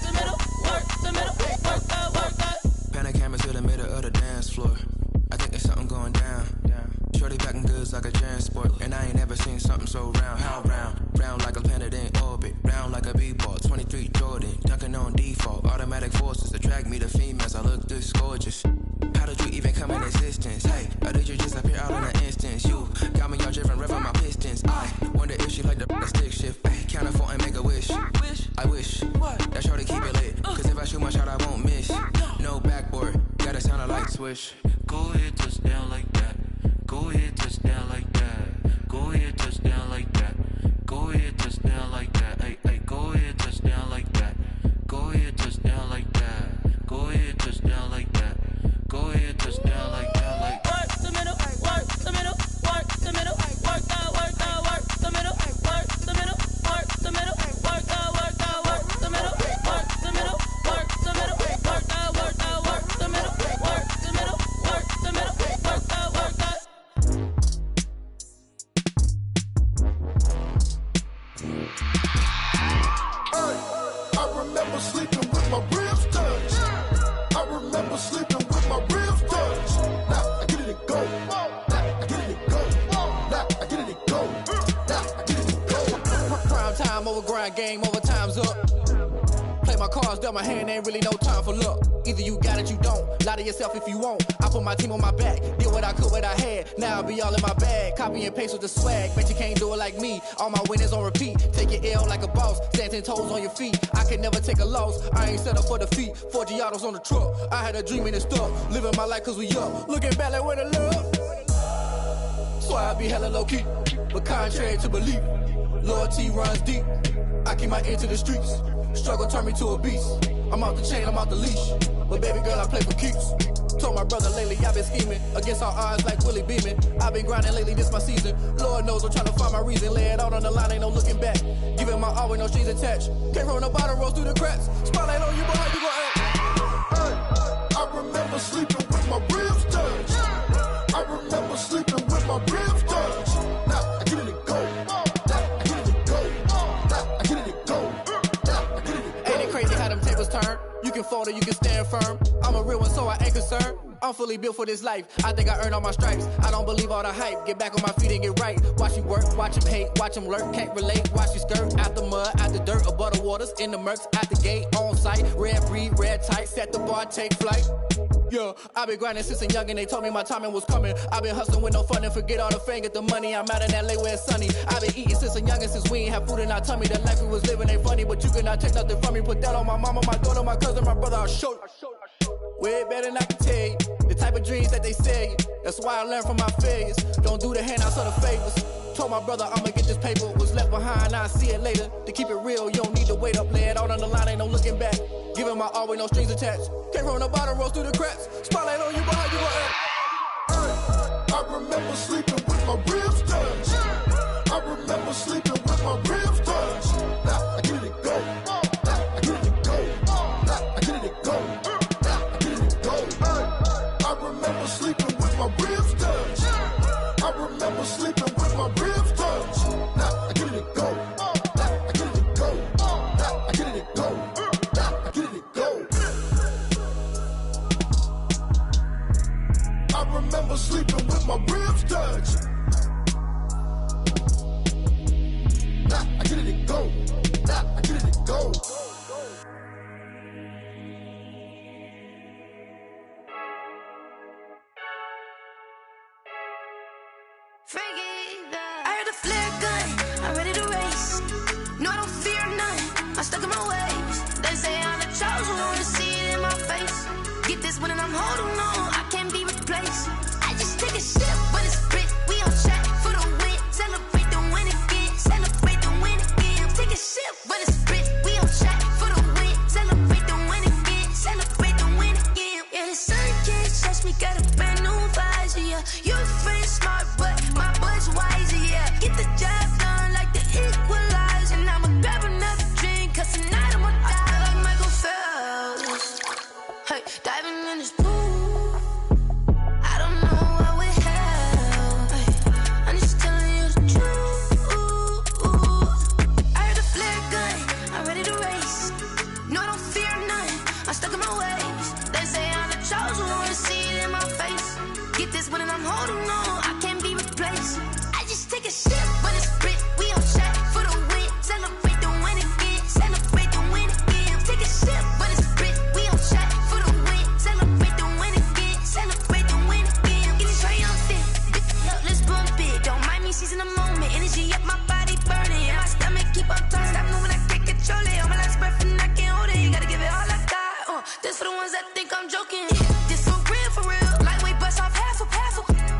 middle, work the middle, work the middle, work the. Pan the camera to the middle of the dance floor. I think there's something going down. Shorty packing goods like a transport, and I ain't never seen something so round. How round? Round like a planet in orbit, round like a b-ball. 23 Jordan, dunking on default. Automatic forces attract me to females. I look this gorgeous. How did you even come in existence? Hey, or did you just appear out in an instance? You got me all driven, revving my pistons. I wonder if she like the stick shift. Hey, count it 4 and make a wish. I wish that shorty keep it lit. Cause if I shoot my shot, I won't miss. No backboard, gotta sound a light switch. go ahead, touch down like that. Go ahead, touch down like that. Go ahead, touch down like that. Go ahead, touch down like that. Hey, hey, go ahead, touch down like that. Go ahead, touch down like that. Go ahead, touch down like that. Go ahead, touch down like that. Like work the middle, work the middle, work the middle, work the middle, work the middle, work the middle, work the middle, work the middle, work the middle, work the middle, work the middle, work the middle, work the middle, work the. I remember sleeping with my ribs touched. I remember sleeping with my ribs touched. Now I get it and go. Now I get it and go. Now I get it and go. Now I get it and go. Prime time over grind game, over time's up. Play my cards, dealt my hand, ain't really no time for luck. Either you got it, you don't. Lie to yourself if you won't. I put my team on my back, did what I could, what I had. Now I'll be all in my bag, copy and paste with the swag. Bet you can't do it like me. All my winners on repeat. Take your L like a boss, stand 10 toes on your feet. I can never take a loss. I ain't set up for defeat. 4 Giottos on the truck. I had a dream and it stuck. Living my life cause we up. Looking back like where the love. So I be hella low key, but contrary to belief, loyalty runs deep. I keep my ear to the streets. Struggle turned me to a beast. I'm out the chain, I'm out the leash. But baby girl, I play for keeps. Told my brother lately, I've been scheming against all odds like Willie Beeman. I've been grinding lately, this my season. Lord knows I'm trying to find my reason. Lay it out on the line, ain't no looking back. Giving my all with no strings attached. Came from the bottom, rose through the cracks. Spotlight on you, but how you gon' act? Hey, I remember sleeping with my ribs touched. I remember sleeping with my ribs touched. Now I get it and go. Now I get it and go. Now I get it and go. Now I get it and go. Ain't it crazy how them tables turn? You can fold or you can stand firm. I'm a real one, so I ain't concerned. I'm fully built for this life. I think I earned all my stripes. I don't believe all the hype. Get back on my feet and get right. Watch you work, watch him hate, watch him lurk. Can't relate, watch you skirt. Out the mud, out the dirt, above the waters, in the murks, out the gate, on site. Red breed, red tight, set the bar, take flight. Yeah, I been grinding since a youngin', they told me my timing was coming. I been hustling with no fun and forget all the fame, get the money. I'm out in LA where it's sunny. I been eating since a youngin', since we ain't have food in our tummy. The life we was living ain't funny, but you cannot take nothing from me. Put that on my mama, my daughter, my cousin, my brother, I'll show you. Way better than I can tell you. The type of dreams that they sell you. That's why I learned from my failures. Don't do the handouts or the favors. Told my brother I'ma get this paper. Was left behind, I'll see it later. To keep it real, you don't need to wait up. Lay it out on the line, ain't no looking back. Giving my all with no strings attached. Came from the bottom, rose through the cracks. Spotlight on you, but how you gon' act? Hey, I remember sleeping with my ribs touched. I remember sleeping with my ribs touched. Now I get it and go. Now I get it and go. Now I get it and go. Now I get it and go. Hey, I remember sleeping with my ribs touched. I remember sleeping with my ribs touched. Now I get it and go. Now I get it and go. Now I get it and go. Now I get it and go. I remember sleeping with my ribs touched. Now I get it and go. Now I get it and go. I'm stuck in my ways. They say I'm the chosen one, to see it in my face. Get this one and I'm holding on, I can't be replaced. I just take a sip, but it's split. We on track for the win. Celebrate the win again. Celebrate the win again. Take a sip, but it's split. We on track for the win. Celebrate the win again. Celebrate the win again. Yeah, the sun can't touch me. Got a brand new visor. Yeah, you're a friend smart, but my boy's wiser. Yeah, get the job done like the equalizer. And I'ma grab another drink, 'cause tonight I'ma die like Michael Phelps. Hey, diving in this pool. I don't know what we have. Hey, I'm just telling you the truth. I heard a flare gun, I'm ready to race. No, I don't fear none, I'm stuck in my ways. They say I'm the chosen one, to see it in my face. Get this one and I'm holding on, I can't be replaced. I just take a sip, but it's split. We on track for the win. Celebrate the win again. Celebrate the win again. Take a sip, but it's split. We on track for the win. Celebrate the win again. Celebrate the win again. Get it triumphant. Let's bump it. Don't mind me seizing the moment. Energy up, my body burning. And my stomach keep on turning. Stop moving, I can't control it. On my last breath and I can't hold it. You gotta give it all I got. This for the ones that think I'm joking. This for real, for real. Lightweight bust off half a.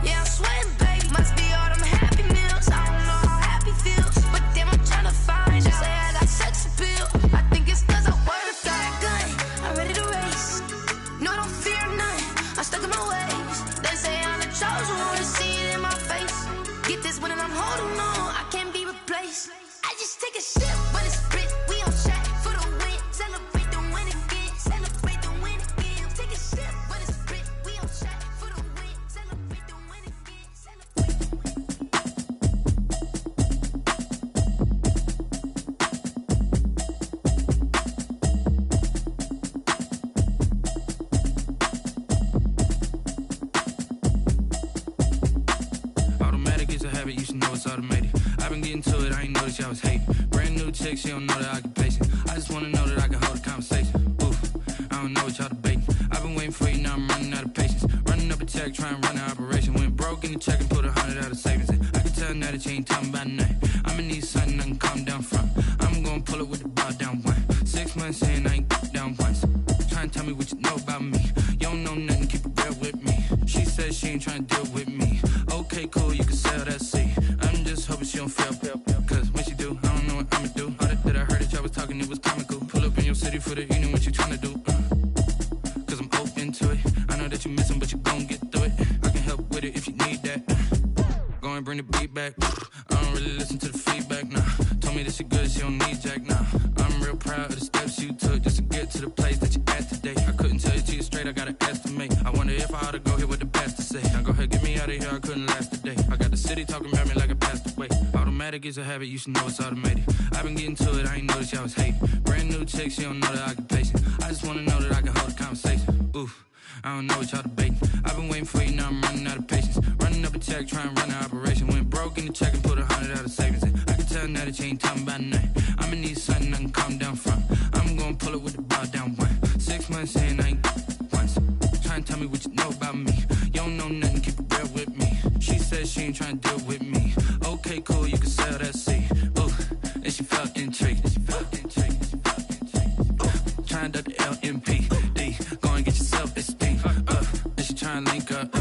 Yeah, I'm sweating, baby. Must be all them happy meals. I don't know how happy feels, but damn, I'm trying to find out. Say I got sex appeal. I think it's 'cause I wear a fat gun. I'm ready to race. No, I don't fear none. I'm stuck in my ways. They say I'm the chosen one, to see it in my face. Get this one and I'm holding on, I can't be replaced. I just take a sip, but it's split. We on track for the win. Celebrate the win again. Celebrate the win again. Take a sip, but it's split. We on track for the win. Celebrate the win again. Celebrate the win. Automatic is a habit, you should know it's automated. I've been getting to it, I ain't noticed y'all was hating. Brand new chick, she don't know the occupation. I just wanna know that I can hold a conversation. Oof, I don't know what y'all debating. I've been waiting for you, now I'm running out of patience. Running up a check, trying to run an operation. Went broke in the check and put 100 out of savings in. I can tell now that you ain't talking about nothing. I'ma need something I can calm down from. I'm gonna pull it with the bar down one. 6 months in, I ain't down once. Trying to tell me what you know about me. You don't know nothing, keep it real with me. She said she ain't trying to deal with me. Okay, cool, you can sell that seat. I'm just hoping she don't fail. Cause when she do, I don't know what I'ma do. All that I heard that y'all was talking, it was comical. Pull up in your city for the evening, what you trying to do? Cause I'm open to it. I know that you missing, but you gon' get through it. I can help with it if you need that. Go and bring the beat back. I don't really listen to the feedback, nah. Told me that she good, she don't need jack, nah. I'm real proud of the steps you took just to get to the place that you at today. I couldn't tell you to you straight, I gotta estimate. I wonder if I ought to go here with the best to say. Now go ahead, get me out of here, I couldn't last a day. I got the city talking about me like I passed away. Automatic is a habit, you should know it's automated. I've been getting to it, I ain't noticed y'all was hating. Brand new chick, she don't know the occupation. I just wanna know that I can hold a conversation. Oof, I don't know what y'all debating. I've been waiting for you, now I'm running out of patience. Running up a check, trying to run an operation. Went broke in the check and put 100 out of savings in. I can tell now that you ain't talking about nothing. I'ma need something I can calm down from. I'm gonna pull it with the bar down one. 6 months in, I ain't once. Trying to tell me what you know about me. You don't know nothing, keep it real with me. She said she ain't trying to deal with me. Okay, cool, you can sell that seat. Ooh, and she felt intrigued. Trying to the LMPD. Go and get your self-esteem. And she trying to link up.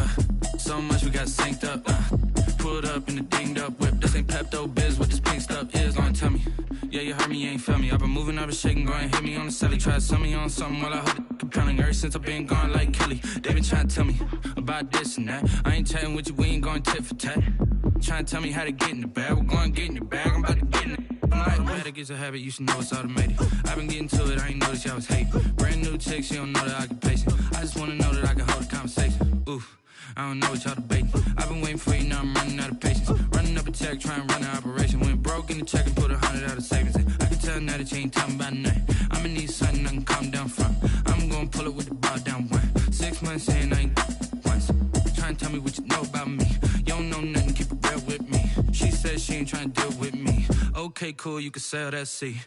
So much we got synced up. Pulled up in the dinged up whip. This ain't Pepto-Biz, what this pink stuff is. Gonna tell me. Yeah, you heard me, you ain't felt me. I've been moving, I've been shaking, go and hit me on the celly. Try to sell me on something while I hold it compelling. Ever since I've been gone like Kelly. They been trying to tell me about this and that. I ain't chatting with you, we ain't going tit for tat. Trying to tell me how to get in the bag. We're going to get in your bag, I'm about to get in it. Automatic is a habit, you should know it's automated. I've been getting to it, I ain't noticed y'all was hating. Brand new chick, she don't know the occupation. I just wanna know that I can hold a conversation. Oof, I don't know what y'all debating. I've been waiting for you, now I'm running out of patience. Running up a check, trying to run an operation. Went broke in the check and put 100 out of savings in. I can tell now that you ain't talking about nothing. I'ma need something I can calm down from. I'm gonna pull it with the bar down one. 6 months in, I ain't once. Trying to tell me what you know about me. You don't know nothing, keep it real with me. She said she ain't trying to deal with me. Okay, cool, you can sell that seat.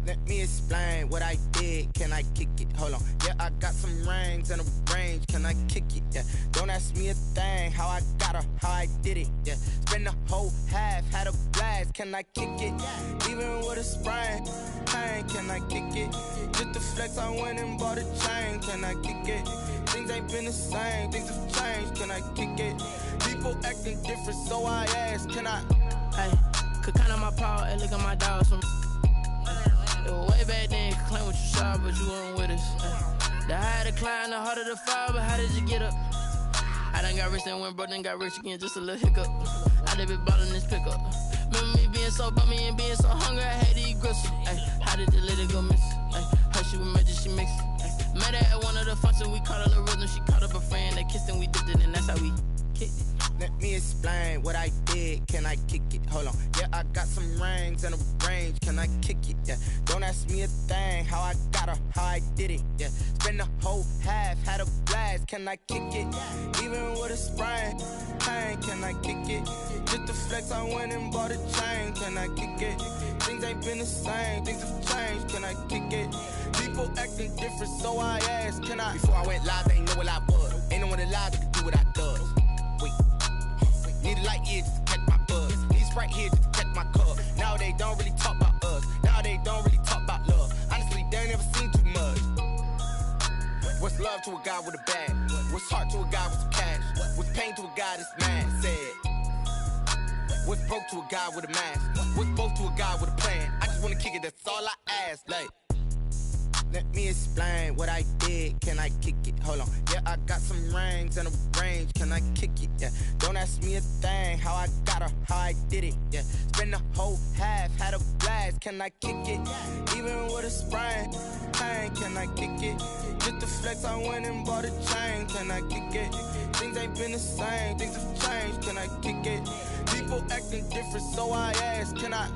Let me explain what I did. Can I kick it? Hold on. Yeah, I got some rings and a range. Can I kick it? Yeah. Don't ask me a thing. How I got her, how I did it. Yeah. Spend the whole half, had a blast. Can I kick it? Even with a sprain. Pain, can I kick it? Just the flex, I went and bought a chain. Can I kick it? Things ain't been the same. Things have changed. Can I kick it? People acting different, so I ask. Can I? Hey, could count on my power and look at my dogs from. It was way back then, you could claim what you saw, but you weren't with us. The higher the climb, the harder the fall, but how did you get up? I done got rich and went broke, then got rich again, just a little hiccup. I done been ballin' this pickup. Remember me being so bummy and being so hungry, I had to eat gristle. Ay, how did the lady go miss? Her she was magic, she mixed. Met her at one of the functions, we caught a little rhythm, she caught up a friend, they kissed and we dipped it, and that's how we kicked it. Let me explain what I did. Can I kick it? Hold on. Yeah, I got some rings and a range. Can I kick it? Yeah. Don't ask me a thing. How I got her, how I did it. Yeah. Spend the whole half, had a blast. Can I kick it? Even with a sprain. Pain, can I kick it? Just the flex, I went and bought a chain. Can I kick it? Things ain't been the same. Things have changed. Can I kick it? People acting different, so I asked. Can I? Before I went live, they ain't know what I was. Ain't no one alive that could do what I does. Wait. Need a light year just to catch my buzz. Need Sprite here just to catch my cup. Now they don't really talk about us. Now they don't really talk about love. Honestly, they ain't never seen too much. What's love to a guy with a bag? What's heart to a guy with some cash? What's pain to a guy that's mad? Said. What's broke to a guy with a mask? What's both to a guy with a plan? I just wanna kick it, that's all I ask. Like, let me explain what I did. Can I kick it? Hold on. Yeah, I got some rings and a range. Can I kick it? Yeah. Don't ask me a thing. How I got her, how I did it. Yeah. Spend the whole half, had a blast. Can I kick it? Even with a sprain. Pain, can I kick it? Just the flex, I went and bought a chain. Can I kick it? Things ain't been the same. Things have changed. Can I kick it? People acting different, so I ask. Can I?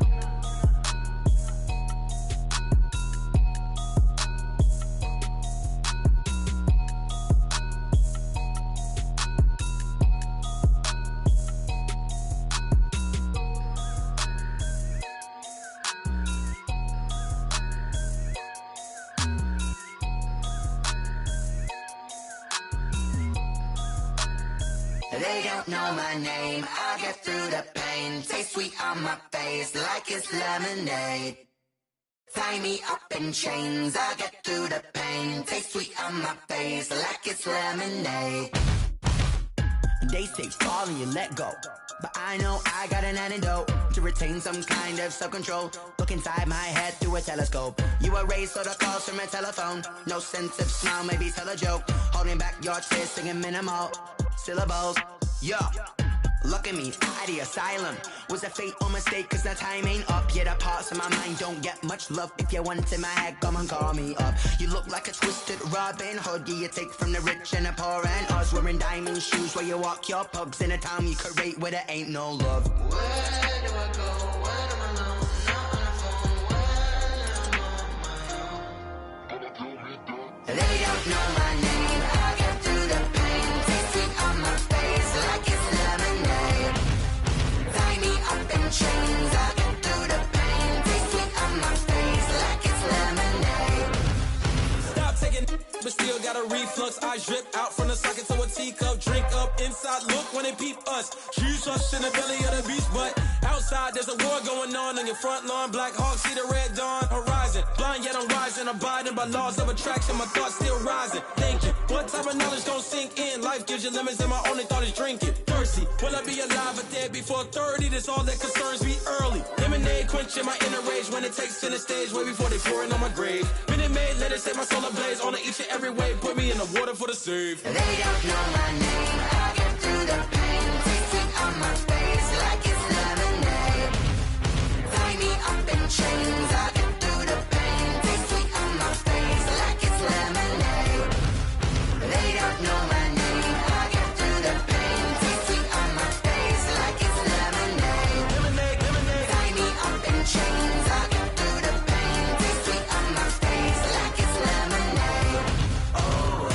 They don't know my name, I get through the pain. Taste sweet on my face like it's lemonade. Tie me up in chains, I get through the pain. Taste sweet on my face like it's lemonade. They say fall and you let go, but I know I got an antidote to retain some kind of self-control. Look inside my head through a telescope. You erase all the calls from a telephone. No sense of smile, maybe tell a joke. Holding back your tears, singing minimal syllables. Yeah, look at me, at the asylum. Was a fate or mistake, cause the time ain't up. Yeah, the parts of my mind don't get much love. If you want in my head, come and call me up. You look like a twisted Robin Hood. Yeah, you take from the rich and the poor and us. Wearing diamond shoes where you walk your pugs. In a town you create where there ain't no love. Where do I go? When I'm alone? Not on the phone. When I'm on my own. They don't know my name. I get through the pain. Taste sweet on my face like it's lemonade. Tie me up in chains. I get through the pain. Taste sweet on my face like it's lemonade. Stop taking, but still got a reflux. I drip out from the socket to a teacup. Drink up inside, look when they peep us. Jesus in the belly of the beast, but outside there's a war going on your front lawn. Black Hawk, see the red dawn horizon. Blind yet I'm rising, abiding by laws of attraction. My thoughts still rising. Thinking, what type of knowledge don't sink in? Life gives you lemons and my only thought is drinking. Thirsty, will I be alive or dead before 30? That's all that concerns me early. Lemonade quenching my inner rage when it takes to the stage way before they pour it on my grave. Minute Maid, let it set my soul ablaze on each and every way. Put me in the water for the save. They don't know my name. I get through the pain. Taste sweet on my face like it's lemonade. Tie me up in chains. I get through the pain. Taste sweet on my face like it's lemonade. They don't know my name. I get through the pain. Taste sweet on my face like it's lemonade. Tie me up in chains. I get through the pain. Taste sweet on my face like it's lemonade. Oh.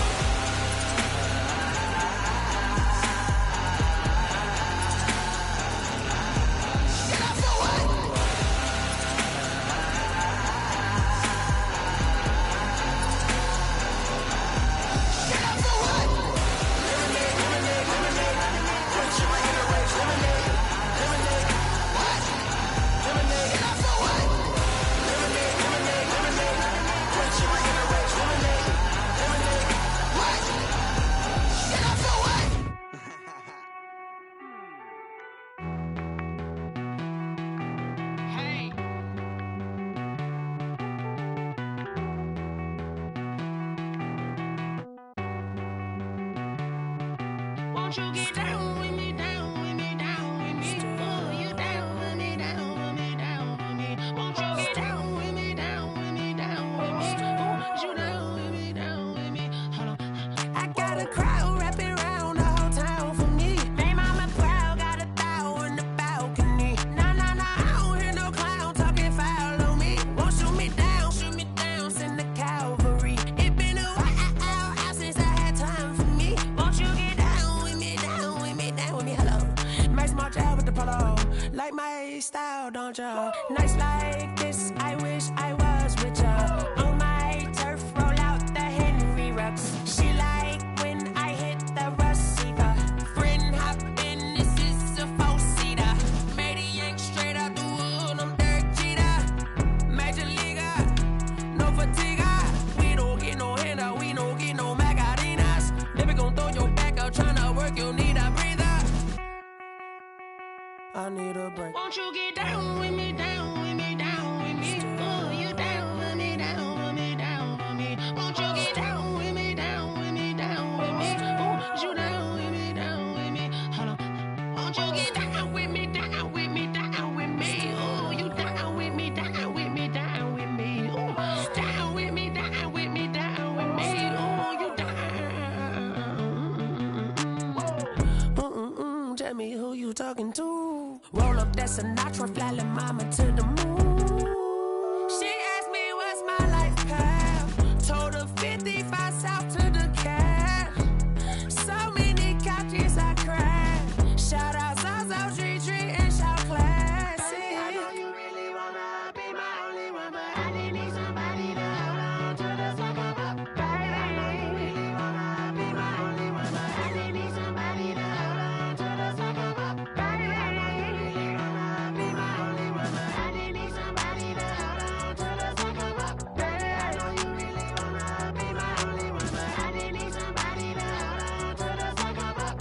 Won't you get down with me, down with me, down with me? Oh, you down with me, down with me, down with me. Won't you get down with me, down with me, down with me? Oh, you down with me, down with me? Hold on. I got a crowd wrapping around the whole town for me. Baby, mama proud, got a thou in the balcony. Nah, nah, nah, I don't hear no clown talking foul on me. Won't shoot me down, send the cavalry. It been a while since I had time for me. Won't you get down with me, down with me, down with me? Hello, Max March out with the polo. Like my style, don't ya? Nights like this, I wish I was with ya. On my turf, roll out the Henry Rux. She like when I hit the receiver. Friend hop in, this is a four-seater. Made a yank straight out the wood, I'm Derek Jeter. Major leaguer, no fatigue. We don't get no handout, we don't get no Macarinas. Never gon' throw your back out, tryna work, you need a breather. I need a break. Won't you get down with me, down with me, down with me? Oh, you down with me, down with me, down with me? Won't you get down with me, down with me, down with me? Oh, you down with me, down with me? Hold on. Won't you get down with me, down with me, down with me? Oh, you down with me, down with me, down with me? Oh, down with me, down with me, down with me? Oh, you down. Tell me who you talking to. Roll up that Sinatra, fly la mama to the moon. She asked me what's my life path. Told her 55 south to the cab. So many couches I cried. Shout out Zazo, Tree, and shout classy. I know you really wanna be my only one, but I didn't need somebody to hold on to the second up. Baby, I know you really wanna be my only one, but I didn't need somebody to hold on to the second up. Baby, I know you really wanna be my only one, but I didn't need somebody to hold on to the second up. Baby, I know you really wanna be my only one, but I didn't need somebody to hold on to the second up.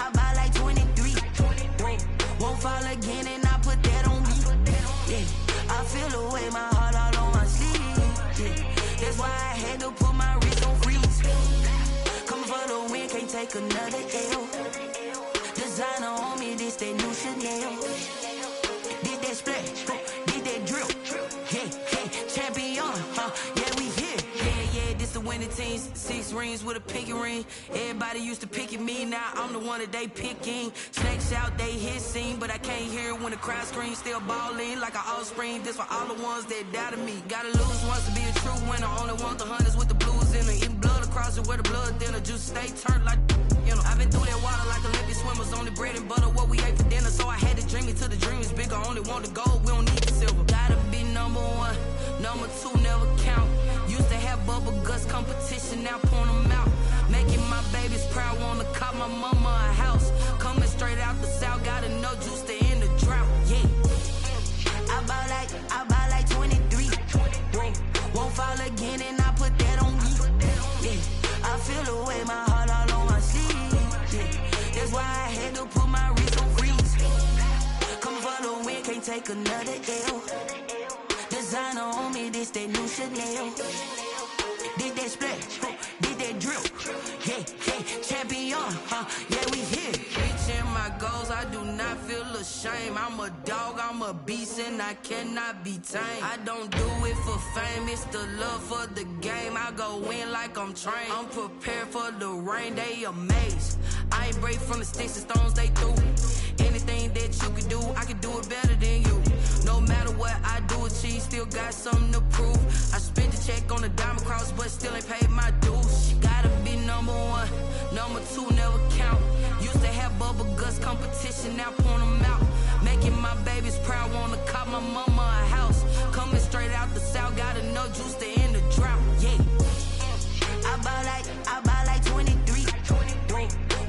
I ball like 23. Won't fall again and I put that on me. Yeah, I feel the way my heart all on my sleeve. Yeah, that's why I had to put my wrist on freeze. Coming for the win, can't take another L. Designer on me, this that new Chanel. Did that splash, did that drill. Yeah, champion, yeah, we here. Yeah, this the winning team. 6 rings with a pinky ring. Everybody used to pick at me, now I'm the one that they picking. Snakes out, they hit scene, but I can't hear it when the crowd screams. Still balling like an offspring. This for all the ones that doubted me. Gotta lose once to be a true winner. Only want the hunters with the blues in it. Eating blood across it where the blood thinner. Just stay turned like, you know. I've been through that water like Olympic swimmers. Only bread and butter, what we ate for dinner. So I had to dream it till the dream is bigger. Only want the gold, we don't need the silver. Gotta be number 1, number 2 never count. Used to have bubble guts competition, now point them out. Making my babies proud, wanna cop my mama a house. Coming straight out the south, gotta know juice to end the drought. Yeah, I ball like 23. Won't fall again and I put that on me. Yeah, I feel the way my heart all on my sleeve. Yeah, that's why I had to put my wrist on freeze. take another L. Designer on me, this that new Chanel. Did that splash, did that drill. Yeah, yeah, champion, yeah, we here. Reaching my goals, I do not feel ashamed. I'm a dog, I'm a beast, and I cannot be tamed. I don't do it for fame, it's the love for the game. I go in like I'm trained. I'm prepared for the rain, they amazed. I ain't break from the sticks and stones they threw. Anything that you can do, I can do it better than you. No matter what I do, achieve, still got something to prove. I spent the check on the diamond cross, but still ain't paid my dues. Gotta be number one, number two never count. Used to have bubble guts competition, now point them out. Making my babies proud, wanna cop my mama a house. Coming straight out the south, got enough juice to end the drought. Yeah, I buy like 23.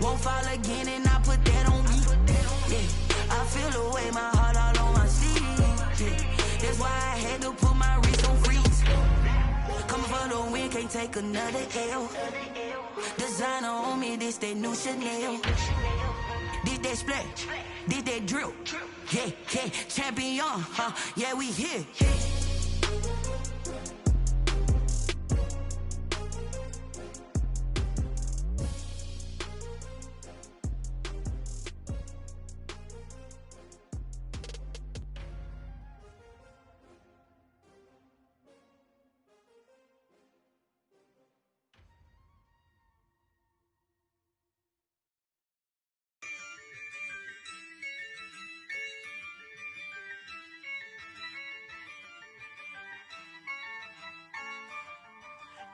Won't fall again, and I put that on me. Yeah, I feel the way, my heart all on my sleeve. Yeah, that's why I had to put my wrist on freeze. Coming for the win, can't take another L. Designer on me, this that new Chanel. Did that splash, did that drill. Yeah, yeah, champion, yeah, we here.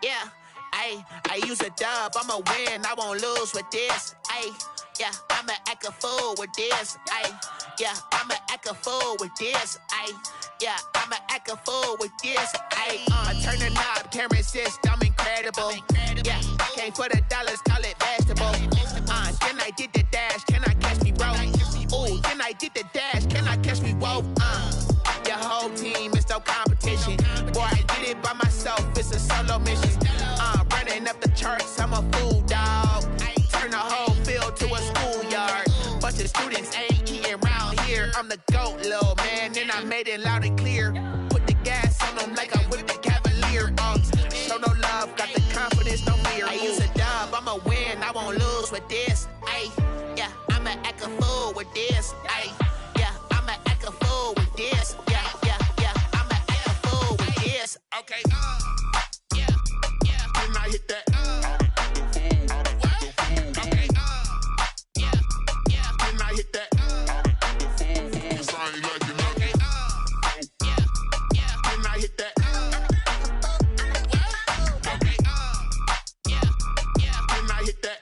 Yeah, I use a dub, I'ma win, I won't lose with this. Yeah, I'ma act a fool with this. Yeah, I'ma act a fool with this. Yeah, I'ma act a fool with this. I turn the knob, can't resist, I'm incredible. Yeah, came for the dollars, call it vegetable. Then I did the dash, can I catch me, bro? Ooh, then I did the dash, can I catch me, whoa? Your whole team is no competition. Boy, I did it by myself, it's a solo mission. Running up the charts, I'm a fool, dog. Turn the whole field to a schoolyard. Bunch of students ain't eating round here. I'm the GOAT, little man, and I made it loud and clear. Put the gas on them like I'm with the Cavalier. Show no love, got the confidence, no fear. I use a dub, I'ma win, I won't lose with this. Yeah, I'ma act a fool with this. Yeah, I'ma act a fool with this. Yeah, I'ma act a fool with this. Okay, yeah, then I hit that. Okay, yeah, then I hit that. Sound like you know. Okay, yeah, then I hit that. Okay, yeah, then I hit that.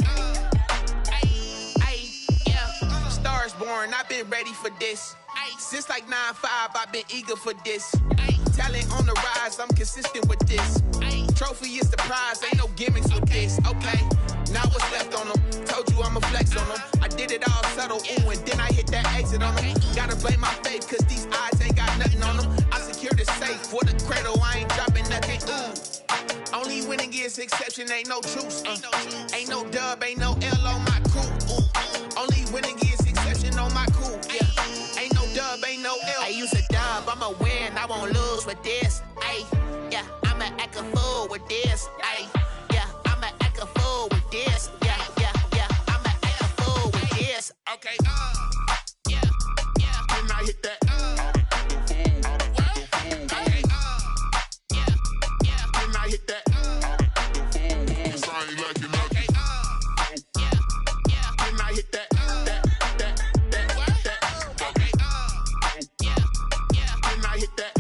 Yeah, stars born, I've been ready for this. Since like 9-5, I've been eager for this. Talent on the rise, I'm consistent with this. Trophy is the prize, ain't no gimmicks with this. Okay, now what's left on them? Told you I'ma flex on them. I did it all subtle, ooh, and then I hit that exit on them. Gotta blame my faith, cause these eyes ain't got nothing on them. I secured the safe for the cradle, I ain't dropping nothing, ooh. Only winning is exception, ain't no truce. Ain't no dub, ain't no L on my crew. Ooh. Only winning is exception on my crew. Yeah, ain't no dub, ain't no L. I use a dub, I'ma win, I won't lose with this. Yeah, I'ma act a fool with this. Yeah, I'ma act a fool with this. Yeah, I'ma act a fool with this. Okay, yeah, then I hit that. Okay, yeah, then I hit that. Sound like you know. Okay, yeah, then I hit that. Okay, yeah, then I hit that.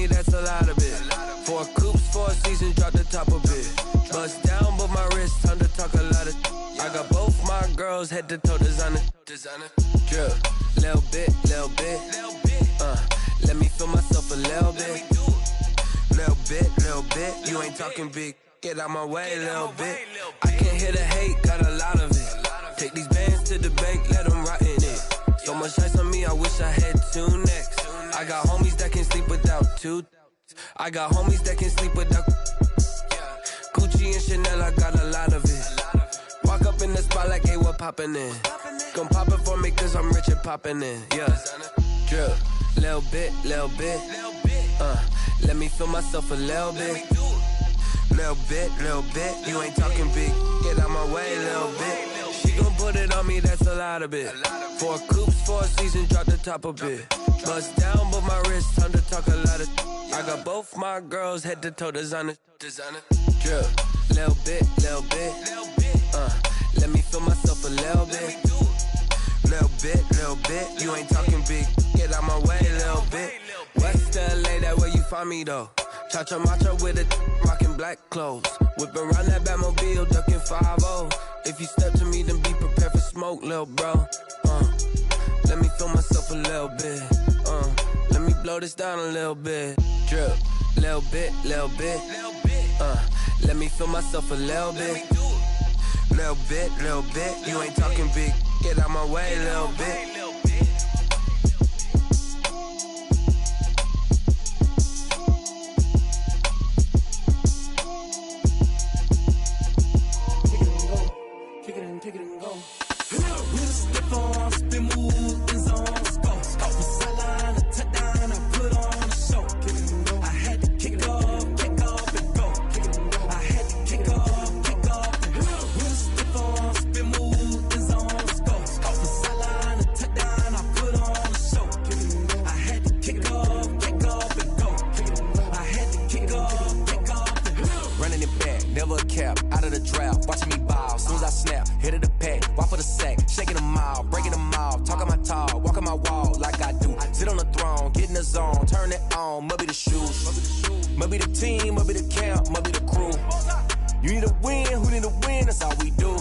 That's a lot of it. 4 coops, 4 seasons, drop the top of it. Bust down, but girls head to toe designer. Drip, little bit. Let me feel myself a little bit. Little bit. You ain't talking big. Get out my way, little bit. I can't hear the hate, got a lot of it. Take these bands to the bank, let them rot in it. So much ice on me, I wish I had two necks. I got homies that can sleep without two. I got homies that can sleep without Gucci and Chanel, I got a lot of it. Walk up in the spot like, hey, what poppin' in? Gon' pop it for me cause I'm rich and poppin' in. Yeah, drip, little bit. Let me feel myself a little bit. Little bit. You ain't talking big. Get out my way, little bit. She gon' put it on me, that's a lot of it. 4 coops, 4 seasons, drop the top a bit. Bust down, but my wrist, time to talk a lot of. I got both my girls head to toe designer. Drip, little bit. Let me feel myself a little bit. Little bit. You ain't talking big. Get out my way, little bit. West LA, that where you find me though. Cha-cha matcha with a rockin' black clothes. Whippin' around that Batmobile, duckin' 5-0. If you step to me, then be prepared for smoke, lil' bro. Let me feel myself a little bit. Let me blow this down a little bit. Drip, little bit. Let me feel myself a little bit. Little bit. You ain't talking big. Get out my way, little bit. Kick it and go. We'll step on, spin, move, in zone, go. Off the sideline, a touchdown, I put on a show. I had to kick off and go. I had to kick off and go. We'll step on, spin, move, in zone, go. Off the sideline, a touchdown, I put on a show. I had to kick off and go. I had to kick off and go. Running it back, never a cap, out of the drought, watching me ball. Soon as I snap, hit of the pack, walk for the sack, shaking them out, breaking them off, talking my talk, walking my wall like I do. Sit on the throne, get in the zone, turn it on, must be the shoes, must be the team, must be the camp, must be the crew. You need a win, who need a win, that's all we do.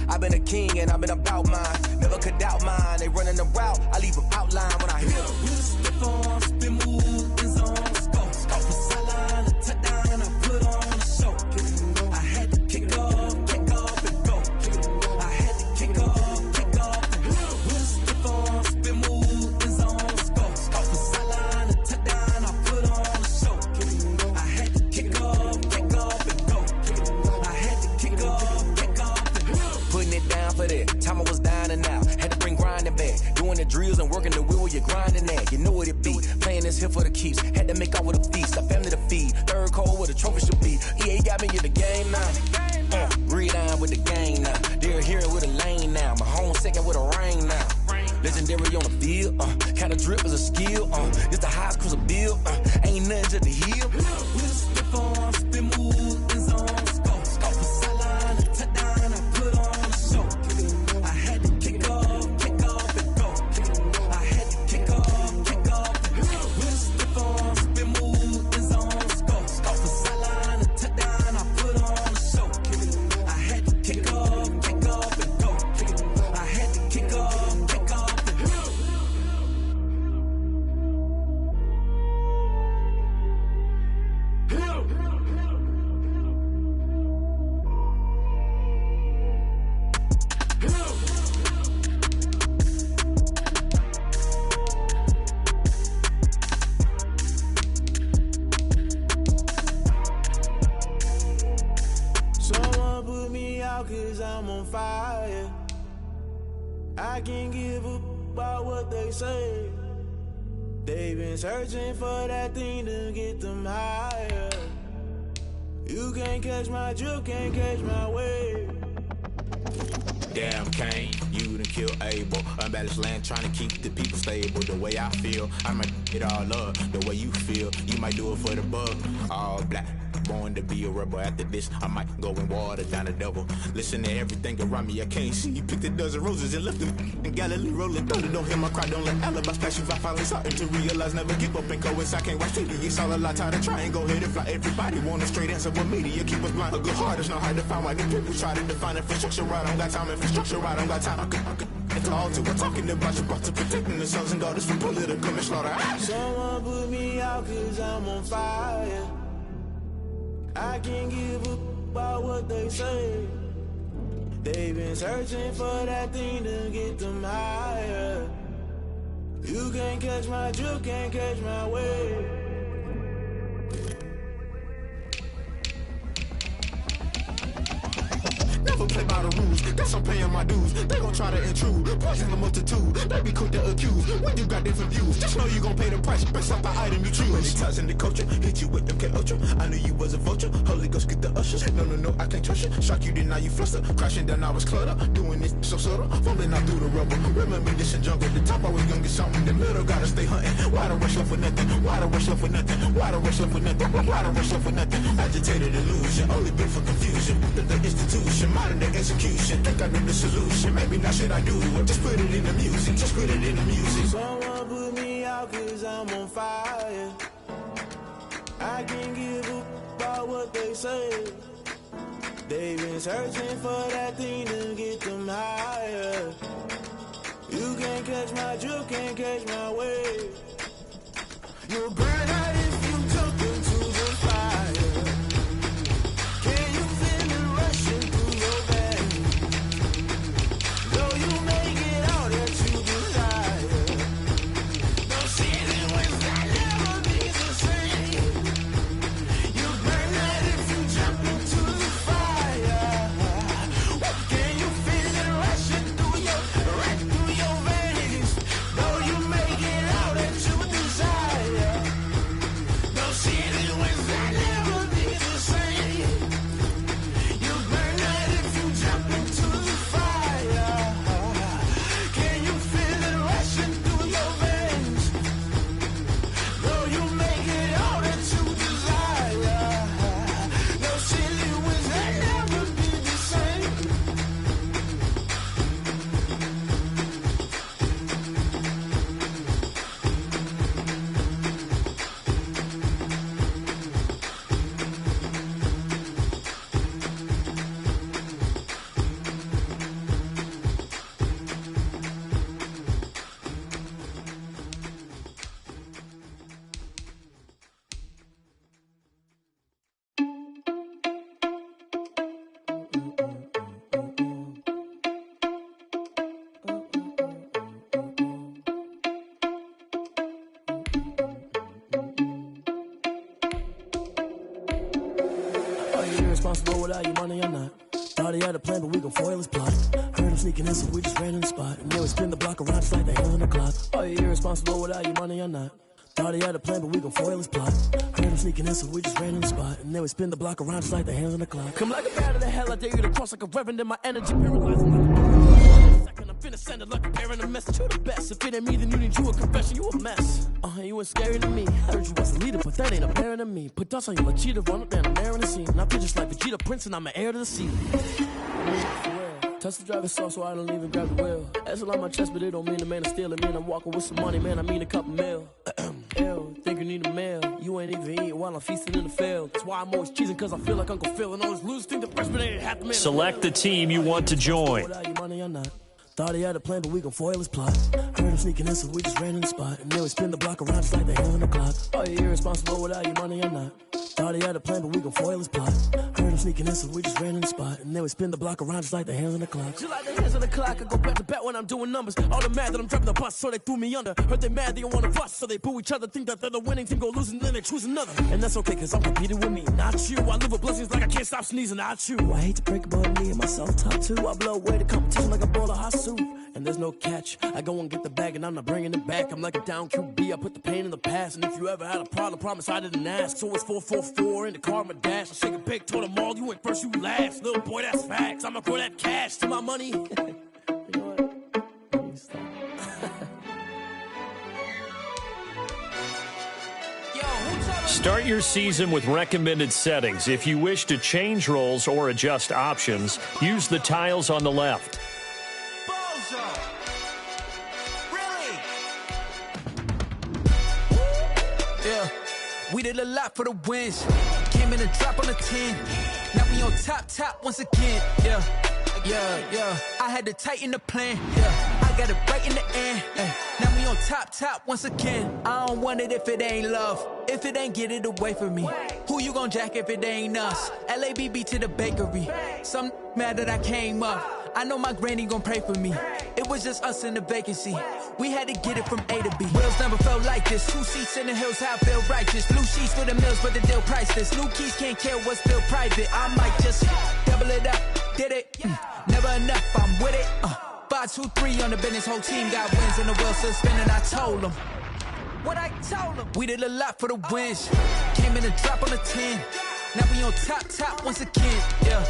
I've been a king and I've been about mine, never could doubt mine. They running the route, I leave them outline when I hit them. We'll step on, spin, move, in zone, go. Off the sideline, a touchdown, I put on a show. I had to kick off and go. I had to kick off and go. We'll step on, spin, move, in zone, go. Off the sideline, a touchdown, I put on a show. I had to kick off and go. I had to kick off and go. Putting it down for that, time I was down and out, had to bring grinding back, doing the drills and working the wheel where you're grinding at, you know what it be, playing this here for the keeps, had to make out with a feast, a family to feed, third cold where the trophy should be, EA got me in the game now, read on with the gang now, they're hearing with a lane now, my home second with a rain now, legendary on the field, kind of drip is a skill, it's the highest cruiser bill, ain't nothing to the hill. We'll step on, spin, move, in zone, go. Off the sideline, a touchdown, I put on a show. I had to kick off and go. I had to kick off and go. We'll step on, spin, move, in zone, go. Off the sideline, a touchdown, I put on a show. I had to kick off and go. I had to kick off and go. Someone put me out cause I'm on fire. I can't give up about what they say. They've been searching for that thing to get them higher. You can't catch my drift, can't catch my wave. Damn Kane, you done kill Abel. Unbalanced land trying to keep the people stable. The way I feel, I might get all up. The way you feel, you might do it for the buck. All black, born to be a rebel. After this, I might go and water down the devil. Listen to everything around me, I can't see. He picked a dozen roses and left them in Galilee rolling thunder. Don't hear my cry, don't let alibis pass you. I finally starting to realize, never give up and coincide. Can't watch TV, it's all a lot. Tired of trying, go ahead and fly. Everybody want a straight answer, but media keep us blind. A good heart is not hard to find. Why the people try to define infrastructure right? I don't got time, infrastructure right, I don't got time. I could it's all to. We're talking about you, brought to protecting the sons and daughters from political and slaughter. Someone put me out cause I'm on fire. I can't give up about what they say. They've been searching for that thing to get them higher. You can't catch my drift, can't catch my wave. Never play by the rules, guess I'm paying my dues. They gon' try to intrude, poison the multitude. They be quick to accuse, when you got different views. Just know you gon' pay the price, based off the item you choose. Many times in the culture, hit you with them K-Ultra. I knew you was a vulture, Holy Ghost get the ushers. No, I can't trust you. Shock you, then now you fluster. Crashing down, I was cluttered. Doing this so subtle, falling out through the rubble. Remember this in jungle, the top I was young and something. The middle gotta stay hunting. Why the rush left for nothing? Why the rush left for nothing? Why the rush left for nothing? Why the rush left for nothing? Agitated illusion, only built for confusion. The institution, modern day execution. Think I know the solution. Maybe not shit I do. Just put it in the music. Just put it in the music. Someone put me out cause I'm on fire. I can't give up about what they say. They've been searching for that thing to get them higher. You can't catch my drift, can't catch my wave. You'll burn out if you jump into the fire. Can you feel it rushing through your veins? Though you may get all that you desire, no season was that never be the same. You burn out if you jump into the fire. Can you feel it rushing through your veins? Though you may get all that you desire, no season was that never be the same. You burn out if you jump into the fire. Can you feel it rushing through your veins? Though you may get all that you desire, no silly was that never be the same. Are you irresponsible without your money or not? Thought he had a plan, but we gon' foil his plot. Heard him sneaking in, so we just ran in the spot. And then we spin the block around just like the hell in the clock. Are you irresponsible without your money or not? Thought he had a plan, but we gon' foil his plot. Heard him sneaking in, so we just ran in the spot. And then we spin the block around just like the hands on the clock. Come like a bat of the hell, I dare you to cross like a reverend in my energy, paralyzing like a second. I'm finna send it like a bear in a message. You the best. If it ain't me, then you need you a confession. You a mess. You ain't scary to me. Heard you was a leader, but that ain't apparent to me. Put dust on you like cheetah, run up, man, I'm air in the scene. And I feel just like Vegeta Prince, and I'm an heir to the sea. Touch the driver's soft so I don't even grab the wheel. That's on my chest, but it don't mean the man is stealing. Man, I'm walking with some money, man, I mean a couple mil. Ew, think you need a meal. You ain't even eating while I'm feasting in the field. That's why I'm always cheesing, cause I feel like Uncle Phil. And all this losers think the freshman ain't half the man. Select the team you want to join. Without your money or not. Thought he had a plan, but we gon' foil his plot. Heard him sneaking in, so we just ran in the spot. And then we spin the block around just like the hell in the clock. Are you irresponsible without your money or not? Thought he had a plan, but we gon' foil his plot. Heard him sneaking in, so we just ran in the spot. And then we spin the block around just like the hands on the clock. Just like the hands on the clock, I go back to back when I'm doing numbers. All the mad that I'm driving the bus, so they threw me under. Heard they mad, they don't wanna bust, so they boo each other. Think that they're the winning team, go losing, then they choose another. And that's okay, cause I'm competing with me, not you. I live with blessings like I can't stop sneezing, not you. I hate to break it, but me and myself top two. I blow away the competition like a bowl of hot soup. And there's no catch. I go and get the bag and I'm not bringing it back. I'm like a down QB, I put the pain in the past. And if you ever had a problem, promise I didn't ask. So it's 444 in the car, my dash. I shake a big, told them all, you ain't first, you last. Little boy, that's facts. I'ma throw that cash to my money. You know what? Let me stop. Yo, who told Start your season with recommended settings. If you wish to change roles or adjust options, use the tiles on the left. Yeah, we did a lot for the wins. Came in and drop on the 10. Now we on top once again. Yeah. I had to tighten the plan. Yeah, I got it right in the end. Now we on top once again. I don't want it if it ain't love. If it ain't, get it away from me. Who you gon' jack if it ain't us? LABB to the bakery. Some mad that I came up. I know my granny gon' pray for me. It was just us in the vacancy. We had to get it from A to B. Wheels never felt like this. 2 seats in the hills, how I feel righteous. Blue sheets for the mills, but the deal priceless. New keys can't care what's still private. I might just double it up. Did it? Never enough, I'm with it. 5, 2, 3 on the business. Whole team got wins and the wheels still spinning. I told them what I told them. We did a lot for the wins. Came in and drop on the 10. Now we on top once again. Yeah.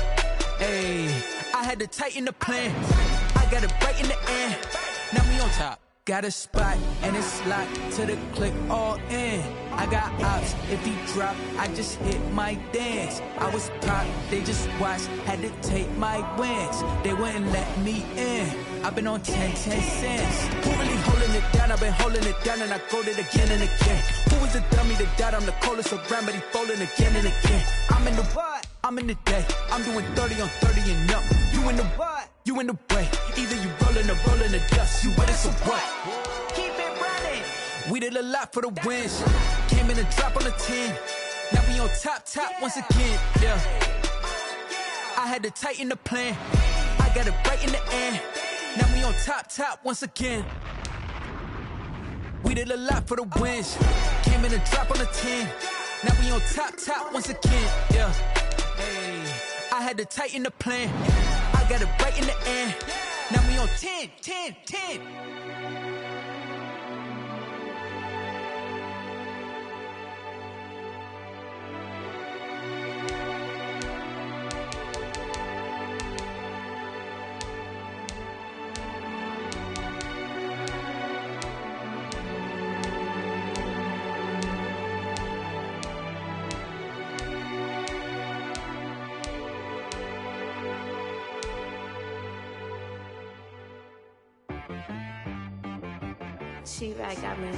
Hey, I had to tighten the plan. I got it right in the end. Now we on top. Got a spot and it's locked to the click all in. I got ops, if he drop, I just hit my dance. I was pop, they just watched, had to take my wins. They wouldn't let me in. I've been on 10 cents. Who really holding it down? I've been holding it down and I go it again and again. Who was the dummy that died? I'm the coldest around, but he folding again and again. I'm in the what? I'm in the day. I'm doing 30 on 30 and up. You in the what? You in the way. Either you rolling or rolling the dust. You with it, so what? Keep it running. We did a lot for the wins. Came in and drop on the 10. Now we on top once again. Yeah. I had to tighten the plan. I got it right in the end. Now we on top once again. We did a lot for the wins. Came in and drop on the 10. Now we on top once again. Yeah. Hey, I had to tighten the plan. I got it right in the end. Now we on 10. She right got me.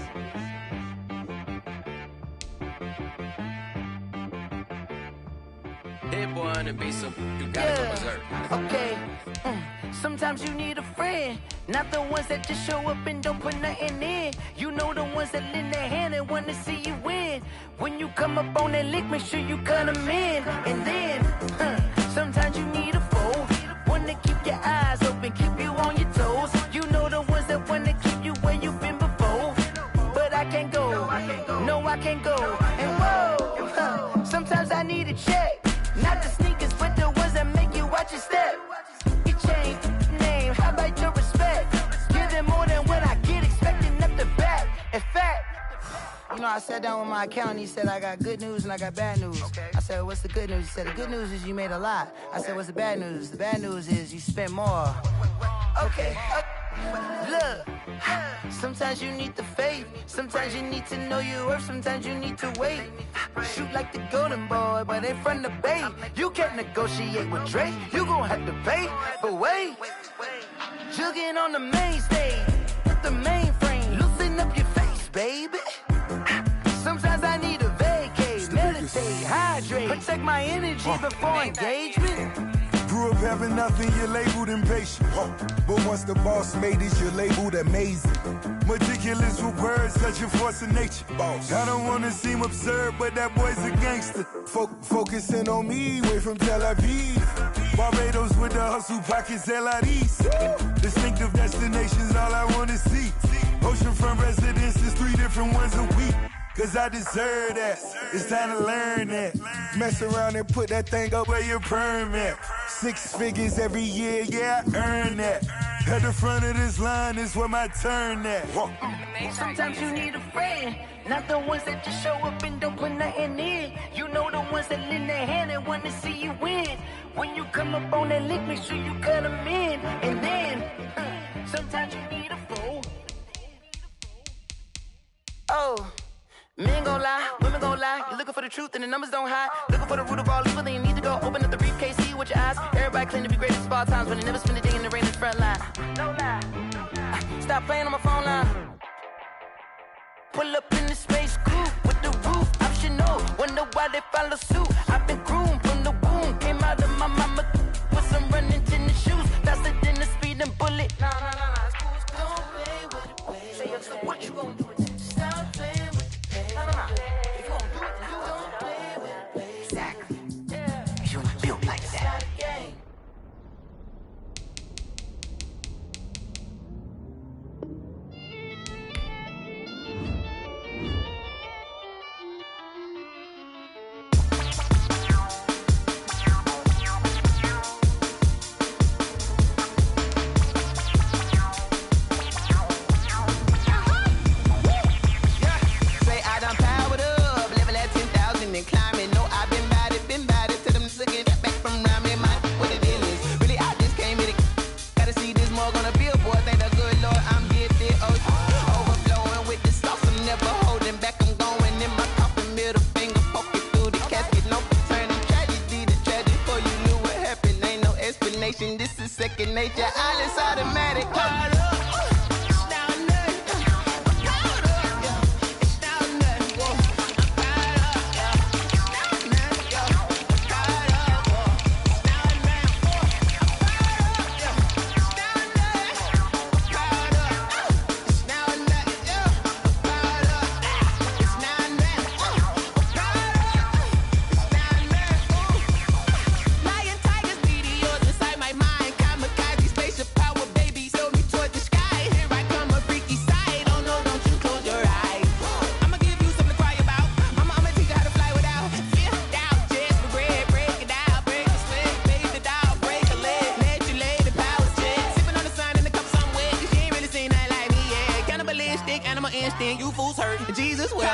That boy on the beat, so you gotta go berserk. Okay. Sometimes you need a friend, not the ones that just show up and don't put nothing in. You know the ones that lend their hand and wanna see you win. When you come up on that lick, make sure you cut them in. And then, sometimes you need a foe, one to keep your eyes open, keep you on your toes. You know the ones that wanna keep you where you've been before. But I can't go, no I can't go. And whoa, sometimes I need a check. Not the sneakers, but the ones that make you watch your step. You change name, how about your respect? Give them more than what I get, expecting up the back. In fact, you know, I sat down with my accountant, he said, I got good news and I got bad news. I said, what's the good news? He said, the good news is you made a lot. I said, what's the bad news? The bad news is you spent more. Okay. Look, sometimes you need the faith. Sometimes you need to know your worth. Sometimes you need to wait. Shoot like the golden boy, but in front of the bay. You can't negotiate with Drake. You gon' have to pay. But wait, jugging on the main stage with the mainframe. Loosen up your face, baby. Sometimes I need a vacate, meditate, hydrate, protect my energy before engagement. Grew up having nothing, you're labeled impatient. But once the boss made it, you're labeled amazing. Meticulous with words, such a force of nature. I don't wanna seem absurd, but that boy's a gangster. Focusing on me, way from Tel Aviv. Barbados with the hustle pockets, LIDs. Distinctive destinations, all I wanna see. Oceanfront residences, 3 different ones a week. Cause I deserve that, it's time to learn that. Mess around and put that thing up where your permit. 6 figures every year, yeah, I earn that. At the front of this line is where my turn at. Sometimes you need a friend, not the ones that just show up and don't put nothing in. You know the ones that lend their hand and wanna see you win. When you come up on that lick, make sure you cut them in. And then, sometimes you need a foe. Oh. Men gon' lie, women gon' lie. You're looking for the truth and the numbers don't hide. Looking for the root of all evil, then you need to go open up the briefcase, see with your eyes. Everybody claim to be greatest of all times, but they never spend a day in the rain in the front line. No lie. Stop playing on my phone line. Pull up in the space coupe with the roof optional. Wonder why they follow suit. I've been groomed from the womb. Came out of my mama with some running tennis shoes. Faster than the speeding bullet. Nah, it's cool, it's cool. Don't play with it, play. Say so what you gon' do with it? Stop playing with it, play. Nah. If you gon' do it, then you don't play with it, play. Exactly. You ain't built like that. This is second nature, all is automatic. You fools hurt. Jesus will.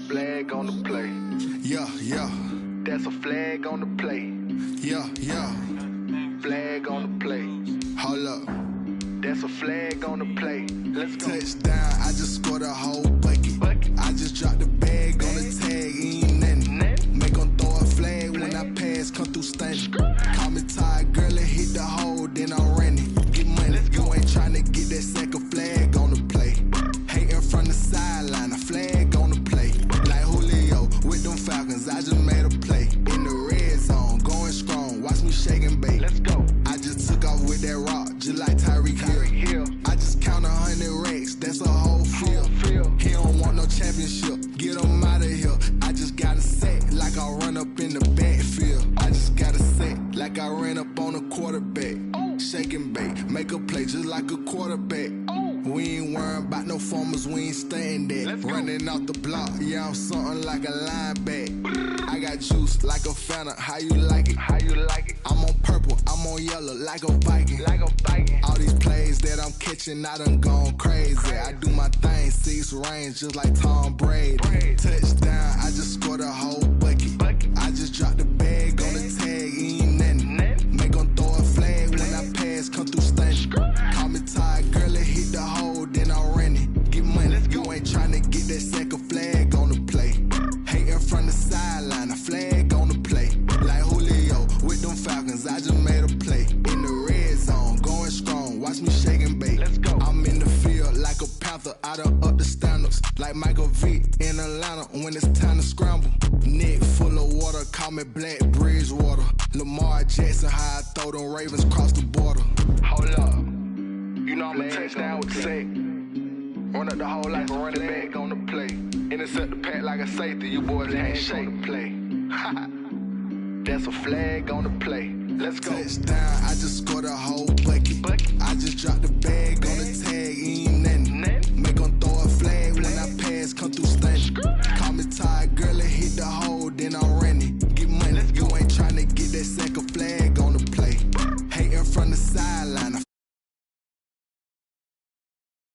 Flag on the play. Yeah. That's a flag on the play. Yeah. Flag on the play. Hold up. That's a flag on the play. Let's go. Touchdown, I just scored a whole bucket. I just dropped the bag on the tag, ain't nothing. Make them throw a flag when I pass, come through stunning. Call me tired, girl, and hit the hole, then I'm running. Get money, you ain't tryna get that second flag on the play. Hating from the sideline, a flag on the play. Like Julio with them Falcons, I just made a play. In the red zone, going strong, watch me shake and bake. Let's go. I just took off with that rock, just like Tyreek Hill. I just count 100 racks, that's a whole field. He don't want no championship, get him out of here. I just got a set, like I run up in the backfield. I just got a set, like I ran up on a quarterback. Shake and bake, make a play just like a quarterback. We ain't worrying about no formers, we ain't staying there. Running off the block, yeah, I'm something like a linebacker. I got juice like a Fanta, how you like it? I'm on purple, I'm on yellow, like a Viking. All these plays that I'm catching, I done gone crazy. I do my thing, 6 range, just like Tom Brady. Touchdown, I just scored a whole bucket. I just dropped the bag on the tag, ain't nothing. Make them throw a flag when I pass, come through stunning. Call me tired, girl, and hit the hole, then watch me shake and bake. Let's go. I'm in the field like a panther, I done up the standards. Like Michael Vick in Atlanta when it's time to scramble. Neck full of water, call me Black Bridgewater. Lamar Jackson, how I throw them Ravens cross the border. Hold up, you know I'm a touchdown with the sack. Run up the whole like a running back on the play. Intercept the pack like a safety, you boys can't shake the play. That's a flag on the play. Let's go. Touchdown, I just scored a whole bucket.